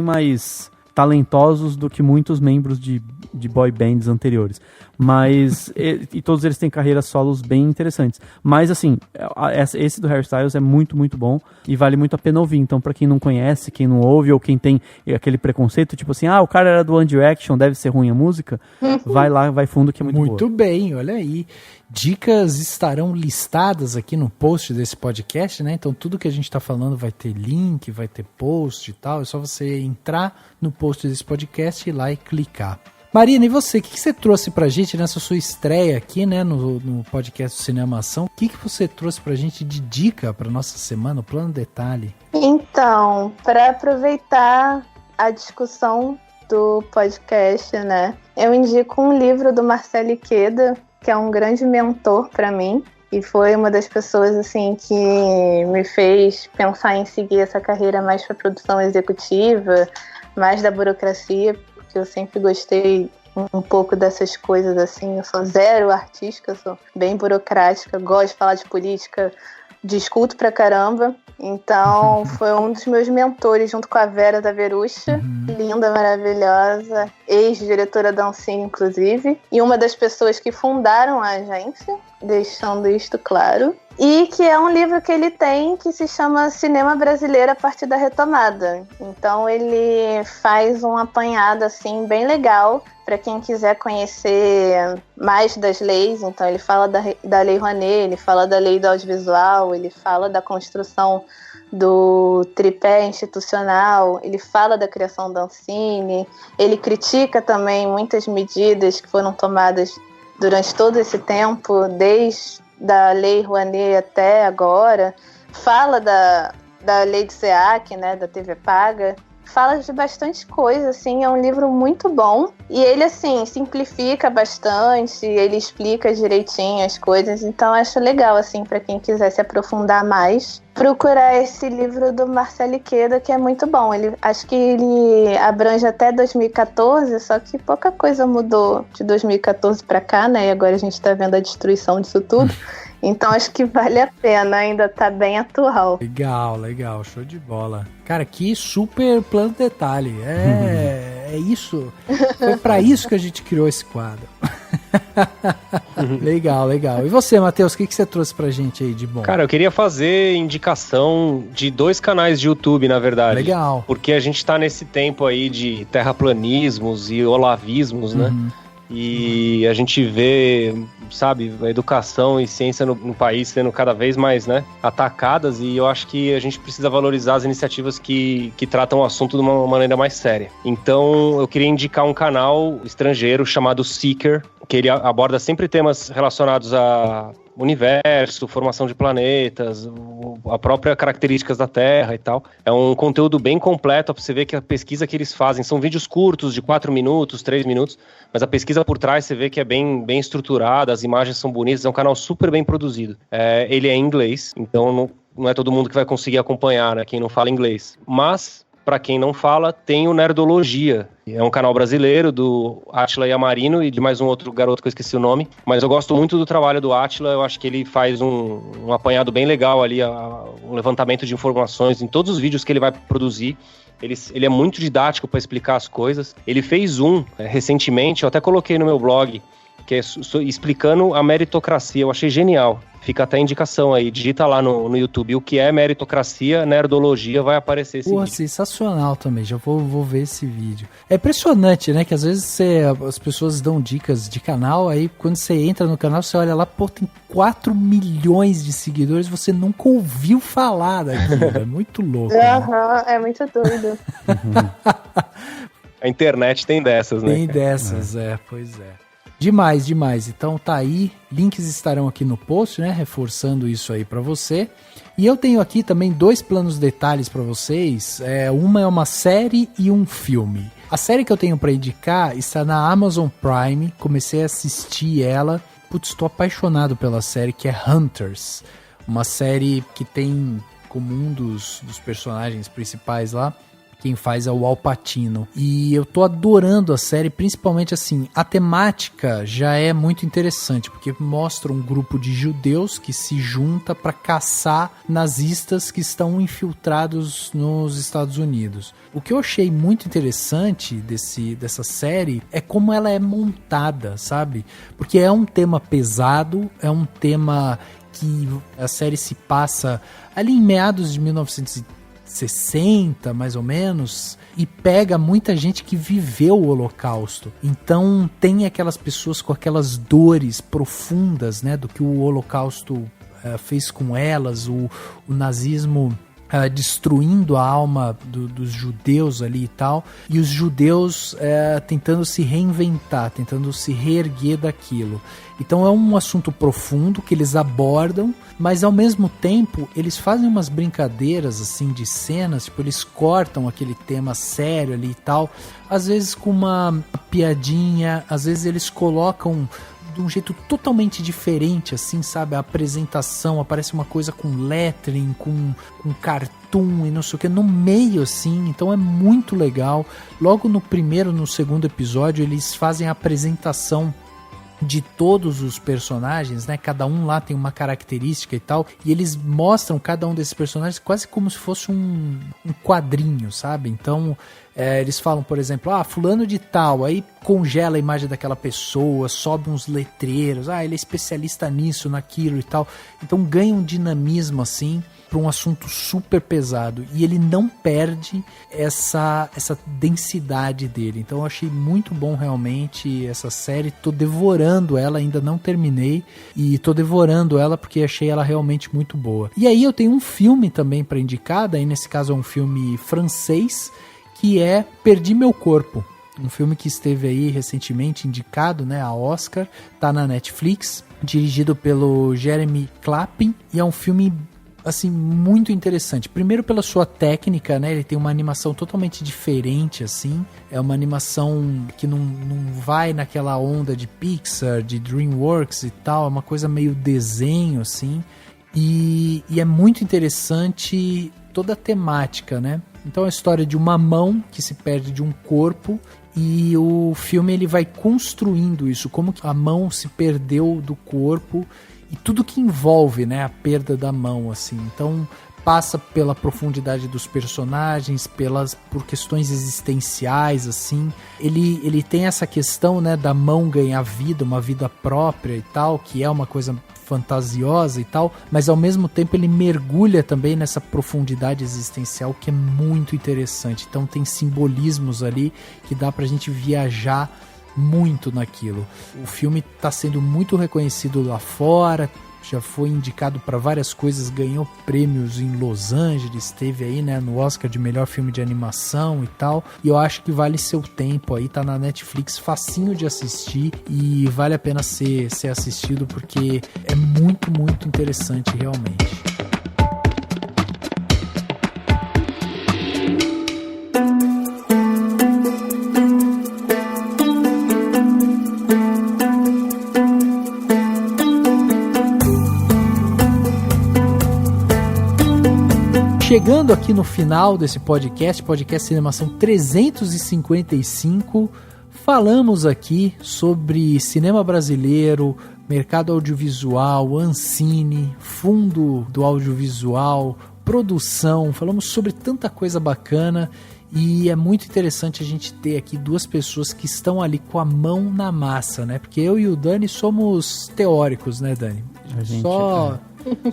mais talentosos do que muitos membros de boy bands anteriores. Mas, e todos eles têm carreiras solos bem interessantes. Mas, assim, esse do Harry Styles é muito, muito bom e vale muito a pena ouvir. Então, pra quem não conhece, quem não ouve, ou quem tem aquele preconceito, tipo assim, o cara era do One Direction, deve ser ruim a música, vai lá, vai fundo que é muito boa. Muito bem, olha aí. Dicas estarão listadas aqui no post desse podcast, né? Então tudo que a gente tá falando vai ter link, vai ter post e tal. É só você entrar no post desse podcast, ir lá e clicar. Marina, e você? O que você trouxe pra gente nessa sua estreia aqui, né? No podcast do Cinemação? O que você trouxe pra gente de dica pra nossa semana, o Plano Detalhe? Então, para aproveitar a discussão do podcast, né? Eu indico um livro do Marcelo Ikeda, que é um grande mentor para mim e foi uma das pessoas assim que me fez pensar em seguir essa carreira mais para produção executiva, mais da burocracia, porque eu sempre gostei um pouco dessas coisas assim. Eu sou zero artística, sou bem burocrática, gosto de falar de política, discuto pra caramba. Então, foi um dos meus mentores, junto com a Vera da Verucha, linda, maravilhosa, ex-diretora da Ancine, inclusive, e uma das pessoas que fundaram a agência, deixando isto claro. E que é um livro que ele tem que se chama Cinema Brasileiro a partir da Retomada. Então ele faz um apanhado assim bem legal para quem quiser conhecer mais das leis. Então ele fala da Lei Rouanet, ele fala da Lei do Audiovisual, ele fala da construção do tripé institucional, ele fala da criação da Ancine, ele critica também muitas medidas que foram tomadas durante todo esse tempo, desde da Lei Rouanet até agora, fala da Lei do SEAC, né, da TV Paga, fala de bastante coisa, assim, é um livro muito bom, e ele, assim, simplifica bastante, ele explica direitinho as coisas, então acho legal, assim, para quem quiser se aprofundar mais, procurar esse livro do Marcelo Ikeda, que é muito bom. Acho que ele abrange até 2014, só que pouca coisa mudou de 2014 para cá, né, e agora a gente tá vendo a destruição disso tudo. Então acho que vale a pena, ainda tá bem atual. Legal, show de bola. Cara, que super Plano Detalhe. É isso. Foi pra isso que a gente criou esse quadro. Legal. E você, Matheus, o que você trouxe pra gente aí de bom? Cara, eu queria fazer indicação de 2 canais de YouTube, na verdade. Legal. Porque a gente tá nesse tempo aí de terraplanismos e olavismos, né? E a gente vê, sabe, a educação e ciência no país sendo cada vez mais, né, atacadas, e eu acho que a gente precisa valorizar as iniciativas que tratam o assunto de uma maneira mais séria. Então, eu queria indicar um canal estrangeiro chamado Seeker, que ele aborda sempre temas relacionados a universo, formação de planetas, a própria características da Terra e tal. É um conteúdo bem completo, pra você ver que a pesquisa que eles fazem são vídeos curtos, de 4 minutos, 3 minutos, mas a pesquisa por trás você vê que é bem estruturada, as imagens são bonitas, é um canal super bem produzido. Ele é em inglês, então não é todo mundo que vai conseguir acompanhar, né, quem não fala inglês. Mas, para quem não fala, tem o Nerdologia. É um canal brasileiro do Átila Yamarino e de mais um outro garoto que eu esqueci o nome. Mas eu gosto muito do trabalho do Átila. Eu acho que ele faz um apanhado bem legal ali, um levantamento de informações em todos os vídeos que ele vai produzir. Ele é muito didático para explicar as coisas. Ele fez recentemente, eu até coloquei no meu blog, que é explicando a meritocracia. Eu achei genial. Fica até a indicação aí, digita lá no YouTube o que é meritocracia, nerdologia, vai aparecer esse vídeo. Sensacional também, já vou ver esse vídeo. É impressionante, né, que às vezes as pessoas dão dicas de canal, aí quando você entra no canal, você olha lá, pô, tem 4 milhões de seguidores, você nunca ouviu falar daquilo, é muito louco. Né? É muito doido. A internet tem dessas, né? Tem dessas, pois é. Demais. Então tá aí, links estarão aqui no post, né, reforçando isso aí pra você. E eu tenho aqui também 2 planos detalhes pra vocês. Uma é uma série e um filme. A série que eu tenho pra indicar está na Amazon Prime, comecei a assistir ela. Putz, tô apaixonado pela série, que é Hunters. Uma série que tem como um dos personagens principais lá Quem faz é o Al Pacino. E eu tô adorando a série, principalmente assim, a temática já é muito interessante, porque mostra um grupo de judeus que se junta para caçar nazistas que estão infiltrados nos Estados Unidos. O que eu achei muito interessante dessa série é como ela é montada, sabe? Porque é um tema pesado, é um tema que a série se passa ali em meados de 1960, mais ou menos, e pega muita gente que viveu o Holocausto. Então tem aquelas pessoas com aquelas dores profundas, né, do que o Holocausto fez com elas, o nazismo destruindo a alma dos judeus ali e tal, e os judeus tentando se reinventar, tentando se reerguer daquilo. Então é um assunto profundo que eles abordam, mas ao mesmo tempo eles fazem umas brincadeiras assim de cenas, tipo, eles cortam aquele tema sério ali e tal, às vezes com uma piadinha, às vezes eles colocam de um jeito totalmente diferente, assim, sabe? A apresentação, aparece uma coisa com lettering, com cartoon e não sei o que, no meio, assim, então é muito legal. Logo no primeiro, no segundo episódio, eles fazem a apresentação de todos os personagens, né? Cada um lá tem uma característica e tal, e eles mostram cada um desses personagens quase como se fosse um quadrinho, sabe? Então eles falam, por exemplo, fulano de tal, aí congela a imagem daquela pessoa, sobe uns letreiros, ele é especialista nisso, naquilo e tal. Então ganha um dinamismo assim para um assunto super pesado, e ele não perde essa densidade dele. Então eu achei muito bom realmente essa série, tô devorando ela, ainda não terminei, e tô devorando ela porque achei ela realmente muito boa. E aí eu tenho um filme também para indicar, daí nesse caso é um filme francês, que é Perdi Meu Corpo, um filme que esteve aí recentemente indicado, né, a Oscar, tá na Netflix, dirigido pelo Jeremy Clapin, e é um filme assim muito interessante. Primeiro pela sua técnica, né, ele tem uma animação totalmente diferente, assim, é uma animação que não vai naquela onda de Pixar, de DreamWorks e tal, é uma coisa meio desenho, assim, e é muito interessante toda a temática, né. Então é a história de uma mão que se perde de um corpo, e o filme ele vai construindo isso, como que a mão se perdeu do corpo e tudo que envolve, né, a perda da mão, assim. Então passa pela profundidade dos personagens, por questões existenciais, assim. Ele tem essa questão, né, da mão ganhar vida, uma vida própria e tal, que é uma coisa fantasiosa e tal, mas ao mesmo tempo ele mergulha também nessa profundidade existencial que é muito interessante. Então tem simbolismos ali que dá pra gente viajar muito naquilo. O filme está sendo muito reconhecido lá fora, já foi indicado para várias coisas, ganhou prêmios em Los Angeles, esteve aí, né, no Oscar de melhor filme de animação e tal, e eu acho que vale seu tempo aí, tá na Netflix, facinho de assistir e vale a pena ser assistido porque é muito, muito interessante realmente. Chegando aqui no final desse podcast Cinemação 355, falamos aqui sobre cinema brasileiro, mercado audiovisual, Ancine, fundo do audiovisual, produção, falamos sobre tanta coisa bacana e é muito interessante a gente ter aqui duas pessoas que estão ali com a mão na massa, né? Porque eu e o Dani somos teóricos, né, Dani? A gente só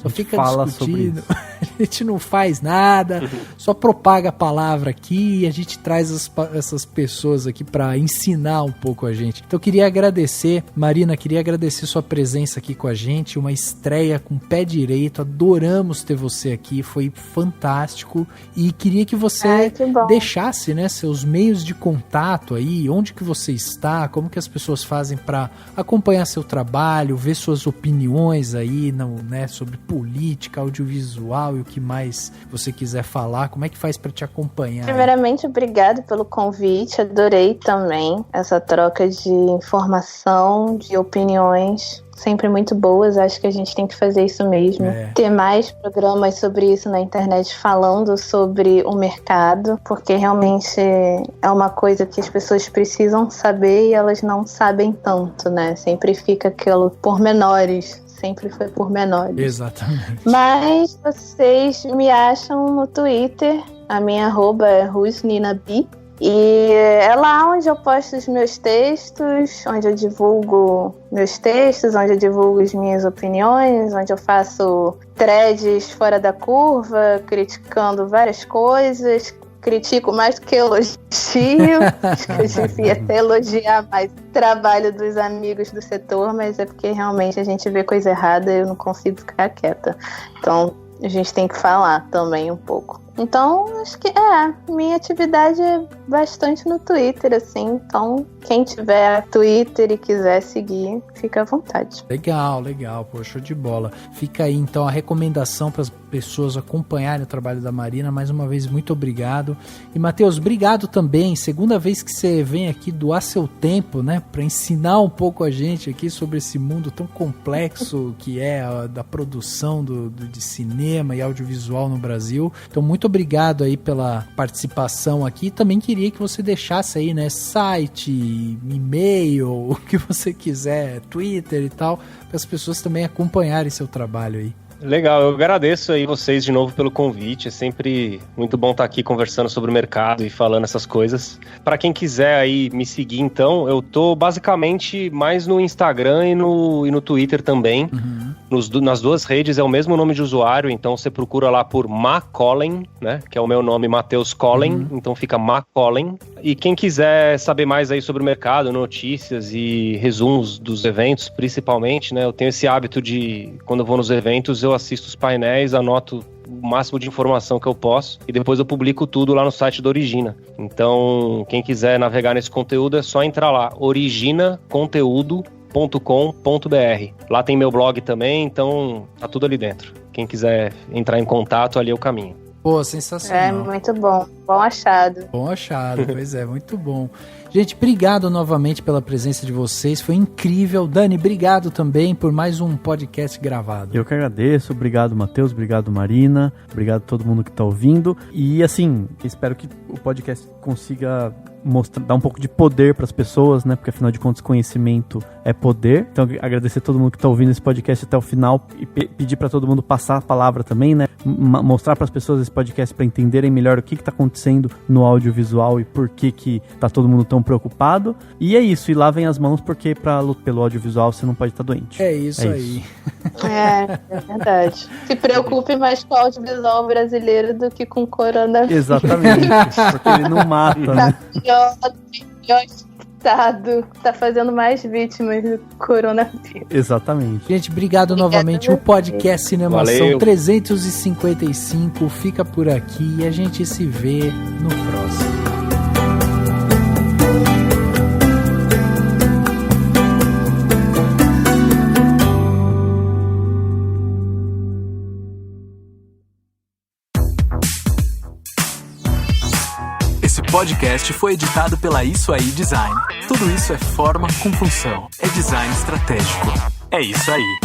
fica fala discutindo, a gente não faz nada, só propaga a palavra aqui e a gente traz essas pessoas aqui para ensinar um pouco a gente. Então eu queria agradecer, Marina, queria agradecer sua presença aqui com a gente, uma estreia com pé direito, adoramos ter você aqui, foi fantástico e queria que você deixasse, né, seus meios de contato aí, onde que você está, como que as pessoas fazem para acompanhar seu trabalho, ver suas opiniões aí, né, sobre política, audiovisual e o que mais você quiser falar, como é que faz para te acompanhar? Primeiramente, obrigado pelo convite, adorei também essa troca de informação, de opiniões, sempre muito boas, acho que a gente tem que fazer isso mesmo. Ter mais programas sobre isso na internet falando sobre o mercado, porque realmente é uma coisa que as pessoas precisam saber e elas não sabem tanto, né? Sempre fica aquilo pormenores. Sempre foi por menores. Exatamente. Mas vocês me acham no Twitter. A minha arroba é rusninabi. E é lá onde eu posto os meus textos, onde eu divulgo meus textos, onde eu divulgo as minhas opiniões, onde eu faço threads fora da curva, criticando várias coisas. Critico mais do que elogio. Acho que eu devia até elogiar mais o trabalho dos amigos do setor, mas é porque realmente a gente vê coisa errada e eu não consigo ficar quieta. Então a gente tem que falar também um pouco. Então, acho que minha atividade é bastante no Twitter, assim. Então, quem tiver Twitter e quiser seguir, fica à vontade. Legal, pô, show de bola. Fica aí, então, a recomendação para as pessoas acompanharem o trabalho da Marina. Mais uma vez, muito obrigado. E, Matheus, obrigado também. Segunda vez que você vem aqui doar seu tempo, né, para ensinar um pouco a gente aqui sobre esse mundo tão complexo que é da produção de cinema e audiovisual no Brasil. Então, muito obrigado aí pela participação aqui. Também queria que você deixasse aí, né, site, e-mail, o que você quiser, Twitter e tal, para as pessoas também acompanharem seu trabalho aí. Legal, eu agradeço aí vocês de novo pelo convite, é sempre muito bom estar aqui conversando sobre o mercado e falando essas coisas. Para quem quiser aí me seguir, então, eu tô basicamente mais no Instagram e no Twitter também. Nas duas redes é o mesmo nome de usuário, então você procura lá por Macollen, né, que é o meu nome, Matheus Collen, então fica Macollen. E quem quiser saber mais aí sobre o mercado, notícias e resumos dos eventos, principalmente, né, eu tenho esse hábito de, quando eu vou nos eventos, eu assisto os painéis, anoto o máximo de informação que eu posso e depois eu publico tudo lá no site da Origina. Então, quem quiser navegar nesse conteúdo é só entrar lá, originaconteúdo.com.br. Lá tem meu blog também, então tá tudo ali dentro. Quem quiser entrar em contato, ali é o caminho. Pô, sensacional. É, muito bom. Bom achado. Bom achado, pois é, muito bom. Gente, obrigado novamente pela presença de vocês, foi incrível. Dani, obrigado também por mais um podcast gravado. Eu que agradeço, obrigado Matheus, obrigado Marina, obrigado a todo mundo que tá ouvindo. E assim, espero que o podcast consiga dar um pouco de poder para as pessoas, né? Porque afinal de contas conhecimento é poder. Então agradecer a todo mundo que tá ouvindo esse podcast até o final e pedir para todo mundo passar a palavra também, né? Mostrar para as pessoas esse podcast para entenderem melhor o que tá acontecendo no audiovisual e por que tá todo mundo tão preocupado. E é isso, e lavem as mãos porque pelo audiovisual você não pode estar doente. É isso aí. É verdade. Se preocupe mais com o audiovisual brasileiro do que com o coronavírus. Exatamente, porque ele não mata, né? Pior estado, tá fazendo mais vítimas do coronavírus. Exatamente. Gente, obrigado novamente. O podcast Cinemação 355 fica por aqui e a gente se vê no próximo. Esse podcast foi editado pela Isso Aí Design. Tudo isso é forma com função. É design estratégico. É isso aí.